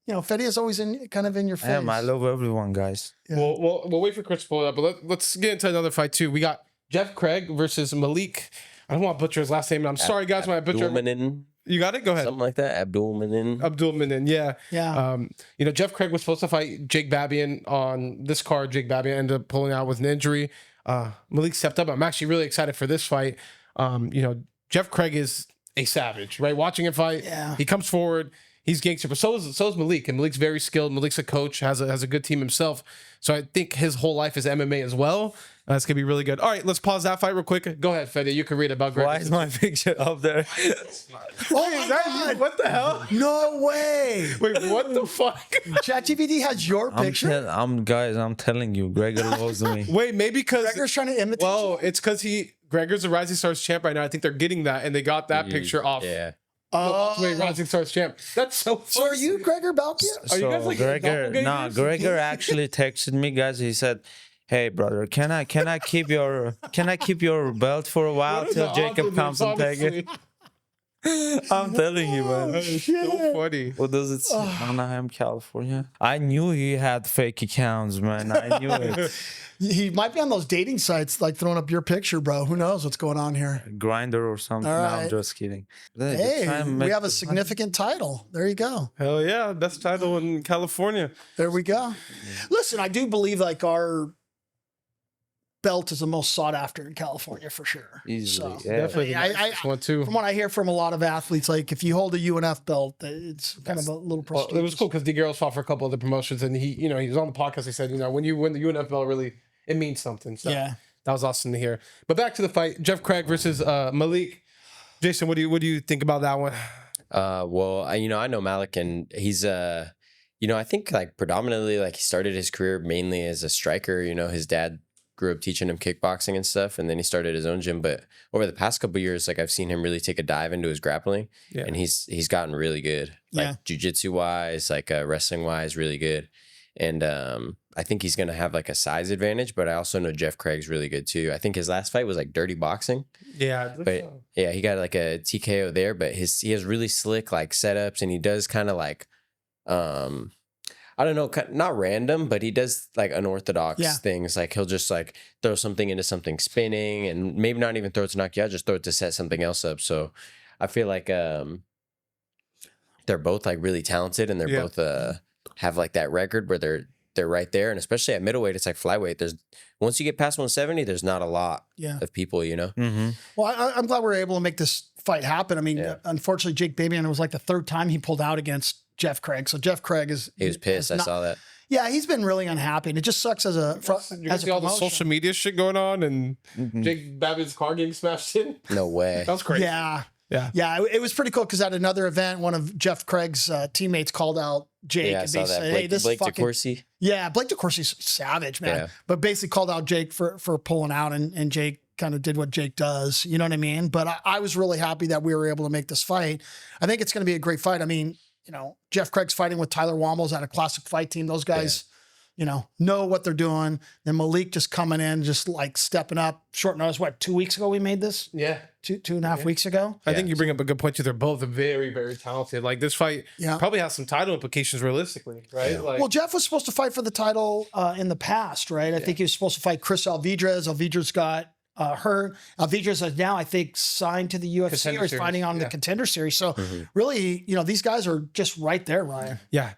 [SPEAKER 2] you know, Fedya's always kind of in your face.
[SPEAKER 3] I love everyone, guys.
[SPEAKER 2] Yeah.
[SPEAKER 1] We'll wait for Chris to pull it up, but let's get into another fight too. We got Jeff Craig versus Malik. I don't want to butcher his last name. I'm sorry, guys, when I butcher.
[SPEAKER 4] Abdulmanin,
[SPEAKER 1] You got it? Go ahead.
[SPEAKER 4] something like that.
[SPEAKER 1] Abdulmanin, yeah.
[SPEAKER 2] Yeah.
[SPEAKER 1] You know, Jeff Craig was supposed to fight Jake Babian on this card. Jake Babian ended up pulling out with an injury. Malik stepped up. I'm actually really excited for this fight. You know, Jeff Craig is a savage, right? Watching him fight, he comes forward. He's gangster, but so is Malik, and Malik's very skilled. Malik's a coach, has a good team himself. So I think his whole life is MMA as well. It's gonna be really good. All right, let's pause that fight real quick. Go ahead, Fedya. You can read about Greg.
[SPEAKER 3] Why is my picture up there?
[SPEAKER 2] Oh my God.
[SPEAKER 1] What the hell?
[SPEAKER 2] No way.
[SPEAKER 1] Wait, what the fuck?
[SPEAKER 2] ChatGPT has your picture.
[SPEAKER 3] I'm telling you, Gregor loves me.
[SPEAKER 1] Wait, maybe because
[SPEAKER 2] Gregor's trying to imitate.
[SPEAKER 1] well, it's because Gregor's a Rising Stars champ right now. I think they're getting that, and they got that picture off.
[SPEAKER 4] Yeah.
[SPEAKER 1] Wait, Rising Stars champ. That's so.
[SPEAKER 2] So are you Gregor Balkan?
[SPEAKER 1] Are you guys like
[SPEAKER 3] Gregor?
[SPEAKER 1] doppelgangers?
[SPEAKER 3] Gregor actually texted me, guys. He said, "Hey, brother, can I keep your belt for a while till Jacob comes and take it?" I'm telling you, man.
[SPEAKER 1] So funny.
[SPEAKER 3] What does it say? Anaheim, California. I knew he had fake accounts, man. I knew it.
[SPEAKER 2] He might be on those dating sites, like throwing up your picture, bro. Who knows what's going on here?
[SPEAKER 3] Grinder or something.
[SPEAKER 2] All
[SPEAKER 3] No,
[SPEAKER 2] right.
[SPEAKER 3] I'm just kidding. They're
[SPEAKER 2] Hey,
[SPEAKER 3] trying to
[SPEAKER 2] we
[SPEAKER 3] make
[SPEAKER 2] have a
[SPEAKER 3] the-
[SPEAKER 2] significant title. There you go.
[SPEAKER 1] Hell yeah, best title in California.
[SPEAKER 2] There we go. Listen, I do believe like our belt is the most sought after in California for sure.
[SPEAKER 3] Easily,
[SPEAKER 2] So,
[SPEAKER 3] yeah.
[SPEAKER 1] Definitely
[SPEAKER 2] I-
[SPEAKER 1] the nicest one too.
[SPEAKER 2] From what I hear from a lot of athletes, like if you hold a UNF belt, it's kind of a little
[SPEAKER 1] Well,
[SPEAKER 2] prestigious.
[SPEAKER 1] it was cool because DeGarros fought for a couple other promotions, and he was on the podcast. He said, when you win the UNF belt, really it means something. So
[SPEAKER 2] Yeah.
[SPEAKER 1] that was awesome to hear. But back to the fight: Jeff Craig versus Malik. Jason, what do you think about that one?
[SPEAKER 4] Well, I know Malik, and he's I think like predominantly like he started his career mainly as a striker. His dad grew up teaching him kickboxing and stuff, and then he started his own gym. But over the past couple of years, like I've seen him really take a dive into his grappling, and he's gotten really good, like jiu-jitsu wise, like wrestling wise, really good. And I think he's gonna have like a size advantage, but I also know Jeff Craig's really good too. I think his last fight was like dirty boxing.
[SPEAKER 1] Yeah,
[SPEAKER 4] But yeah, he got like a TKO there, but he has really slick like setups, and he does kind of like I don't know, not random, but he does like unorthodox things. Like he'll just like throw something into something spinning, and maybe not even throw it to knock you out, just throw it to set something else up. So I feel like they're both like really talented, and they're both have like that record where they're right there. And especially at middleweight, it's like flyweight. Once you get past 170, there's not a lot of people,
[SPEAKER 3] Mm-hmm.
[SPEAKER 2] Well, I'm glad we were able to make this fight happen. I mean, unfortunately, Jake Babian, it was like the third time he pulled out against Jeff Craig. So Jeff Craig
[SPEAKER 4] he was pissed. I saw that.
[SPEAKER 2] Yeah, he's been really unhappy, and it just sucks as a
[SPEAKER 1] you see all the social media shit going on, and Jake Babbitt's car getting smashed in.
[SPEAKER 4] No way.
[SPEAKER 1] That was crazy.
[SPEAKER 2] Yeah.
[SPEAKER 1] Yeah.
[SPEAKER 2] It was pretty cool because at another event, one of Jeff Craig's teammates called out Jake.
[SPEAKER 4] Yeah, I
[SPEAKER 2] and
[SPEAKER 4] saw that.
[SPEAKER 2] said,
[SPEAKER 4] Blake,
[SPEAKER 2] hey, this
[SPEAKER 4] Blake
[SPEAKER 2] fucking,
[SPEAKER 4] DeCourcy.
[SPEAKER 2] Yeah, Blake DeCourcy's savage, man.
[SPEAKER 4] Yeah.
[SPEAKER 2] But basically called out Jake for pulling out, and Jake kind of did what Jake does. You know what I mean? But I was really happy that we were able to make this fight. I think it's going to be a great fight. I mean, Jeff Craig's fighting with Tyler Wombles at a classic fight team. Those guys, know what they're doing. Then Malik just coming in, just like stepping up. Short notice. What, 2 weeks ago we made this?
[SPEAKER 1] Yeah.
[SPEAKER 2] Two and a half weeks ago.
[SPEAKER 1] I think you bring up a good point too. They're both very, very talented. Like this fight probably has some title implications realistically, right?
[SPEAKER 4] Yeah.
[SPEAKER 1] Like,
[SPEAKER 2] Well, Jeff was supposed to fight for the title in the past, right? I think he was supposed to fight Chris Alvidrez. Alvidrez got hurt. Alvidrez is now, I think, signed to the UFC
[SPEAKER 1] Contender
[SPEAKER 2] or is
[SPEAKER 1] Series,
[SPEAKER 2] fighting on the Contender Series. So really, these guys are just right there, Ryan.
[SPEAKER 1] yeah.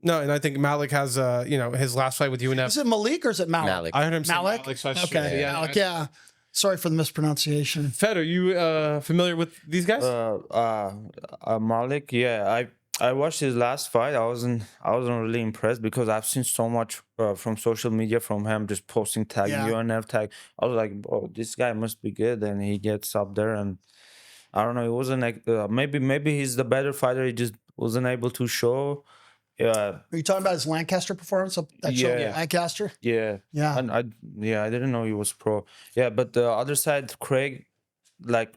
[SPEAKER 1] No, and I think Malik has, his last fight with UNF.
[SPEAKER 2] Is it Malik or is it Malik?
[SPEAKER 4] Malik.
[SPEAKER 1] I heard him say
[SPEAKER 2] Malik?
[SPEAKER 1] Malik, so I should-
[SPEAKER 2] Okay, Malik, yeah. Sorry for the mispronunciation.
[SPEAKER 1] Fed, are you familiar with these guys?
[SPEAKER 3] Malik, yeah, I watched his last fight. I wasn't really impressed because I've seen so much from social media from him just posting tag UNF tag. I was like, oh, this guy must be good, and he gets up there, and I don't know. It wasn't like maybe he's the better fighter. He just wasn't able to show. Yeah.
[SPEAKER 2] Are you talking about his Lancaster performance? That show in Lancaster?
[SPEAKER 3] Yeah.
[SPEAKER 2] Yeah.
[SPEAKER 3] And I didn't know he was pro. Yeah, but the other side, Craig, like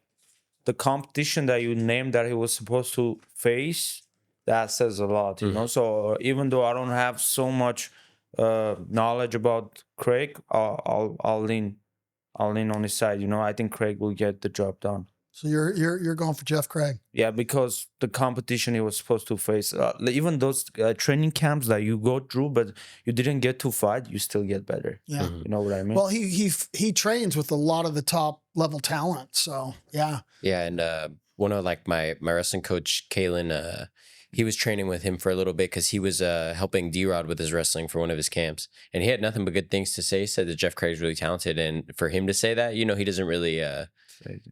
[SPEAKER 3] the competition that you named that he was supposed to face, that says a lot, you know. So even though I don't have so much knowledge about Craig, I'll lean on his side. I think Craig will get the job done.
[SPEAKER 2] So you're going for Jeff Craig?
[SPEAKER 3] Yeah, because the competition he was supposed to face, even those training camps that you go through, but you didn't get to fight, you still get better.
[SPEAKER 2] Yeah,
[SPEAKER 3] you know what I mean.
[SPEAKER 2] Well, he trains with a lot of the top level talent. So yeah.
[SPEAKER 4] Yeah, and one of like my wrestling coach, Kalen, he was training with him for a little bit because he was helping D-Rod with his wrestling for one of his camps. And he had nothing but good things to say. He said that Jeff Craig's really talented. And for him to say that, he doesn't really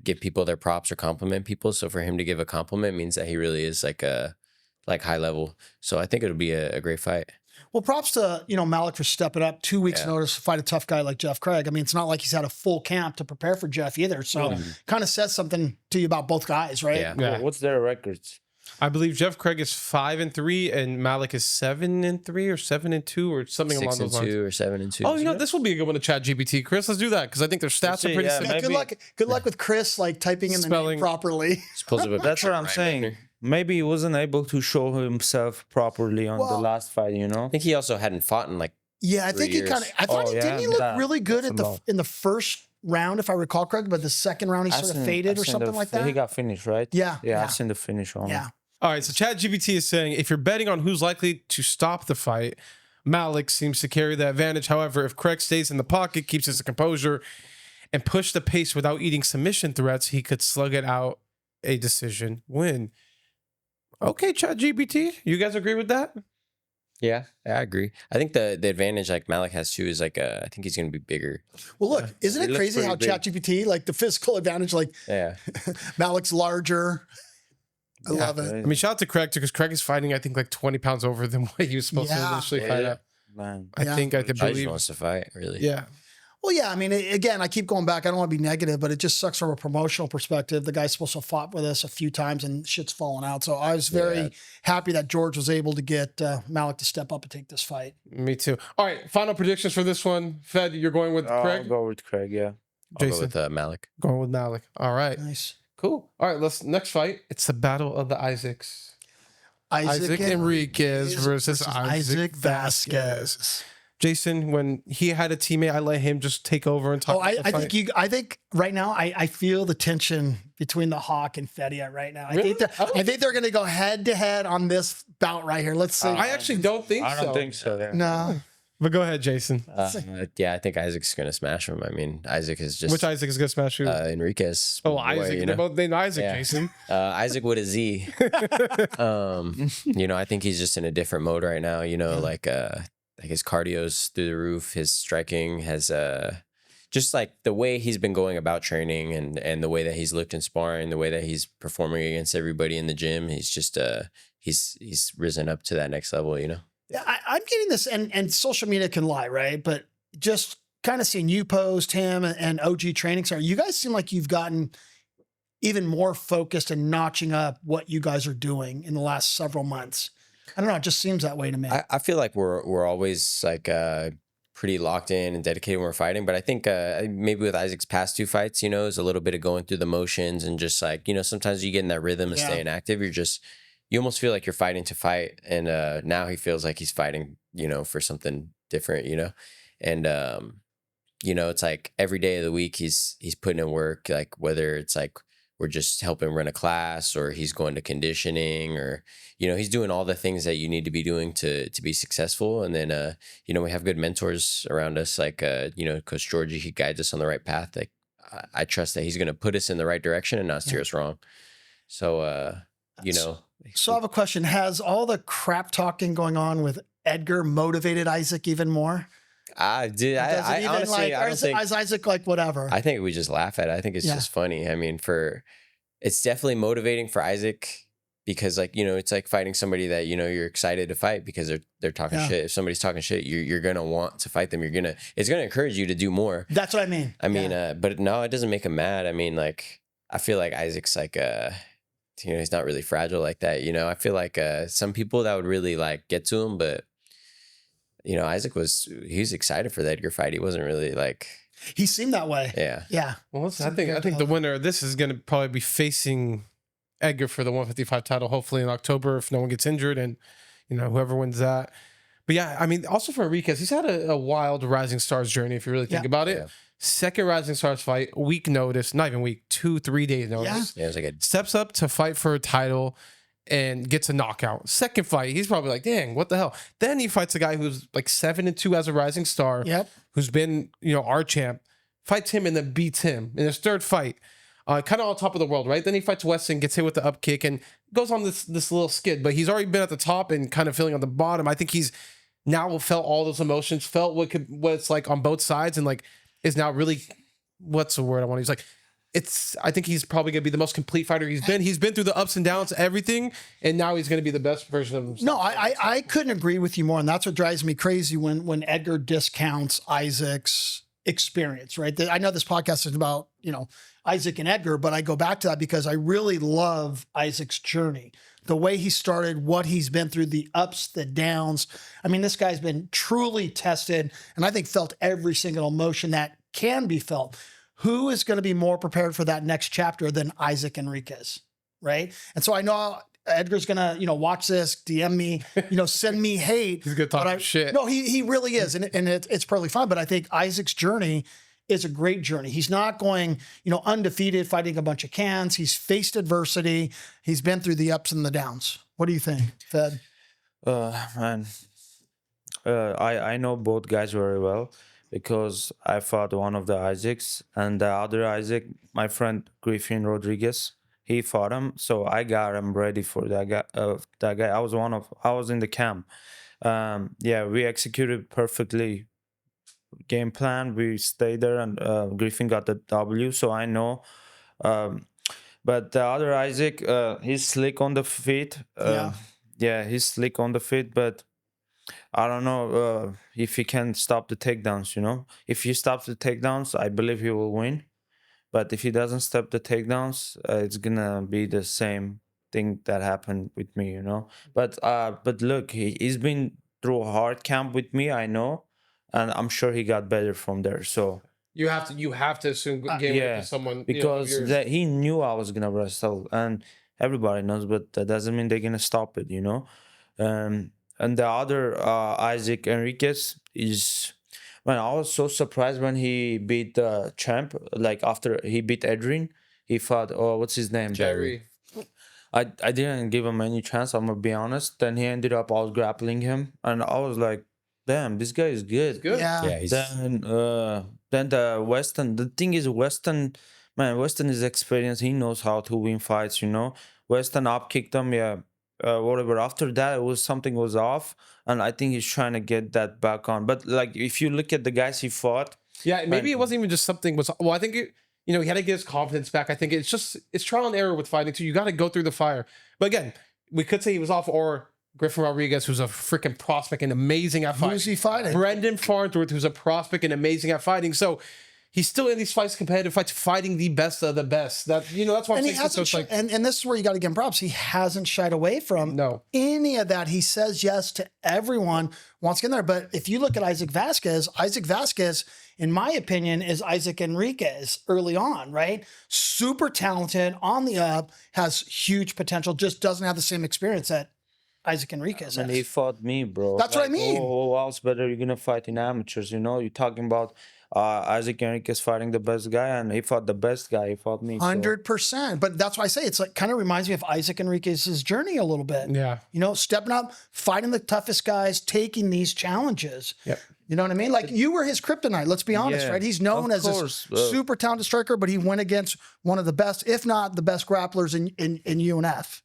[SPEAKER 4] give people their props or compliment people. So for him to give a compliment means that he really is like high level. So I think it'll be a great fight.
[SPEAKER 2] Well, props to, Malik for stepping up 2 weeks notice to fight a tough guy like Jeff Craig. I mean, it's not like he's had a full camp to prepare for Jeff either. So kind of says something to you about both guys, right?
[SPEAKER 1] Yeah.
[SPEAKER 3] What's their records?
[SPEAKER 1] I believe Jeff Craig is 5-3 and Malik is 7-3 or 7-2 or something along those lines.
[SPEAKER 4] 6-2 or 7-2.
[SPEAKER 1] Oh, this will be a good one to chat GPT. Chris, let's do that because I think their stats are pretty
[SPEAKER 3] yeah,
[SPEAKER 1] similar.
[SPEAKER 2] Yeah, good luck with Chris typing in the
[SPEAKER 1] Spelling.
[SPEAKER 2] name properly.
[SPEAKER 3] That's what I'm saying. Maybe he wasn't able to show himself properly on the last fight.
[SPEAKER 4] I think he also hadn't fought in like
[SPEAKER 2] Yeah, I think he
[SPEAKER 4] years.
[SPEAKER 2] kind of. I thought
[SPEAKER 3] Oh,
[SPEAKER 2] didn't he look
[SPEAKER 3] that-
[SPEAKER 2] really good
[SPEAKER 3] that's
[SPEAKER 2] at
[SPEAKER 3] a lot.
[SPEAKER 2] in the first round, if I recall correctly, but the second round he sort of faded or something like that.
[SPEAKER 3] He got finished, right?
[SPEAKER 2] Yeah,
[SPEAKER 3] Yeah,
[SPEAKER 2] yeah.
[SPEAKER 3] I've seen the finish on him.
[SPEAKER 2] Yeah.
[SPEAKER 1] All right, so ChatGPT is saying if you're betting on who's likely to stop the fight, Malik seems to carry the advantage. However, if Craig stays in the pocket, keeps his composure, and push the pace without eating submission threats, he could slug it out a decision win. Okay, ChatGPT, you guys agree with that?
[SPEAKER 4] Yeah, I agree. I think the advantage like Malik has too is like I think he's going to be bigger.
[SPEAKER 2] Well, look, isn't
[SPEAKER 4] He
[SPEAKER 2] it
[SPEAKER 4] looks
[SPEAKER 2] crazy how
[SPEAKER 4] pretty big.
[SPEAKER 2] ChatGPT, like the physical advantage, like
[SPEAKER 4] Yeah,
[SPEAKER 2] Malik's larger. I love it.
[SPEAKER 1] I mean, shout out to Craig too, because Craig is fighting I think like 20 pounds over than what he was supposed to
[SPEAKER 2] Yeah.
[SPEAKER 1] initially fight at.
[SPEAKER 3] Man.
[SPEAKER 1] I
[SPEAKER 2] Yeah.
[SPEAKER 1] think I
[SPEAKER 4] I
[SPEAKER 1] could
[SPEAKER 4] just
[SPEAKER 1] believe.
[SPEAKER 4] wants to fight really.
[SPEAKER 1] Yeah,
[SPEAKER 2] Well, yeah, I mean, again, I keep going back. I don't want to be negative, but it just sucks from a promotional perspective. The guy's supposed to have fought with us a few times and shit's fallen out. So I was very
[SPEAKER 4] Yeah.
[SPEAKER 2] happy that George was able to get Malik to step up and take this fight.
[SPEAKER 1] me too. All right, final predictions for this one. Fed, you're going with
[SPEAKER 3] I'll
[SPEAKER 1] Craig.
[SPEAKER 3] go with Craig. Yeah.
[SPEAKER 4] I'll
[SPEAKER 1] Jason,
[SPEAKER 4] go with Malik.
[SPEAKER 1] going with Malik. All right,
[SPEAKER 2] Nice.
[SPEAKER 1] cool. All right, let's next fight. It's the battle of the Isaacs. Isaac Enriquez versus Isaac Vasquez. Jason, when he had a teammate, I let him just take over and talk.
[SPEAKER 2] Oh,
[SPEAKER 1] about the fight.
[SPEAKER 2] I think right now I feel the tension between the Hawk and Fedya right now.
[SPEAKER 1] Really?
[SPEAKER 2] I think they're going to go head to head on this bout right here. Let's see.
[SPEAKER 1] I actually don't think
[SPEAKER 3] I
[SPEAKER 1] so.
[SPEAKER 3] don't think so. Yeah.
[SPEAKER 2] No.
[SPEAKER 1] But go ahead, Jason.
[SPEAKER 4] Yeah, I think Isaac's going to smash him. I mean, Isaac is just
[SPEAKER 1] Which Isaac is gonna smash you?
[SPEAKER 4] Enriquez.
[SPEAKER 1] Oh,
[SPEAKER 4] boy,
[SPEAKER 1] Isaac.
[SPEAKER 4] you
[SPEAKER 1] They're
[SPEAKER 4] know?
[SPEAKER 1] both named Isaac,
[SPEAKER 4] Yeah.
[SPEAKER 1] Jason.
[SPEAKER 4] Isaac with a Z. You know, I think he's just in a different mode right now. You know, like his cardio's through the roof. His striking has just like the way he's been going about training and the way that he's looked in sparring, the way that he's performing against everybody in the gym. He's just he's risen up to that next level. You know.
[SPEAKER 2] Yeah, I'm getting this, and social media can lie, right? But just kind of seeing you post him and OG Training Center, you guys seem like you've gotten even more focused and notching up what you guys are doing in the last several months. I don't know. It just seems that way to me.
[SPEAKER 4] I feel like we're always like pretty locked in and dedicated when we're fighting. But I think maybe with Isaac's past two fights, you know, is a little bit of going through the motions and just like, you know, sometimes you get in that rhythm of
[SPEAKER 2] Yeah.
[SPEAKER 4] staying active. You almost feel like you're fighting to fight. And now he feels like he's fighting, you know, for something different, you know. And you know, it's like every day of the week he's putting in work, like whether it's like we're just helping run a class or he's going to conditioning or, you know, he's doing all the things that you need to be doing to be successful. And then, you know, we have good mentors around us. Like, you know, Coach Georgie, he guides us on the right path. Like I trust that he's going to put us in the right direction and not steer us wrong. So, you know.
[SPEAKER 2] So I have a question. Has all the crap talking going on with Edgar motivated Isaac even more?
[SPEAKER 4] I did.
[SPEAKER 2] Does it
[SPEAKER 4] I
[SPEAKER 2] even
[SPEAKER 4] honestly,
[SPEAKER 2] like,
[SPEAKER 4] I
[SPEAKER 2] or
[SPEAKER 4] don't
[SPEAKER 2] is
[SPEAKER 4] think.
[SPEAKER 2] Isaac like whatever?
[SPEAKER 4] I think we just laugh at it. I think it's
[SPEAKER 2] Yeah.
[SPEAKER 4] just funny. I mean, it's definitely motivating for Isaac because, like, you know, it's like fighting somebody that, you know, you're excited to fight because they're talking
[SPEAKER 2] Yeah.
[SPEAKER 4] shit. If somebody's talking shit, you're gonna want to fight them. It's gonna encourage you to do more.
[SPEAKER 2] That's what I mean.
[SPEAKER 4] I mean,
[SPEAKER 2] Yeah.
[SPEAKER 4] but no, it doesn't make him mad. I mean, like, I feel like Isaac's like, you know, he's not really fragile like that. You know, I feel like some people that would really like get to him, but you know, he was excited for the Edgar fight. He wasn't really like,
[SPEAKER 2] He seemed that way.
[SPEAKER 4] yeah.
[SPEAKER 2] Yeah.
[SPEAKER 1] Well, listen, I think the winner of this is going to probably be facing Edgar for the 155 title, hopefully in October if no one gets injured and, you know, whoever wins that. But yeah, I mean, also for Enriquez, he's had a wild Rising Stars journey if you really think
[SPEAKER 2] Yeah.
[SPEAKER 1] about it.
[SPEAKER 4] Yeah.
[SPEAKER 1] Second Rising Stars fight, week notice, not even week, 2-3 days notice.
[SPEAKER 4] Yeah, it was like a
[SPEAKER 1] Steps up to fight for a title and gets a knockout. Second fight, he's probably like, dang, what the hell? Then he fights a guy who's like 7-2 as a Rising Star,
[SPEAKER 2] Yep.
[SPEAKER 1] who's been, you know, our champ, fights him and then beats him in his third fight. Kind of on top of the world, right? Then he fights Weston, gets hit with the up kick, and goes on this little skid. But he's already been at the top and kind of feeling on the bottom. I think he's now felt all those emotions, felt what it's like on both sides, and like is now really, what's the word I want to use? Like, I think he's probably gonna be the most complete fighter he's been. He's been through the ups and downs, everything, and now he's gonna be the best version of himself.
[SPEAKER 2] No, I couldn't agree with you more. And that's what drives me crazy when Edgar discounts Isaac's experience, right? I know this podcast is about, you know, Isaac and Edgar, but I go back to that because I really love Isaac's journey. The way he started, what he's been through, the ups, the downs. I mean, this guy's been truly tested and I think felt every single emotion that can be felt. Who is going to be more prepared for that next chapter than Isaac Enriquez, right? And so I know Edgar's going to, you know, watch this, DM me, you know, send me hate.
[SPEAKER 1] He's gonna talk
[SPEAKER 2] but
[SPEAKER 1] shit.
[SPEAKER 2] No, he really is. And it's probably fine. But I think Isaac's journey is a great journey. He's not going, undefeated, fighting a bunch of cans. He's faced adversity. He's been through the ups and the downs. What do you think, Fed?
[SPEAKER 3] Man, I know both guys very well because I fought one of the Isaacs, and the other Isaac, my friend Griffin Rodriguez, he fought him. So I got him ready for that guy. I was in the camp. Yeah, we executed perfectly game plan. We stayed there, and Griffin got the W. So I know. But the other Isaac, he's slick on the feet. Yeah, he's slick on the feet, but I don't know if he can stop the takedowns. If he stops the takedowns, I believe he will win. But if he doesn't stop the takedowns, it's gonna be the same thing that happened with me. But look, he's been through a hard camp with me. I know, and I'm sure he got better from there. So.
[SPEAKER 1] You have to assume game to someone
[SPEAKER 3] because he knew I was gonna wrestle, and everybody knows, but that doesn't mean they're gonna stop it, And the other Isaac Enriquez is, man, I was so surprised when he beat the champ. Like after he beat Adrian, he fought. Oh, what's his name?
[SPEAKER 1] Jerry.
[SPEAKER 3] I didn't give him any chance. I'm gonna be honest. Then he ended up out grappling him, and I was like, damn, this guy is good.
[SPEAKER 2] Yeah.
[SPEAKER 3] Then the Weston. The thing is, Weston is experienced. He knows how to win fights. Weston up kicked him. Yeah, whatever. After that, something was off, and I think he's trying to get that back on. But like, if you look at the guys he fought,
[SPEAKER 1] maybe it wasn't even just something was. Well, I think he had to get his confidence back. I think it's trial and error with fighting too. You got to go through the fire. But again, we could say he was off, or Griffin Rodriguez, who's a freaking prospect and amazing at fighting.
[SPEAKER 2] Who's he fighting?
[SPEAKER 1] Brendan Farnsworth, who's a prospect and amazing at fighting. So he's still in these fights, competitive fights, fighting the best of the best. That's why I'm saying. So it's like,
[SPEAKER 2] and this is where you got to give him props. He hasn't shied away from any of that. He says yes to everyone, wants to get in there. But if you look at Isaac Vasquez, in my opinion, is Isaac Enriquez early on, right? Super talented, on the up, has huge potential, just doesn't have the same experience that Isaac Enriquez.
[SPEAKER 3] And he fought me, bro.
[SPEAKER 2] That's what I mean.
[SPEAKER 3] Who else better you're gonna fight in amateurs? You're talking about Isaac Enriquez fighting the best guy, and he fought the best guy. He fought me.
[SPEAKER 2] 100%. But that's why I say it's like kind of reminds me of Isaac Enriquez's journey a little bit.
[SPEAKER 1] Yeah.
[SPEAKER 2] Stepping up, fighting the toughest guys, taking these challenges.
[SPEAKER 1] Yep.
[SPEAKER 2] You know what I mean? Like you were his kryptonite. Let's be honest, right? He's known as a super talented striker, but he went against one of the best, if not the best grapplers in UNF.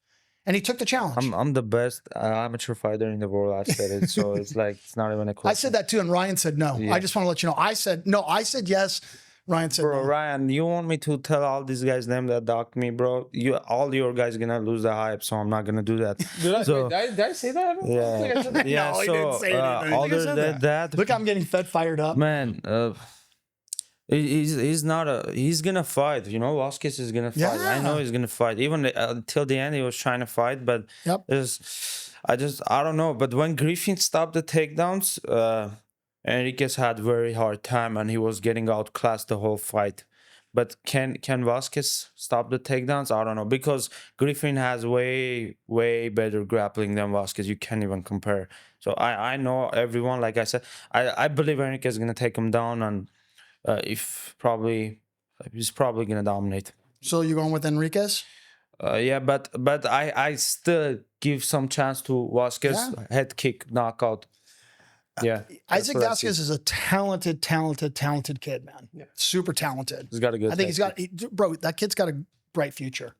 [SPEAKER 2] And he took the challenge.
[SPEAKER 3] I'm the best amateur fighter in the world. I said it, so it's not even a question.
[SPEAKER 2] I said that too, and Ryan said no. Yeah. I just want to let you know. I said no. I said yes. Ryan said
[SPEAKER 3] bro,
[SPEAKER 2] no.
[SPEAKER 3] Ryan, you want me to tell all these guys' name that docked me, bro? All your guys gonna lose the hype, so I'm not gonna do that.
[SPEAKER 1] Did I say that?
[SPEAKER 3] Yeah. Yeah.
[SPEAKER 2] No,
[SPEAKER 3] so,
[SPEAKER 2] he didn't say anything.
[SPEAKER 3] Other than that,
[SPEAKER 2] look, I'm getting Fed fired up,
[SPEAKER 3] man. He's gonna fight. Vasquez is gonna fight.
[SPEAKER 2] Yeah.
[SPEAKER 3] I know he's gonna fight. Even until the end, he was trying to fight, but I don't know. But when Griffin stopped the takedowns, Enriquez had very hard time, and he was getting outclassed the whole fight. But can Vasquez stop the takedowns? I don't know, because Griffin has way better grappling than Vasquez. You can't even compare. So I know everyone. Like I said, I believe Enriquez is gonna take him down, and he's probably gonna dominate.
[SPEAKER 2] So you're going with Enriquez?
[SPEAKER 3] Yeah, but I still give some chance to Vasquez. Head kick, knockout. Yeah,
[SPEAKER 2] Isaac Vasquez is a talented kid, man. Yeah. Super talented.
[SPEAKER 3] He's got a good.
[SPEAKER 2] I think that kid's got a bright future.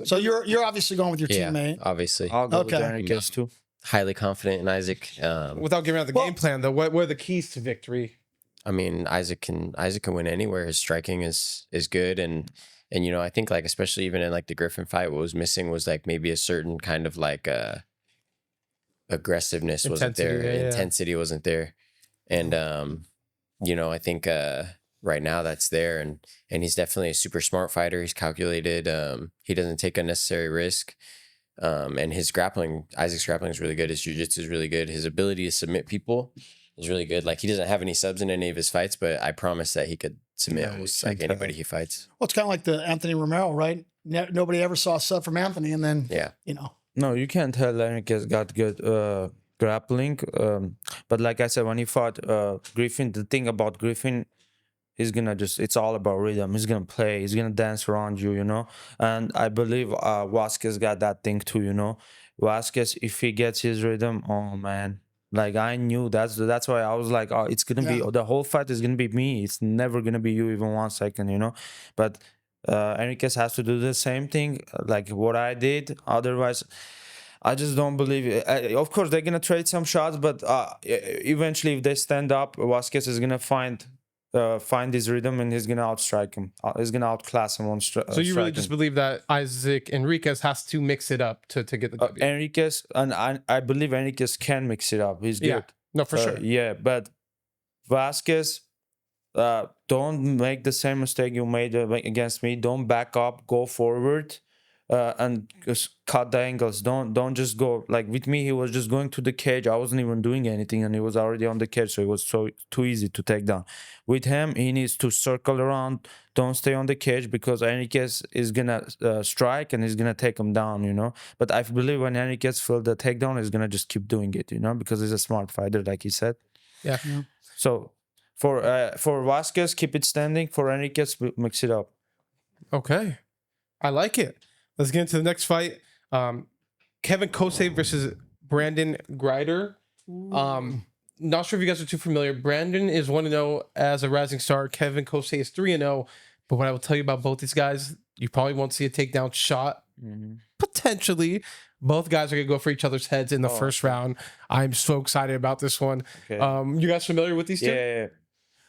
[SPEAKER 2] So you're obviously going with your teammate.
[SPEAKER 4] Obviously.
[SPEAKER 3] I'll go with Enriquez too.
[SPEAKER 4] Highly confident in Isaac.
[SPEAKER 1] Without giving out the game plan, though, what are the keys to victory?
[SPEAKER 4] I mean, Isaac can win anywhere. His striking is good, and I think like especially even in like the Griffin fight, what was missing was like maybe a certain kind of like aggressiveness wasn't there, intensity wasn't there, and I think right now that's there, and he's definitely a super smart fighter. He's calculated. He doesn't take unnecessary risk, and Isaac's grappling is really good. His jiu-jitsu is really good. His ability to submit people is really good. Like he doesn't have any subs in any of his fights, but I promise that he could submit almost like anybody he fights.
[SPEAKER 2] Well, it's kind of like the Anthony Romero, right? Nobody ever saw a sub from Anthony, and then
[SPEAKER 3] No, you can't tell Enriquez got good grappling. But like I said, when he fought Griffin, the thing about Griffin, he's gonna just, it's all about rhythm. He's gonna play, he's gonna dance around you, you know. And I believe Vasquez got that thing too, you know. Vasquez, if he gets his rhythm, oh man. Like I knew that's why I was like, oh, it's gonna be the whole fight is gonna be me. It's never gonna be you even 1 second, you know. But Enriquez has to do the same thing, like what I did. Otherwise, I just don't believe it. Of course, they're gonna trade some shots, but eventually, if they stand up, Vasquez is gonna find his rhythm and he's gonna outstrike him. He's gonna outclass him on
[SPEAKER 1] So you really just believe that Isaac Enriquez has to mix it up to get the W?
[SPEAKER 3] Enriquez, and I believe Enriquez can mix it up. He's good.
[SPEAKER 1] Yeah, no, for sure.
[SPEAKER 3] Yeah, but Vasquez, don't make the same mistake you made against me. Don't back up, go forward, and just cut the angles. Don't just go like with me. He was just going to the cage. I wasn't even doing anything, and he was already on the cage, so it was too easy to take down. With him, he needs to circle around. Don't stay on the cage because Enriquez is gonna strike and he's gonna take him down, you know. But I believe when Enriquez feels the takedown, he's gonna just keep doing it, you know, because he's a smart fighter, like he said.
[SPEAKER 1] Yeah.
[SPEAKER 3] So for Vasquez, keep it standing. For Enriquez, mix it up.
[SPEAKER 1] Okay, I like it. Let's get into the next fight. Kevin Kosei versus Brandon Grider. Not sure if you guys are too familiar. Brandon is 1-0 as a rising star. Kevin Kosei is 3-0. But what I will tell you about both these guys, you probably won't see a takedown shot. Potentially. Both guys are going to go for each other's heads in the first round. I'm so excited about this one.
[SPEAKER 3] Okay.
[SPEAKER 1] You guys familiar with these two?
[SPEAKER 3] Yeah.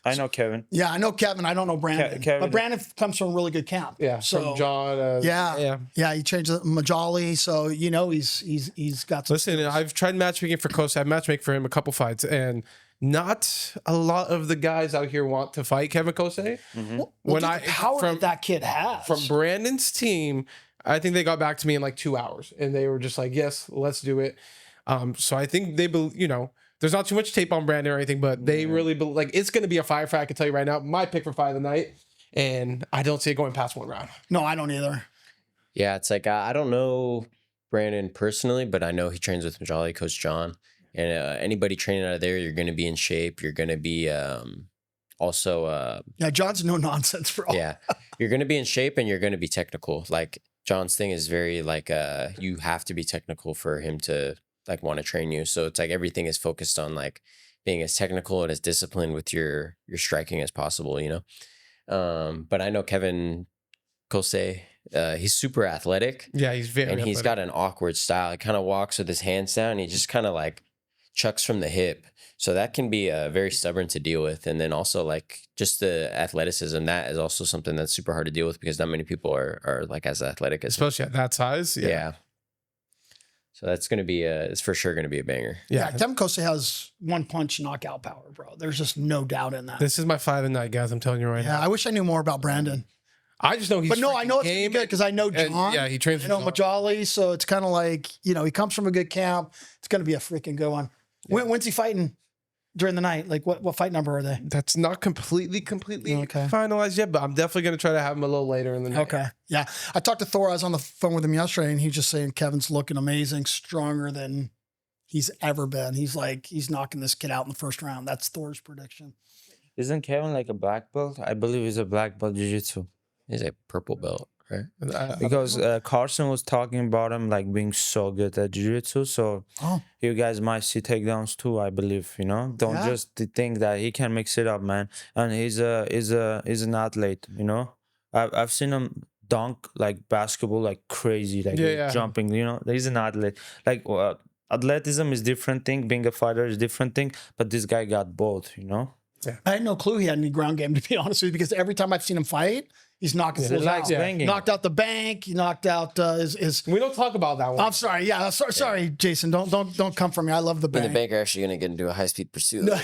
[SPEAKER 3] I know Kevin.
[SPEAKER 2] Yeah, I know Kevin. I don't know Brandon.
[SPEAKER 3] Kevin.
[SPEAKER 2] But Brandon comes from a really good camp.
[SPEAKER 1] Yeah,
[SPEAKER 2] So
[SPEAKER 1] from John.
[SPEAKER 2] yeah. He changed the Majali, so you know he's got some.
[SPEAKER 1] Listen, I've tried matchmaking for Kosei. I've matchmaked for him a couple fights, and not a lot of the guys out here want to fight Kevin Kosei.
[SPEAKER 2] When the power that kid has
[SPEAKER 1] from Brandon's team, I think they got back to me in like 2 hours, and they were just like, "Yes, let's do it." So I think they, there's not too much tape on Brandon or anything, but they really like it's going to be a fire fight. I can tell you right now, my pick for fight of the night, and I don't see it going past 1 round.
[SPEAKER 2] No, I don't either.
[SPEAKER 4] Yeah, it's like I don't know Brandon personally, but I know he trains with Majali, Coach John, and anybody training out of there, you're going to be in shape. You're going to be also
[SPEAKER 2] John's no nonsense for all.
[SPEAKER 4] Yeah, you're going to be in shape and you're going to be technical. Like John's thing is very like you have to be technical for him to like want to train you. So it's like everything is focused on like being as technical and as disciplined with your striking as possible, you know. But I know Kevin Kosei, he's super athletic.
[SPEAKER 1] Yeah, he's very athletic.
[SPEAKER 4] He's got an awkward style. He kind of walks with his hands down. He just kind of like chucks from the hip. So that can be very stubborn to deal with. And then also like just the athleticism, that is also something that's super hard to deal with because not many people are like as athletic as him.
[SPEAKER 1] Especially at that size.
[SPEAKER 4] Yeah. So that's going to be it's for sure going to be a banger.
[SPEAKER 2] Yeah, Kevin Kosei has 1-punch knockout power, bro. There's just no doubt in that.
[SPEAKER 1] This is my fight of the night, guys. I'm telling you right now.
[SPEAKER 2] I wish I knew more about Brandon.
[SPEAKER 1] I just know he's.
[SPEAKER 2] But no, I know it's gonna be good because I know John.
[SPEAKER 1] Yeah, he trains.
[SPEAKER 2] I know Majali, so it's kind of like he comes from a good camp. It's gonna be a freaking good one. Yeah. When's he fighting during the night? Like what fight number are they?
[SPEAKER 1] That's not completely finalized yet, but I'm definitely gonna try to have him a little later in the night.
[SPEAKER 2] Okay, yeah. I talked to Thor. I was on the phone with him yesterday, and he was just saying Kevin's looking amazing, stronger than he's ever been. He's like he's knocking this kid out in the first round. That's Thor's prediction.
[SPEAKER 3] Isn't Kevin like a black belt? I believe he's a black belt jiu-jitsu.
[SPEAKER 4] He's a purple belt, right?
[SPEAKER 3] Because Carson was talking about him like being so good at jiu-jitsu. So you guys might see takedowns too, I believe. You know, don't just think that he can mix it up, man. And he's an athlete. You know, I've seen him dunk like basketball like crazy, like jumping. You know, he's an athlete. Like athleticism is different thing. Being a fighter is different thing. But this guy got both. You know.
[SPEAKER 2] Yeah. I had no clue he had any ground game, to be honest with you, because every time I've seen him fight, he's knocking fools out. Knocked out the bank. He knocked out his.
[SPEAKER 1] We don't talk about that one.
[SPEAKER 2] I'm sorry. Yeah, sorry, Jason. Don't come for me. I love the bank.
[SPEAKER 4] And the bank are actually going to get into a high-speed pursuit.
[SPEAKER 2] No,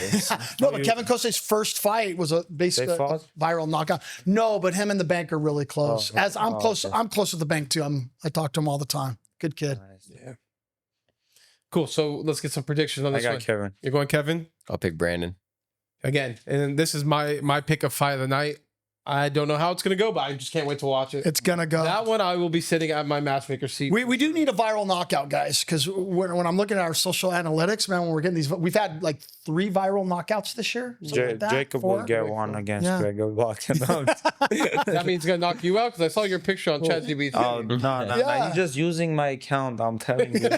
[SPEAKER 2] but Kevin Kosei's first fight was basically a viral knockout. No, but him and the bank are really close. I'm close. Okay. I'm close with the bank too. I talk to him all the time. Good kid.
[SPEAKER 3] Nice.
[SPEAKER 1] Yeah. Cool. So let's get some predictions on this one.
[SPEAKER 3] I got Kevin.
[SPEAKER 1] You're going Kevin?
[SPEAKER 4] I'll pick Brandon.
[SPEAKER 1] Again, and this is my pick of fight of the night. I don't know how it's gonna go, but I just can't wait to watch it.
[SPEAKER 2] It's gonna go.
[SPEAKER 1] That one I will be sitting at my matchmaker seat.
[SPEAKER 2] We do need a viral knockout, guys, because when I'm looking at our social analytics, man, when we're getting these, we've had like 3 viral knockouts this year. Like that,
[SPEAKER 3] Jacob
[SPEAKER 2] 4.
[SPEAKER 3] will get one against Gregor walking out.
[SPEAKER 1] That means it's gonna knock you out because I saw your picture on ChatGPT.
[SPEAKER 3] Oh, no. He's just using my account. I'm telling you.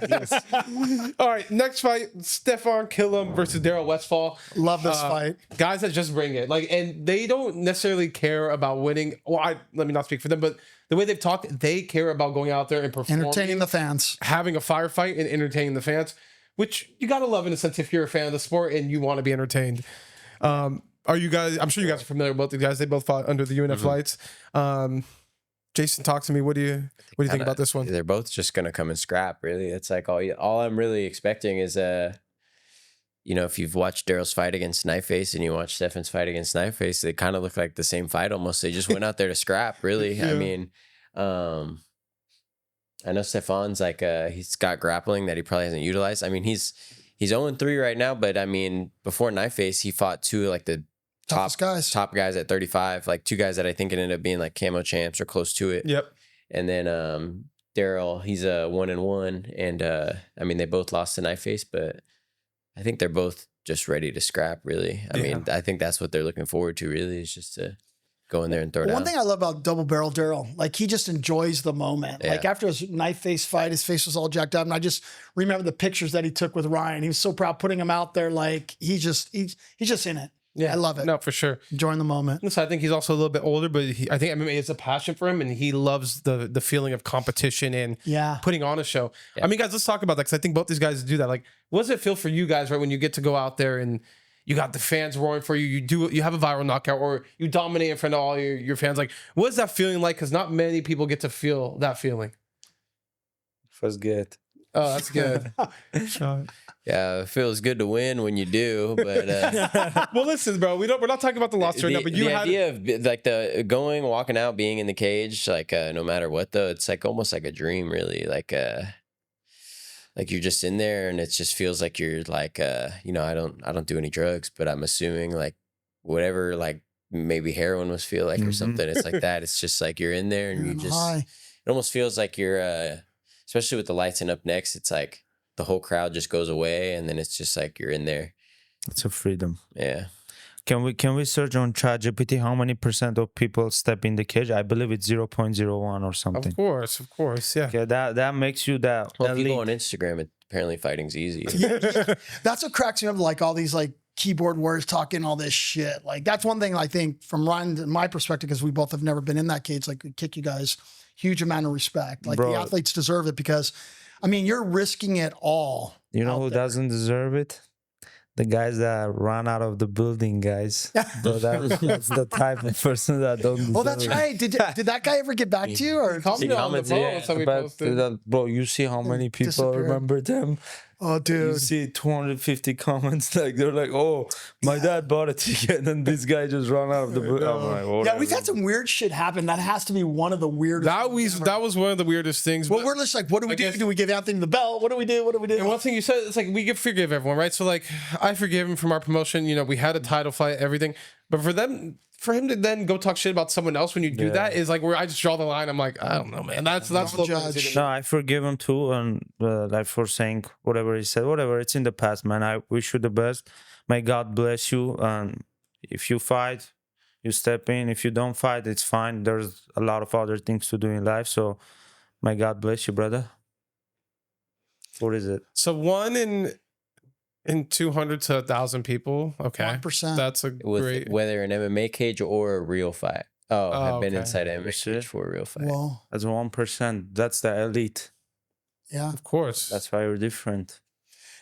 [SPEAKER 1] All right, next fight: Stefan Killam versus Daryl Westfall.
[SPEAKER 2] Love this fight.
[SPEAKER 1] Guys that just bring it, like, and they don't necessarily care about winning. Well, let me not speak for them, but the way they've talked, they care about going out there and performing,
[SPEAKER 2] Entertaining the fans,
[SPEAKER 1] having a firefight, and entertaining the fans, which you gotta love in a sense if you're a fan of the sport and you want to be entertained. Are you guys? I'm sure you guys are familiar with both the guys. They both fought under the UNF lights. Jason, talk to me. What do you think about this one?
[SPEAKER 4] They're both just gonna come and scrap. Really, it's like all I'm really expecting is if you've watched Daryl's fight against Knifeface and you watch Stefan's fight against Knifeface, they kind of look like the same fight almost. They just went out there to scrap. Really, I mean, I know Stefan's like he's got grappling that he probably hasn't utilized. I mean, he's 0-3 right now, but I mean, before Knifeface, he fought 2 like the top guys at 35, like 2 guys that I think ended up being like camo champs or close to it.
[SPEAKER 1] Yep.
[SPEAKER 4] And then Daryl, he's a 1-1, and I mean, they both lost to Knifeface, but I think they're both just ready to scrap. Really, I mean, I think that's what they're looking forward to. Really, is just to go in there and throw down.
[SPEAKER 2] One thing I love about Double Barrel Daryl, like he just enjoys the moment.
[SPEAKER 4] Yeah.
[SPEAKER 2] Like after his Knifeface fight, his face was all jacked up, and I just remember the pictures that he took with Ryan. He was so proud putting him out there. Like he's just in it. Yeah, I love it.
[SPEAKER 1] No, for sure.
[SPEAKER 2] Enjoying the moment.
[SPEAKER 1] Listen, I think he's also a little bit older, but I think MMA is a passion for him, and he loves the feeling of competition and putting on a show. Yeah. I mean, guys, let's talk about that because I think both these guys do that. Like, what does it feel for you guys, right, when you get to go out there and you got the fans roaring for you, you have a viral knockout, or you dominate in front of all your fans? Like, what is that feeling like? Because not many people get to feel that feeling.
[SPEAKER 3] Feels good.
[SPEAKER 1] Oh, that's good.
[SPEAKER 4] Yeah, it feels good to win when you do, but
[SPEAKER 1] well, listen, bro, we're not talking about the loss right now, but
[SPEAKER 4] the idea of like the walking out, being in the cage, like no matter what, though, it's like almost like a dream, really. Like you're just in there, and it just feels like you're like I don't do any drugs, but I'm assuming like whatever, like maybe heroin must feel like or something. It's like that. It's just like you're in there, and you just it almost feels like you're especially with the lights and up next, it's like the whole crowd just goes away, and then it's just like you're in there.
[SPEAKER 3] It's a freedom.
[SPEAKER 4] Yeah.
[SPEAKER 3] Can we search on ChatGPT how many % of people step in the cage? I believe it's 0.01 or something.
[SPEAKER 1] Of course, yeah.
[SPEAKER 3] Okay, that makes you that.
[SPEAKER 4] Well, if you
[SPEAKER 3] elite.
[SPEAKER 4] go on Instagram, apparently fighting's easy.
[SPEAKER 2] That's what cracks me up. Like all these like keyboard warriors talking all this shit. Like that's one thing I think from Ryan, my perspective, because we both have never been in that cage. Like we kick you guys, huge amount of respect. Like the athletes deserve it because, I mean, you're risking it all.
[SPEAKER 3] You know who doesn't deserve it? The guys that run out of the building, guys. So that's the type of person that don't deserve
[SPEAKER 2] that's right. Did that guy ever get back to you? Or
[SPEAKER 3] bro, you see how many people remember them?
[SPEAKER 2] Oh, dude.
[SPEAKER 3] You see 250 comments. Like they're like, oh, my dad bought a ticket and this guy just ran out of the building.
[SPEAKER 2] Yeah, we've had some weird shit happen. That has to be one of the weirdest.
[SPEAKER 1] That was one of the weirdest things.
[SPEAKER 2] Well, we're just like, what do we do? Do we give Anthony the belt? What do we do? What do we do?
[SPEAKER 1] And one thing you said, it's like we forgive everyone, right? So like, I forgive him from our promotion. You know, we had a title fight, everything. But for him to then go talk shit about someone else when you do that is like where I just draw the line. I'm like, I don't know, man. That's
[SPEAKER 2] judge.
[SPEAKER 3] No, I forgive him too, and like for saying whatever he said, whatever. It's in the past, man. I wish you the best. May God bless you. And if you fight, you step in. If you don't fight, it's fine. There's a lot of other things to do in life. So, may God bless you, brother. What is it?
[SPEAKER 1] So 1 in 200 to 1,000 people. Okay.
[SPEAKER 2] 1%.
[SPEAKER 1] That's a great.
[SPEAKER 4] Whether an MMA cage or a real fight. I've been inside an MMA cage for a real fight.
[SPEAKER 2] Well,
[SPEAKER 3] that's 1%. That's the elite.
[SPEAKER 2] Yeah.
[SPEAKER 1] Of course.
[SPEAKER 3] That's why you're different.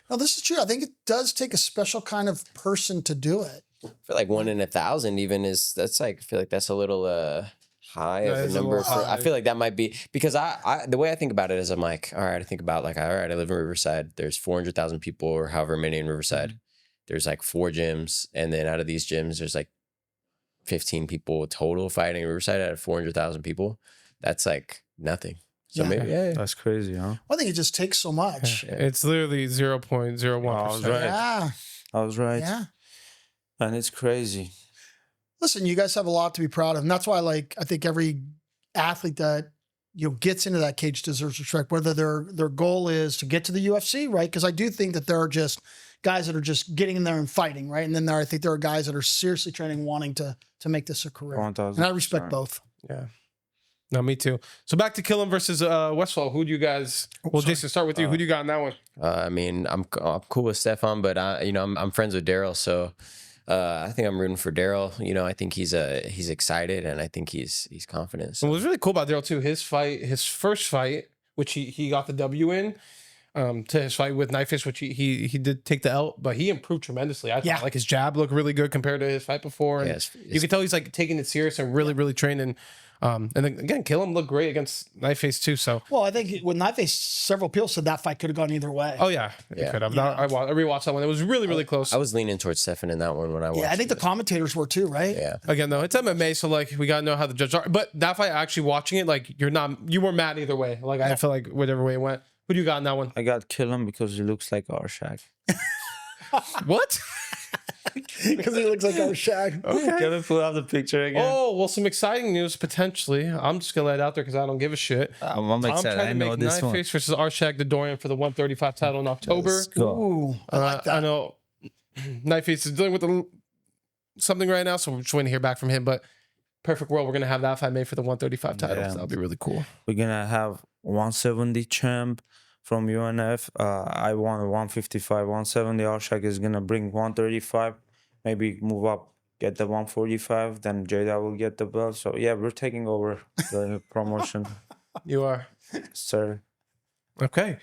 [SPEAKER 2] No, this is true. I think it does take a special kind of person to do it.
[SPEAKER 4] I feel like 1 in 1,000 even that's like, I feel like that's a little high of a number. I feel like that might be because I the way I think about it is I'm like, all right, I think about like, all right, I live in Riverside. There's 400,000 people or however many in Riverside. There's like 4 gyms. And then out of these gyms, there's like 15 people total fighting in Riverside out of 400,000 people. That's like nothing. So maybe,
[SPEAKER 3] that's crazy, huh?
[SPEAKER 2] I think it just takes so much.
[SPEAKER 1] It's literally 0.01%.
[SPEAKER 3] I was right.
[SPEAKER 2] Yeah.
[SPEAKER 3] I was right.
[SPEAKER 2] Yeah.
[SPEAKER 3] And it's crazy.
[SPEAKER 2] Listen, you guys have a lot to be proud of, and that's why, I think every athlete that gets into that cage deserves respect. Whether their goal is to get to the UFC, right? Because I do think that there are just guys that are just getting in there and fighting, right? And then I think there are guys that are seriously training, wanting to make this a career.
[SPEAKER 3] 1000%.
[SPEAKER 2] And I respect both.
[SPEAKER 1] Yeah. No, me too. So back to Killam versus Westfall. Who do you guys? Well, Jason, start with you. Who do you got in that one?
[SPEAKER 4] I mean, I'm cool with Stefan, but I'm friends with Daryl, so I think I'm rooting for Daryl. I think he's excited, and I think he's confident.
[SPEAKER 1] And
[SPEAKER 4] So.
[SPEAKER 1] what was really cool about Daryl too, his first fight, which he got the W in, to his fight with Knifeface, which he did take the L, but he improved tremendously. I thought his jab looked really good compared to his fight before, and you can tell he's like taking it serious and really training. And then again, Killam looked great against Knifeface too. So
[SPEAKER 2] I think with Knifeface, several people said that fight could have gone either way.
[SPEAKER 1] oh yeah, it could have. I rewatched that one. It was really close.
[SPEAKER 4] I was leaning towards Stefan in that one when I watched.
[SPEAKER 2] Yeah, I think the commentators were too, right?
[SPEAKER 4] Yeah.
[SPEAKER 1] Again, though, it's MMA, so we gotta know how the judges are. But that fight, actually watching it, you weren't mad either way. I feel like whatever way it went. Who do you got in that one?
[SPEAKER 3] I got Killam because he looks like Arshak.
[SPEAKER 1] What?
[SPEAKER 2] Because he looks like our Shaq.
[SPEAKER 3] Can we pull up the picture again?
[SPEAKER 1] Oh, well, some exciting news potentially. I'm just gonna let it out there because I don't give a shit.
[SPEAKER 3] I'm excited. I know this one.
[SPEAKER 1] Knifeface versus Arshak Dorian for the 135 title in October.
[SPEAKER 3] Let's go.
[SPEAKER 2] Ooh, I like that.
[SPEAKER 1] I know Knifeface is dealing with something right now, so we're just waiting to hear back from him. But perfect world, we're gonna have that fight made for the 135 title.
[SPEAKER 3] Yeah.
[SPEAKER 1] So that'll be really cool.
[SPEAKER 3] We're gonna have 170 champ from UNF. I won 155, 170. Arshak is gonna bring 135. Maybe move up, get the 145. Then Jada will get the belt. So yeah, we're taking over the promotion,
[SPEAKER 1] You are
[SPEAKER 3] sir.
[SPEAKER 1] okay.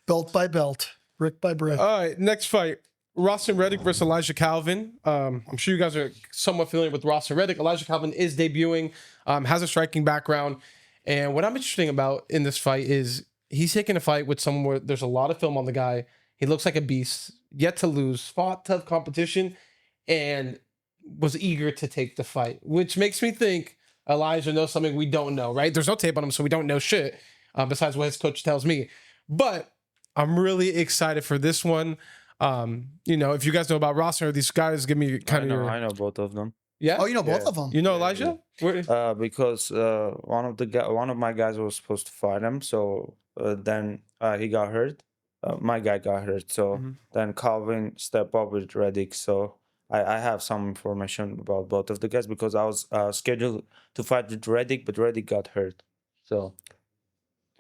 [SPEAKER 2] Belt by belt, brick by brick.
[SPEAKER 1] All right, next fight. Rostin Reddick versus Elijah Calvin. I'm sure you guys are somewhat familiar with Rostin Reddick. Elijah Calvin is debuting, has a striking background. And what I'm interested about in this fight is he's taking a fight with someone where there's a lot of film on the guy. He looks like a beast, yet to lose, fought tough competition, and was eager to take the fight, which makes me think Elijah knows something we don't know, right? There's no tape on him, so we don't know shit, besides what his coach tells me. But I'm really excited for this one. If you guys know about roster, these guys give me kind of
[SPEAKER 3] I know both of them.
[SPEAKER 1] Yeah.
[SPEAKER 2] Oh, you know both of them.
[SPEAKER 1] You know Elijah? Where-
[SPEAKER 3] Because one of my guys was supposed to fight him, so then he got hurt. My guy got hurt, so then Calvin stepped up with Reddick. So I have some information about both of the guys because I was scheduled to fight with Reddick, but Reddick got hurt. So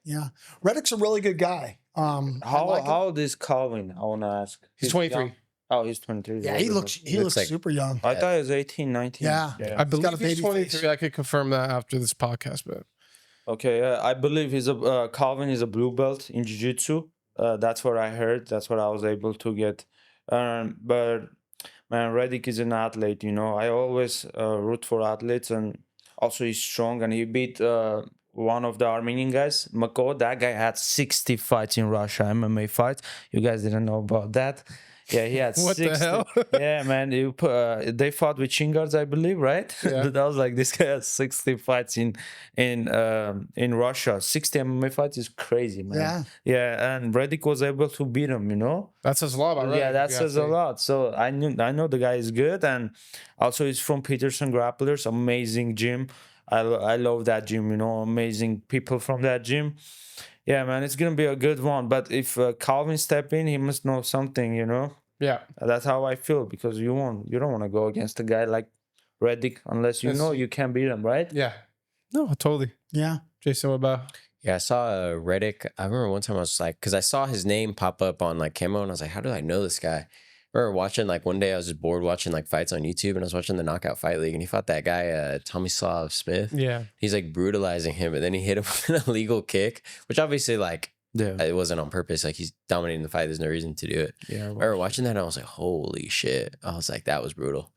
[SPEAKER 2] Yeah, Reddick's a really good guy.
[SPEAKER 3] how old is Calvin? I want to ask.
[SPEAKER 1] He's 23.
[SPEAKER 3] young? Oh, he's 23.
[SPEAKER 2] Yeah, he looks
[SPEAKER 4] like-
[SPEAKER 2] super young.
[SPEAKER 3] I thought he was 18, 19.
[SPEAKER 2] Yeah.
[SPEAKER 1] I
[SPEAKER 2] got a
[SPEAKER 1] believe he's
[SPEAKER 2] baby
[SPEAKER 1] 23.
[SPEAKER 2] face.
[SPEAKER 1] I could confirm that after this podcast, but
[SPEAKER 3] Okay, I believe he's a Calvin is a blue belt in jiu-jitsu. That's what I heard. That's what I was able to get. But man, Reddick is an athlete. I always root for athletes, and also he's strong. And he beat one of the Armenian guys, Mako. That guy had 60 fights in Russia, MMA fights. You guys didn't know about that. Yeah, he had
[SPEAKER 1] What the
[SPEAKER 3] 60.
[SPEAKER 1] hell?
[SPEAKER 3] Yeah, man. They fought with shin guards, I believe, right?
[SPEAKER 1] Yeah.
[SPEAKER 3] That was like this guy had 60 fights in Russia. 60 MMA fights is crazy, man.
[SPEAKER 2] Yeah.
[SPEAKER 3] Yeah, and Reddick was able to beat him.
[SPEAKER 1] that says a lot about
[SPEAKER 3] Yeah,
[SPEAKER 1] Reddick,
[SPEAKER 3] that
[SPEAKER 1] you gotta
[SPEAKER 3] says a
[SPEAKER 1] say.
[SPEAKER 3] lot. So I know the guy is good, and also he's from Peterson Grapplers, amazing gym. I love that gym. Amazing people from that gym. Yeah, man, it's gonna be a good one. But if Calvin step in, he must know something.
[SPEAKER 1] Yeah.
[SPEAKER 3] That's how I feel, because you don't want to go against a guy like Reddick unless you
[SPEAKER 1] Yes.
[SPEAKER 3] know you can beat him, right?
[SPEAKER 1] Yeah. No, totally.
[SPEAKER 2] Yeah.
[SPEAKER 1] Jason, what about?
[SPEAKER 4] Yeah, I saw Reddick. I remember one time I was like, because I saw his name pop up on Camo, and I was like, how do I know this guy? I remember watching one day I was just bored watching fights on YouTube, and I was watching the Knockout Fight League, and he fought that guy Tomislav Smith.
[SPEAKER 1] Yeah.
[SPEAKER 4] He's brutalizing him, and then he hit him with an illegal kick, which obviously
[SPEAKER 3] Yeah.
[SPEAKER 4] it wasn't on purpose. He's dominating the fight. There's no reason to do it.
[SPEAKER 1] Yeah.
[SPEAKER 4] I remember watching that, and I was like, holy shit. I was like, that was brutal.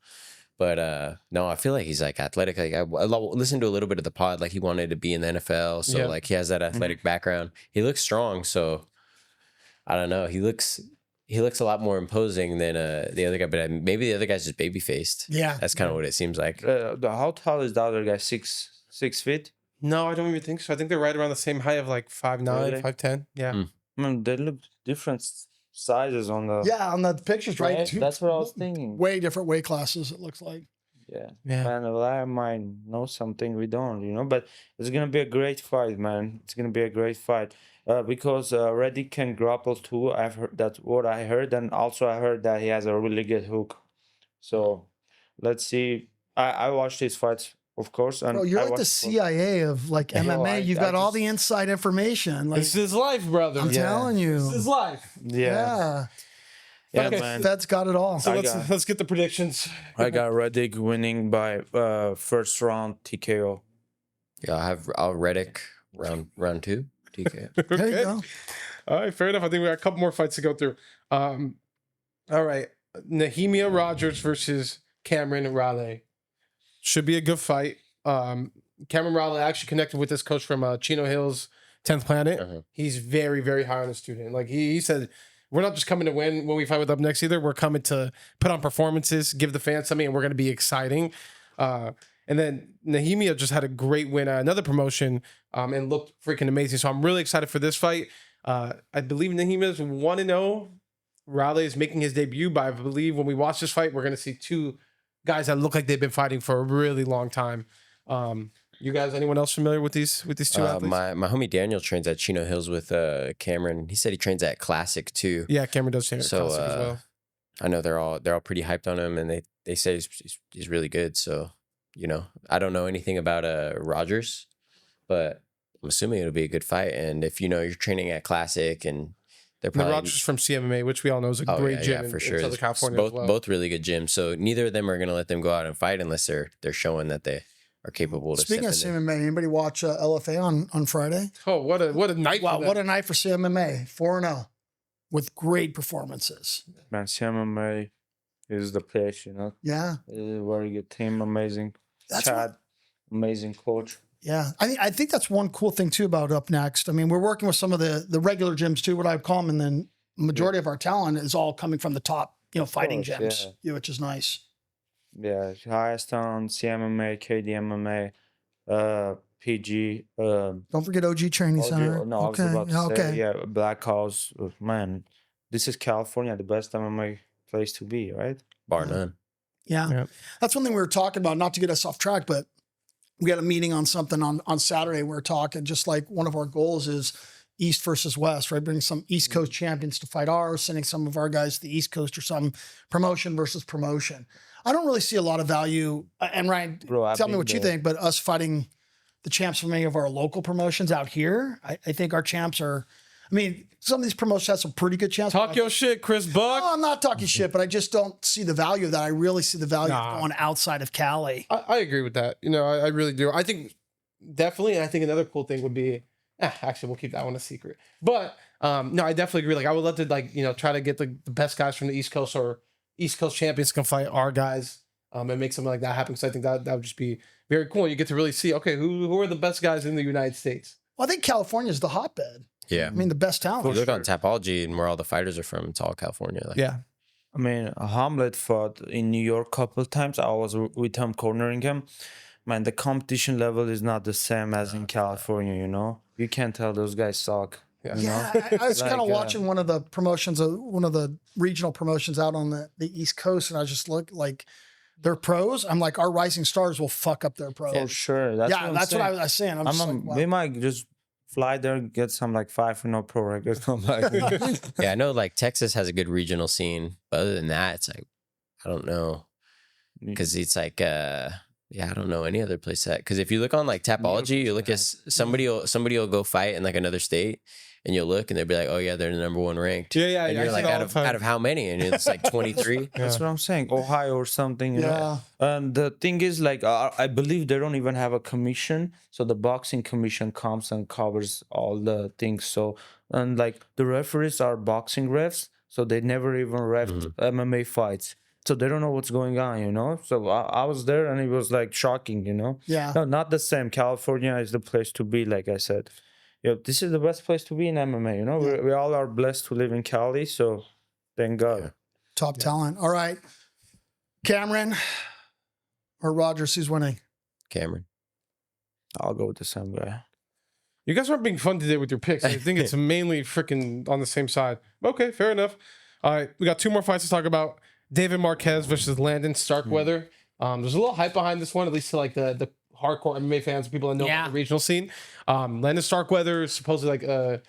[SPEAKER 4] But no, I feel like he's athletic. I listened to a little bit of the pod. He wanted to be in the NFL, so
[SPEAKER 1] Yeah.
[SPEAKER 4] he has that athletic background. He looks strong, so I don't know. He looks a lot more imposing than the other guy, but maybe the other guy's just baby faced.
[SPEAKER 2] Yeah.
[SPEAKER 4] That's kind of what it seems like.
[SPEAKER 3] How tall is the other guy? 6 feet?
[SPEAKER 1] No, I don't even think so. I think they're right around the same height of 5'9",
[SPEAKER 3] Really?
[SPEAKER 1] 5'10". Yeah.
[SPEAKER 4] Mm.
[SPEAKER 3] Man, they look different. sizes on the.
[SPEAKER 2] Yeah, on the pictures, right?
[SPEAKER 3] Right? That's what I was thinking.
[SPEAKER 2] Way different weight classes, it looks like.
[SPEAKER 3] Yeah.
[SPEAKER 1] Yeah.
[SPEAKER 3] Man, a lot of mine know something we don't, but it's gonna be a great fight, man. It's gonna be a great fight. Because Reddick can grapple too. I've heard that's what I heard, and also I heard that he has a really good hook. So let's see. I watched his fights, of course, and
[SPEAKER 2] Bro, you're
[SPEAKER 3] I
[SPEAKER 2] like the
[SPEAKER 3] watched-
[SPEAKER 2] CIA of like MMA. You've
[SPEAKER 3] I
[SPEAKER 2] got all
[SPEAKER 3] just-
[SPEAKER 2] the inside information. Like,
[SPEAKER 1] This is life, brother.
[SPEAKER 2] I'm telling you.
[SPEAKER 1] This is life.
[SPEAKER 3] Yeah,
[SPEAKER 1] Okay.
[SPEAKER 3] man.
[SPEAKER 2] Fed's got it all.
[SPEAKER 1] So
[SPEAKER 3] I
[SPEAKER 1] let's
[SPEAKER 3] got-
[SPEAKER 1] let's get the predictions.
[SPEAKER 3] I got Reddick winning by first round TKO.
[SPEAKER 4] Yeah, I'll Reddick round 2 TK.
[SPEAKER 2] There you go.
[SPEAKER 1] All right, fair enough. I think we got a couple more fights to go through. All right, Nehemia Rogers versus Cameron Raleigh should be a good fight. Cameron Raleigh actually connected with this coach from Chino Hills 10th Planet.
[SPEAKER 4] Uh-huh.
[SPEAKER 1] He's very, very high on the student. Like he said, we're not just coming to win when we fight with Up Next either. We're coming to put on performances, give the fans something, and we're going to be exciting. And then Nehemia just had a great win at another promotion and looked freaking amazing. So I'm really excited for this fight. I believe Nehemia's 1-0. Raleigh is making his debut, but I believe when we watch this fight, we're going to see two guys that look like they've been fighting for a really long time. You guys, anyone else familiar with these two athletes?
[SPEAKER 4] My homie Daniel trains at Chino Hills with Cameron. He said he trains at Classic too.
[SPEAKER 1] Yeah, Cameron does train at
[SPEAKER 4] So
[SPEAKER 1] Classic as well.
[SPEAKER 4] I know they're all pretty hyped on him, and they say he's really good. So I don't know anything about Rogers, but I'm assuming it'll be a good fight. And if you're training at Classic, and they're
[SPEAKER 1] The
[SPEAKER 4] probably
[SPEAKER 1] Rogers from CMMA, which we all know is a
[SPEAKER 4] Oh,
[SPEAKER 1] great
[SPEAKER 4] yeah,
[SPEAKER 1] gym
[SPEAKER 4] yeah, for
[SPEAKER 1] in
[SPEAKER 4] sure.
[SPEAKER 1] Southern California
[SPEAKER 4] both
[SPEAKER 1] as well.
[SPEAKER 4] both really good gyms. So neither of them are gonna let them go out and fight unless they're showing that they are capable to
[SPEAKER 2] Speaking of
[SPEAKER 4] step in
[SPEAKER 2] CMMA, anybody watch LFA on Friday?
[SPEAKER 1] Oh, what a night!
[SPEAKER 2] Wow,
[SPEAKER 1] for
[SPEAKER 2] what
[SPEAKER 1] them.
[SPEAKER 2] a night for CMMA. 4-0 with great performances.
[SPEAKER 3] Man, MMA is the place,
[SPEAKER 2] Yeah.
[SPEAKER 3] It's a very good team, amazing.
[SPEAKER 2] That's
[SPEAKER 3] Chad, amazing coach.
[SPEAKER 2] Yeah, I think that's one cool thing too about Up Next. I mean, we're working with some of the regular gyms too, what I call them, and then majority of our talent is all coming from the top, fighting
[SPEAKER 3] course,
[SPEAKER 2] gyms, which is nice.
[SPEAKER 3] Yeah, highest on CMMA, KDMMA, PG.
[SPEAKER 2] Don't forget OG Training Center.
[SPEAKER 3] No, I was about to say, yeah, Black House. Man, this is California, the best MMA place to be, right?
[SPEAKER 4] bar none.
[SPEAKER 2] Yeah.
[SPEAKER 1] Yeah.
[SPEAKER 2] That's one thing we were talking about, not to get us off track, but we had a meeting on something on Saturday. We were talking, just like one of our goals is East versus West, right? Bring some East Coast champions to fight ours, sending some of our guys to the East Coast or some promotion versus promotion. I don't really see a lot of value. And Ryan,
[SPEAKER 3] Bro, I've
[SPEAKER 2] tell me
[SPEAKER 3] been
[SPEAKER 2] what you
[SPEAKER 3] there.
[SPEAKER 2] think, but us fighting the champs from any of our local promotions out here, I think our champs are, some of these promotions have some pretty good champs.
[SPEAKER 1] Talk your shit, Chris Buck.
[SPEAKER 2] No, I'm not talking shit, but I just don't see the value of that. I really see the value
[SPEAKER 1] Nah.
[SPEAKER 2] of going outside of Cali.
[SPEAKER 1] I agree with that. I really do. I think definitely. And I think another cool thing would be, actually, we'll keep that one a secret. But no, I definitely agree. Like I would love to try to get the best guys from the East Coast or East Coast champions can fight our guys and make something like that happen. Because I think that would just be very cool. And you get to really see, okay, who are the best guys in the United States?
[SPEAKER 2] Well, I think California is the hotbed.
[SPEAKER 4] Yeah.
[SPEAKER 2] The best
[SPEAKER 4] If you
[SPEAKER 2] talent.
[SPEAKER 4] look on Tapology and where all the fighters are from, it's all California. Like,
[SPEAKER 1] Yeah.
[SPEAKER 3] I mean, Hamlet fought in New York a couple of times. I was with him, cornering him. Man, the competition level is not the same as in California, You can't tell those guys suck.
[SPEAKER 1] Yeah.
[SPEAKER 2] Yeah, I was kind of
[SPEAKER 3] Like,
[SPEAKER 2] watching one of the promotions, one of the regional promotions out on the East Coast, and I just look like their pros. I'm like, our rising stars will fuck up their pros.
[SPEAKER 3] For sure. That's
[SPEAKER 2] yeah,
[SPEAKER 3] what
[SPEAKER 2] that's what I was saying. I'm just like, wow.
[SPEAKER 3] We might just fly there, get some like 5-0 pro record, come back.
[SPEAKER 4] yeah, I know like Texas has a good regional scene, but other than that, it's like I don't know, because it's like yeah, I don't know any other place that. Because if you look on like Tapology, you look at somebody will go fight in like another state, and you'll look and they'll be like, oh yeah, they're the number one ranked.
[SPEAKER 1] Yeah.
[SPEAKER 4] And
[SPEAKER 1] I
[SPEAKER 4] you're
[SPEAKER 1] see
[SPEAKER 4] like,
[SPEAKER 1] it all
[SPEAKER 4] out
[SPEAKER 1] the
[SPEAKER 4] of
[SPEAKER 1] time.
[SPEAKER 4] how many? And it's like 23.
[SPEAKER 3] That's what I'm saying. Ohio or something.
[SPEAKER 2] Yeah.
[SPEAKER 3] And the thing is, like, I believe they don't even have a commission. So the boxing commission comes and covers all the things. So, and like the referees are boxing refs. So they never even refed MMA fights. So they don't know what's going on, So I was there and it was like shocking,
[SPEAKER 2] Yeah.
[SPEAKER 3] No, not the same. California is the place to be, like I said. This is the best place to be in MMA, We all are blessed to live in Cali, so thank God.
[SPEAKER 2] Top talent. All right. Cameron or Rogers, who's winning?
[SPEAKER 4] Cameron.
[SPEAKER 3] I'll go with the same guy.
[SPEAKER 1] You guys aren't being fun today with your picks. I think it's mainly freaking on the same side. Okay, fair enough. All right, we got 2 more fights to talk about. David Marquez versus Landon Starkweather. There's a little hype behind this one, at least to like the hardcore MMA fans, people that know about the regional scene. Landon Starkweather is supposedly like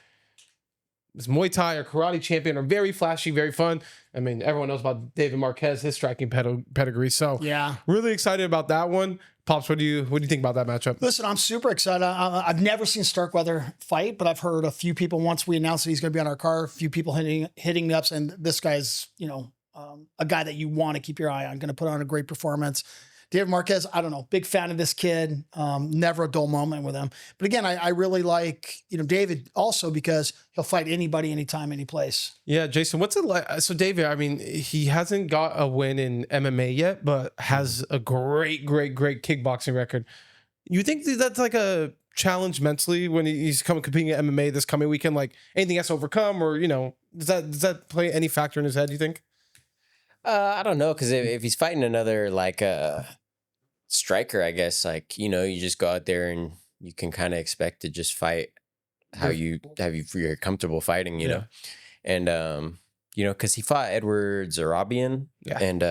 [SPEAKER 1] this Muay Thai or karate champion, are very flashy, very fun. I mean, everyone knows about David Marquez, his striking pedigree. So
[SPEAKER 2] Yeah.
[SPEAKER 1] really excited about that one. Pops, what do you think about that matchup?
[SPEAKER 2] Listen, I'm super excited. I've never seen Starkweather fight, but I've heard a few people, once we announced that he's going to be on our car, a few people hitting me up saying this guy's, a guy that you want to keep your eye on, going to put on a great performance. David Marquez, I don't know, big fan of this kid. Never a dull moment with him. But again, I really like, David also because he'll fight anybody, anytime, any place.
[SPEAKER 1] Yeah, Jason, what's it like? So David, I mean, he hasn't got a win in MMA yet, but has a great kickboxing record. You think that's like a challenge mentally when he's competing at MMA this coming weekend? Like anything he has to overcome, or does that play any factor in his head? You think?
[SPEAKER 4] I don't know, because if he's fighting another like striker, I guess like you just go out there and you can kind of expect to just fight how you're comfortable fighting, you know, and because he fought Edward Zarabian, and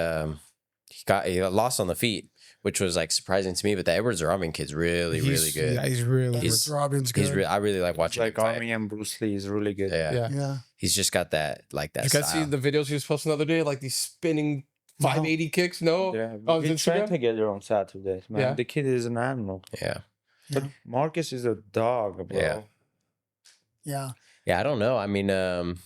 [SPEAKER 4] he lost on the feet, which was like surprising to me. But the Edward Zarabian kid's really good.
[SPEAKER 1] Yeah, he's really.
[SPEAKER 2] Zarabian's good.
[SPEAKER 4] I really like watching.
[SPEAKER 3] Like Army and Bruce Lee is really good.
[SPEAKER 1] Yeah.
[SPEAKER 4] He's just got that like that.
[SPEAKER 1] You guys see the videos he was posting the other day, like these spinning 580 kicks? No,
[SPEAKER 3] Yeah,
[SPEAKER 1] on
[SPEAKER 3] we
[SPEAKER 1] his
[SPEAKER 3] trained
[SPEAKER 1] Instagram?
[SPEAKER 3] together on Saturdays, man.
[SPEAKER 1] Yeah.
[SPEAKER 3] The kid is an animal.
[SPEAKER 4] Yeah.
[SPEAKER 3] But Marcus is a dog, bro.
[SPEAKER 4] Yeah.
[SPEAKER 2] Yeah.
[SPEAKER 4] Yeah, I don't know. I mean, I'm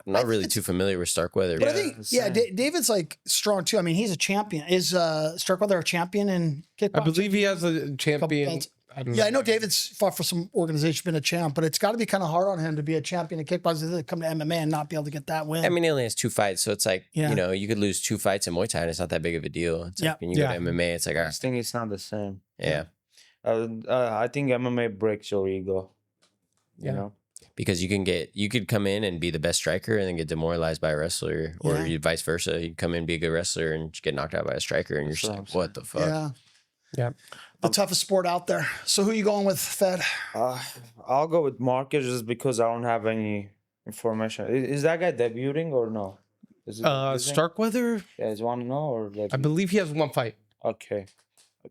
[SPEAKER 4] not really too familiar with Starkweather.
[SPEAKER 2] But I
[SPEAKER 4] But
[SPEAKER 2] think, David's like strong too. I mean, he's a champion. Is Starkweather a champion in kickboxing?
[SPEAKER 1] I believe he has a champion.
[SPEAKER 2] belts.
[SPEAKER 1] I don't
[SPEAKER 2] Yeah, I know David's fought for some organization, been a champ, but it's got to be kind of hard on him to be a champion in kickboxing, to come to MMA and not be able to get that win.
[SPEAKER 4] I mean, he only has 2 fights, so it's like
[SPEAKER 2] Yeah.
[SPEAKER 4] you could lose 2 fights in Muay Thai, and it's not that big of a deal. It's like when you go to MMA, it's like, all
[SPEAKER 3] I
[SPEAKER 4] right,
[SPEAKER 3] think it's not the same.
[SPEAKER 4] yeah,
[SPEAKER 3] I think MMA breaks your ego. You know?
[SPEAKER 4] because you could come in and be the best striker and then get demoralized by a wrestler, or
[SPEAKER 2] Yeah.
[SPEAKER 4] you vice versa. You come in and be a good wrestler and just get knocked out by a striker, and you're just like, what the fuck?
[SPEAKER 2] Yeah. The toughest sport out there. So who you going with, Fed?
[SPEAKER 3] I'll go with Marcus just because I don't have any information. Is that guy debuting or no? Is it debuting?
[SPEAKER 1] Starkweather,
[SPEAKER 3] Yeah, you want to know or
[SPEAKER 1] I believe he has 1 fight,
[SPEAKER 3] okay.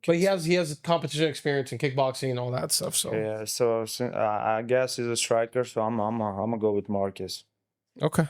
[SPEAKER 1] but he has competition experience in kickboxing and all that stuff. So
[SPEAKER 3] Yeah, so I guess he's a striker, so I'm gonna go with Marcus.
[SPEAKER 1] okay,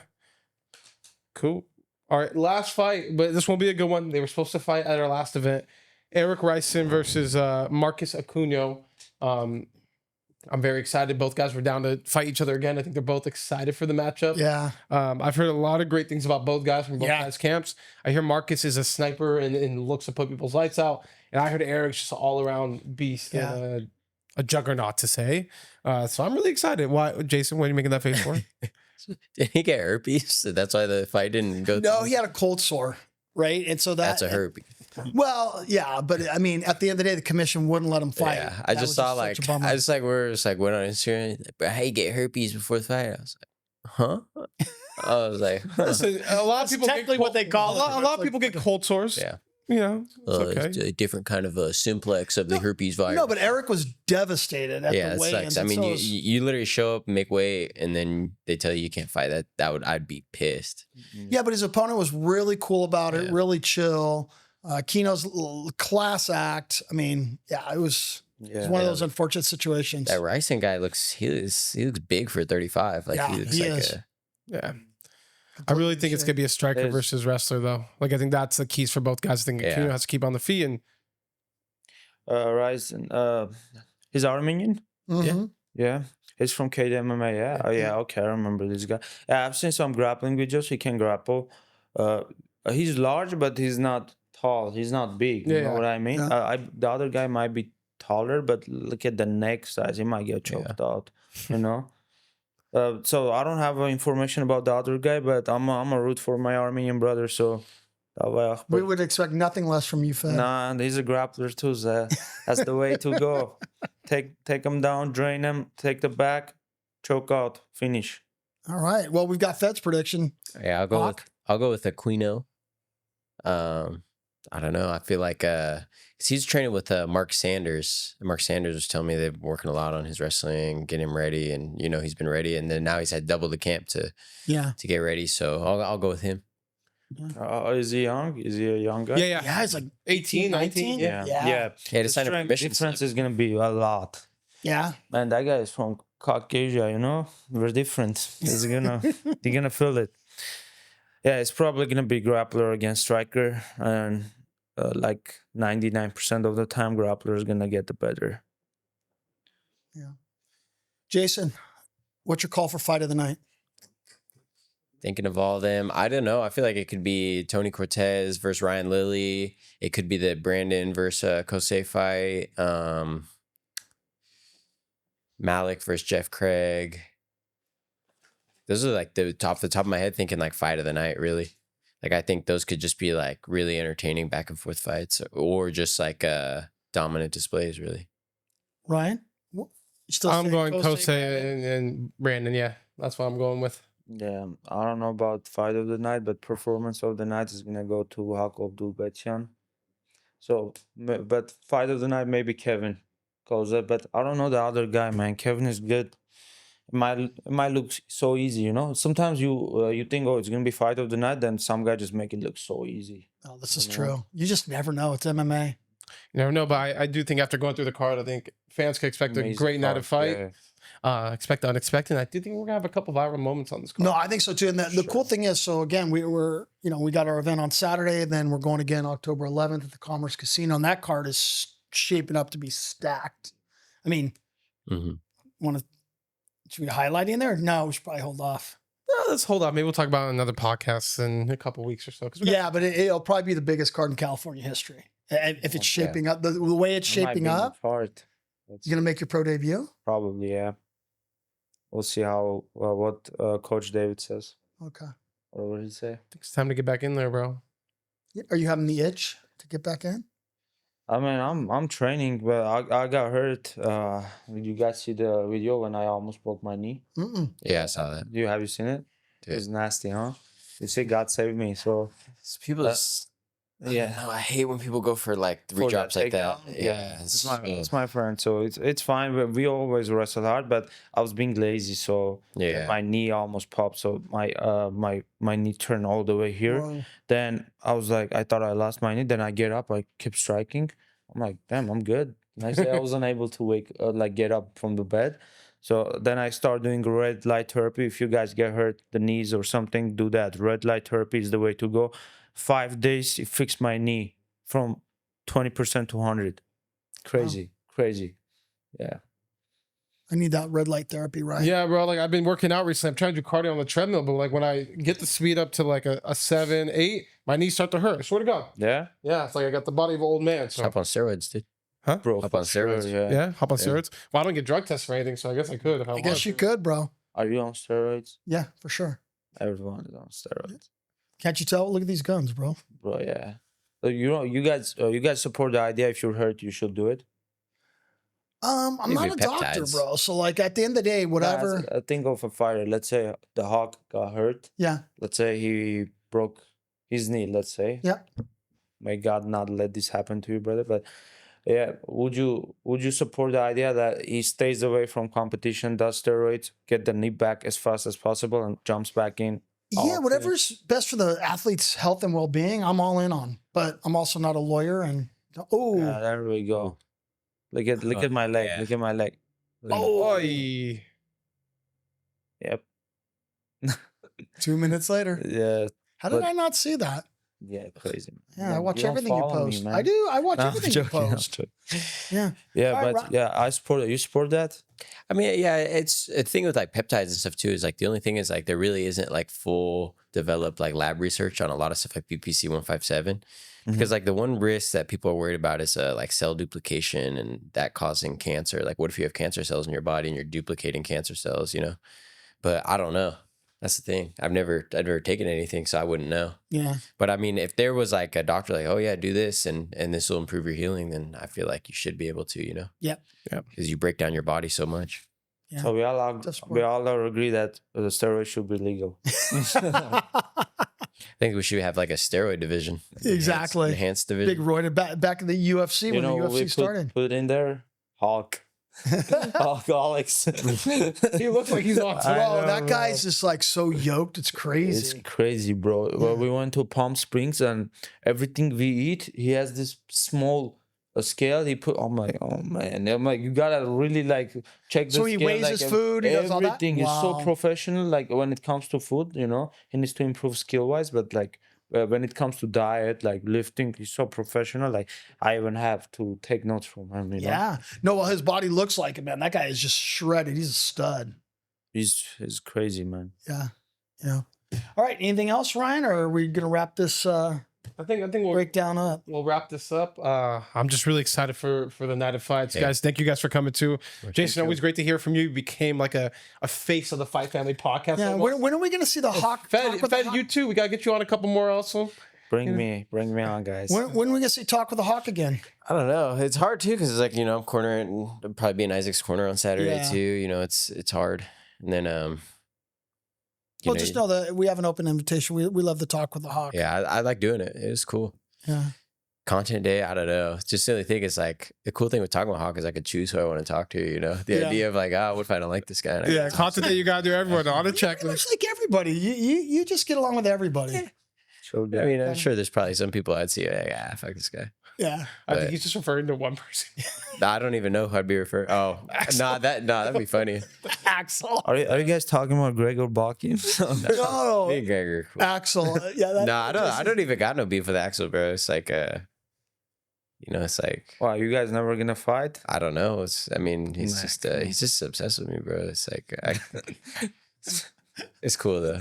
[SPEAKER 1] cool. All right, last fight, but this won't be a good one. They were supposed to fight at our last event. Eric Ryson versus Marcus Acunho. I'm very excited. Both guys were down to fight each other again. I think they're both excited for the matchup.
[SPEAKER 2] Yeah.
[SPEAKER 1] I've heard a lot of great things about both guys from both guys' camps. I hear Marcus is a sniper and looks to put people's lights out. And I heard Eric's just an all-around beast and a juggernaut, to say. So I'm really excited. Why, Jason, what are you making that face for?
[SPEAKER 4] Did he get herpes? That's why the fight didn't go.
[SPEAKER 2] No, he had a cold sore, right? And so
[SPEAKER 4] That's a herpes.
[SPEAKER 2] Well, yeah, but I mean, at the end of the day, the commission wouldn't let him fight.
[SPEAKER 4] Yeah, I
[SPEAKER 2] That
[SPEAKER 4] just
[SPEAKER 2] was
[SPEAKER 4] saw
[SPEAKER 2] such
[SPEAKER 4] like
[SPEAKER 2] a bummer.
[SPEAKER 4] I just like we're just like went on Instagram. But how you get herpes before the fight? I was like, huh? I was like, huh.
[SPEAKER 1] Listen, a lot of people
[SPEAKER 2] technically what they call
[SPEAKER 1] a lot of people get cold sores.
[SPEAKER 4] Yeah.
[SPEAKER 1] It's okay.
[SPEAKER 4] It's a different kind of a simplex of the herpes virus.
[SPEAKER 2] No, but Eric was devastated at
[SPEAKER 4] yeah,
[SPEAKER 2] the
[SPEAKER 4] it
[SPEAKER 2] weigh-ins.
[SPEAKER 4] sucks. I
[SPEAKER 2] and
[SPEAKER 4] mean,
[SPEAKER 2] so
[SPEAKER 4] you,
[SPEAKER 2] was-
[SPEAKER 4] you literally show up, make weight, and then they tell you can't fight. I'd be pissed.
[SPEAKER 2] yeah, but his opponent was really cool about it,
[SPEAKER 4] Yeah.
[SPEAKER 2] really chill. Keno's class act. I mean, it was one of those unfortunate situations.
[SPEAKER 4] That Ryson guy looks big for 35. Like
[SPEAKER 2] Yeah,
[SPEAKER 4] he looks
[SPEAKER 2] he
[SPEAKER 4] like
[SPEAKER 2] is.
[SPEAKER 1] Yeah. I really think it's gonna be a striker
[SPEAKER 3] There's-
[SPEAKER 1] versus wrestler, though. Like I think that's the keys for both guys. I think Acunho has to keep on the feet, and
[SPEAKER 3] Ryzen, he's Armenian.
[SPEAKER 2] Mhm.
[SPEAKER 3] Yeah, he's from KDMMA. Yeah, oh yeah, okay, I remember this guy. Yeah, I've seen some grappling videos. He can grapple. He's large, but he's not tall. He's not big. You
[SPEAKER 1] Yeah,
[SPEAKER 3] know what I mean?
[SPEAKER 2] yeah.
[SPEAKER 3] The other guy might be taller, but look at the neck size. He might get choked out. You know. So I don't have information about the other guy, but I'm a root for my Armenian brother. So.
[SPEAKER 2] We would expect nothing less from you, Fed.
[SPEAKER 3] Nah, he's a grappler too. So that's the way to go. Take him down, drain him, take the back, choke out, finish.
[SPEAKER 2] All right. Well, we've got Fed's prediction.
[SPEAKER 4] yeah, I'll go with Aquino. I don't know. I feel like 'cause he's training with Mark Sanders. And Mark Sanders was telling me they've been working a lot on his wrestling, getting him ready, and he's been ready. And then now he's had double the camp to get ready. So I'll go with him.
[SPEAKER 3] Is he young? Is he a young guy?
[SPEAKER 2] Yeah, he's like
[SPEAKER 1] 18, 19.
[SPEAKER 3] Yeah.
[SPEAKER 4] Yeah, to
[SPEAKER 3] The
[SPEAKER 4] sign a
[SPEAKER 3] strength
[SPEAKER 4] permission
[SPEAKER 3] difference
[SPEAKER 4] slip.
[SPEAKER 3] is gonna be a lot.
[SPEAKER 2] Yeah.
[SPEAKER 3] Man, that guy is from Caucasia, We're different. He's gonna you're gonna feel it. Yeah, it's probably gonna be grappler against striker, and like 99% of the time, grappler is gonna get the better.
[SPEAKER 2] Jason, what's your call for fight of the night?
[SPEAKER 4] Thinking of all of them, I don't know. I feel like it could be Tony Cortez versus Ryan Lilly. It could be the Brandon versus Kosei fight. Malik versus Jeff Craig. Those are like the top of my head, thinking like fight of the night, really. Like I think those could just be like really entertaining back and forth fights, or just like dominant displays, really.
[SPEAKER 2] Ryan? You still
[SPEAKER 1] I'm
[SPEAKER 2] saying
[SPEAKER 1] going
[SPEAKER 2] Kosei,
[SPEAKER 1] Kosei and Brandon. Yeah, that's what I'm going with.
[SPEAKER 3] Yeah, I don't know about fight of the night, but performance of the night is gonna go to Hakov Dulbetian. So, but fight of the night maybe Kevin Koza, but I don't know the other guy, man. Kevin is good. It might look so easy, Sometimes you think, oh, it's gonna be fight of the night, then some guy just make it look so easy.
[SPEAKER 2] Oh, this is true. You just never know. It's MMA.
[SPEAKER 1] You never know, but I do think after going through the card, I think fans can expect a
[SPEAKER 3] Amazing
[SPEAKER 1] great night of
[SPEAKER 3] card,
[SPEAKER 1] fight.
[SPEAKER 3] yeah.
[SPEAKER 1] Expect the unexpected. I do think we're gonna have a couple viral moments on this card.
[SPEAKER 2] No, I think so too. And the cool thing is, so again, we got our event on Saturday, and then we're going again October 11th at the Commerce Casino, and that card is shaping up to be stacked. I mean, should we highlight in there? No, we should probably hold off.
[SPEAKER 1] No, let's hold on. Maybe we'll talk about it in another podcast in a couple weeks or so.
[SPEAKER 2] Yeah, but it'll probably be the biggest card in California history if it's shaping up the way it's
[SPEAKER 3] It might
[SPEAKER 2] shaping
[SPEAKER 3] be in the
[SPEAKER 2] up.
[SPEAKER 3] Part.
[SPEAKER 2] You're gonna make your pro debut.
[SPEAKER 3] Probably, yeah. We'll see how what Coach David says.
[SPEAKER 2] Okay.
[SPEAKER 3] Or what did he say?
[SPEAKER 1] I think it's time to get back in there, bro.
[SPEAKER 2] Are you having the itch to get back in?
[SPEAKER 3] I mean, I'm training, but I got hurt. Did you guys see the video when I almost broke my knee?
[SPEAKER 4] Yeah, I saw that.
[SPEAKER 3] Have you seen it?
[SPEAKER 4] Dude.
[SPEAKER 3] It was nasty, huh? You say God saved me, so
[SPEAKER 4] People
[SPEAKER 3] yeah.
[SPEAKER 4] No, I hate when people go for like three
[SPEAKER 3] For
[SPEAKER 4] drops like that.
[SPEAKER 3] takedown?
[SPEAKER 4] Yeah,
[SPEAKER 3] it's my friend, so it's fine. We always wrestle hard, but I was being lazy, so
[SPEAKER 4] Yeah.
[SPEAKER 3] my knee almost popped. So my knee turned all the way here.
[SPEAKER 2] Whoa.
[SPEAKER 3] Then I was like, I thought I lost my knee. Then I get up, I keep striking. I'm like, damn, I'm good. And I say I wasn't able to get up from the bed. So then I start doing red light therapy. If you guys get hurt the knees or something, do that. Red light therapy is the way to go. 5 days, it fixed my knee from 20% to 100. Crazy. Yeah.
[SPEAKER 2] I need that red light therapy, right?
[SPEAKER 1] Yeah, bro. Like I've been working out recently. I'm trying to do cardio on the treadmill, but like when I get the speed up to like a 7, 8, my knees start to hurt. I swear to God.
[SPEAKER 3] Yeah?
[SPEAKER 1] Yeah, it's like I got the body of an old man. So
[SPEAKER 4] Hop on steroids, dude.
[SPEAKER 3] Bro,
[SPEAKER 4] Up
[SPEAKER 3] for
[SPEAKER 4] on steroids.
[SPEAKER 3] sure,
[SPEAKER 1] yeah, hop on steroids. Well, I don't get drug tests or anything, so I guess I could if I
[SPEAKER 2] I
[SPEAKER 1] wanted.
[SPEAKER 2] guess you could, bro.
[SPEAKER 3] Are you on steroids?
[SPEAKER 2] Yeah, for sure.
[SPEAKER 3] Everyone is on steroids.
[SPEAKER 2] Can't you tell? Look at these guns, bro.
[SPEAKER 3] Bro, yeah. You guys support the idea if you're hurt, you should do it?
[SPEAKER 2] I'm
[SPEAKER 4] Maybe
[SPEAKER 2] not a doctor,
[SPEAKER 4] peptides.
[SPEAKER 2] bro. So like at the end of the day, whatever.
[SPEAKER 3] Think of a fighter. Let's say the Hawk got hurt.
[SPEAKER 2] Yeah.
[SPEAKER 3] Let's say he broke his knee, let's say.
[SPEAKER 2] Yeah.
[SPEAKER 3] May God not let this happen to you, brother. But yeah, would you support the idea that he stays away from competition, does steroids, get the knee back as fast as possible, and jumps back in?
[SPEAKER 2] Yeah, whatever's best for the athlete's health and well-being, I'm all in on. But I'm also not a lawyer. And
[SPEAKER 3] Yeah, there we go. Look at my leg.
[SPEAKER 4] Yeah.
[SPEAKER 3] Look at my leg.
[SPEAKER 1] Oy.
[SPEAKER 3] Yep.
[SPEAKER 2] 2 minutes later,
[SPEAKER 3] Yeah.
[SPEAKER 2] how did
[SPEAKER 3] But-
[SPEAKER 2] I not see that?
[SPEAKER 3] Yeah, crazy.
[SPEAKER 2] Yeah, I watch
[SPEAKER 3] don't
[SPEAKER 2] everything you
[SPEAKER 3] follow me,
[SPEAKER 2] post.
[SPEAKER 3] man.
[SPEAKER 2] I do. I watch
[SPEAKER 3] No, I'm
[SPEAKER 2] everything you
[SPEAKER 3] joking, I'm
[SPEAKER 2] post.
[SPEAKER 3] joking.
[SPEAKER 2] Yeah.
[SPEAKER 3] Yeah,
[SPEAKER 2] All right,
[SPEAKER 3] but
[SPEAKER 2] Ro-
[SPEAKER 3] yeah, I support it. You support that?
[SPEAKER 4] I mean, yeah, it's a thing with like peptides and stuff too. Is like the only thing is like there really isn't like full developed like lab research on a lot of stuff like BPC 157, because like the one risk that people are worried about is like cell duplication and that causing cancer. Like, what if you have cancer cells in your body and you're duplicating cancer cells? But I don't know. That's the thing. I've never taken anything, so I wouldn't know.
[SPEAKER 2] Yeah.
[SPEAKER 4] But I mean, if there was like a doctor like, oh yeah, do this and this will improve your healing, then I feel like you should be able to,
[SPEAKER 2] Yep.
[SPEAKER 4] because you break down your body so much.
[SPEAKER 2] Yeah.
[SPEAKER 3] So we all
[SPEAKER 2] That's
[SPEAKER 3] agree that the steroids should be legal.
[SPEAKER 4] think we should have like a steroid division.
[SPEAKER 2] Exactly.
[SPEAKER 4] Enhanced division.
[SPEAKER 2] Big roided back in the UFC
[SPEAKER 3] You
[SPEAKER 2] when the
[SPEAKER 3] know what we
[SPEAKER 2] UFC started.
[SPEAKER 3] put in there? Hulk. Hulk Alex.
[SPEAKER 1] He looks like he's on.
[SPEAKER 3] I
[SPEAKER 2] Bro,
[SPEAKER 3] know,
[SPEAKER 2] that guy's just like so yoked. It's crazy.
[SPEAKER 3] It's crazy, bro. Well, we went to Palm Springs and everything we eat, he has this small scale. He put. I'm like, oh man. I'm like, you gotta really like check the
[SPEAKER 2] So he
[SPEAKER 3] scale.
[SPEAKER 2] weighs
[SPEAKER 3] like,
[SPEAKER 2] his food, he does all that?
[SPEAKER 3] everything. He's so
[SPEAKER 2] Wow.
[SPEAKER 3] professional. Like when it comes to food, you know, he needs to improve skill wise. But like when it comes to diet, like lifting, he's so professional. Like I even have to take notes from him. You know?
[SPEAKER 2] Yeah. No, well, his body looks like it, man. That guy is just shredded. He's a stud.
[SPEAKER 3] He's crazy, man.
[SPEAKER 2] Yeah. Yeah. All right. Anything else, Ryan? Or are we going to wrap this
[SPEAKER 1] I think we'll
[SPEAKER 2] breakdown up?
[SPEAKER 1] we'll wrap this up. I'm just really excited for the night of fights, guys. Thank you guys for coming too. Jason, always great to hear from you. You became like a face of the Fight Family podcast.
[SPEAKER 2] Yeah.
[SPEAKER 1] almost.
[SPEAKER 2] When are we going to see the Hawk?
[SPEAKER 1] Fed,
[SPEAKER 2] Talk with the
[SPEAKER 1] Fed,
[SPEAKER 2] Hawk?
[SPEAKER 1] you too. We gotta get you on a couple more also.
[SPEAKER 3] Bring me on, guys.
[SPEAKER 2] When are we going to see Talk with the Hawk again?
[SPEAKER 4] I don't know. It's hard too because it's like I'm cornering. I'll probably be in Isaac's corner on Saturday
[SPEAKER 2] Yeah.
[SPEAKER 4] too. It's hard. And then
[SPEAKER 2] Well, just know that we have an open invitation. We love to talk with the Hawk.
[SPEAKER 4] yeah, I like doing it. It was cool.
[SPEAKER 2] Yeah.
[SPEAKER 4] Content day, I don't know. Just the only thing is like the cool thing with talking about Hawk is I could choose who I want to talk to. The
[SPEAKER 2] Yeah.
[SPEAKER 4] idea of like, what if I don't like this guy? And I
[SPEAKER 1] Yeah, content that you gotta do. Everyone on a
[SPEAKER 2] Pretty
[SPEAKER 1] checklist.
[SPEAKER 2] much like everybody. You just get along with everybody.
[SPEAKER 3] So
[SPEAKER 4] I mean, I'm sure there's probably some people I'd see like, fuck this guy.
[SPEAKER 2] Yeah.
[SPEAKER 1] I think
[SPEAKER 4] But-
[SPEAKER 1] he's just referring to one person.
[SPEAKER 4] I don't even know who I'd be referring. Oh, that'd be funny.
[SPEAKER 2] Axel.
[SPEAKER 3] Are you guys talking about Gregor Bakin?
[SPEAKER 2] No.
[SPEAKER 4] Me and Gregor.
[SPEAKER 2] Axel. Yeah. That,
[SPEAKER 4] No, I don't even got no beef with Axel, bro. It's like, it's like,
[SPEAKER 3] Wow, you guys never gonna fight?
[SPEAKER 4] I don't know. He's
[SPEAKER 3] Nah,
[SPEAKER 4] he's just obsessed with me, bro. It's like, it's cool though.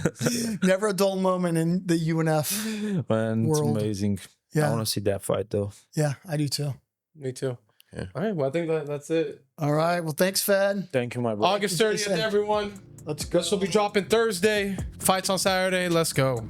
[SPEAKER 2] Never a dull moment in the UNF.
[SPEAKER 3] Man, it's
[SPEAKER 2] World.
[SPEAKER 3] amazing. I
[SPEAKER 2] Yeah.
[SPEAKER 3] want to see that fight though.
[SPEAKER 2] Yeah, I do too.
[SPEAKER 1] Me too.
[SPEAKER 4] Yeah.
[SPEAKER 1] All right. Well, I think that's it.
[SPEAKER 2] All right. Well, thanks, Fed.
[SPEAKER 3] Thank you, my brother.
[SPEAKER 1] August 30th,
[SPEAKER 2] Jason.
[SPEAKER 1] everyone.
[SPEAKER 2] Let's go.
[SPEAKER 1] This will be dropping Thursday. Fights on Saturday. Let's go.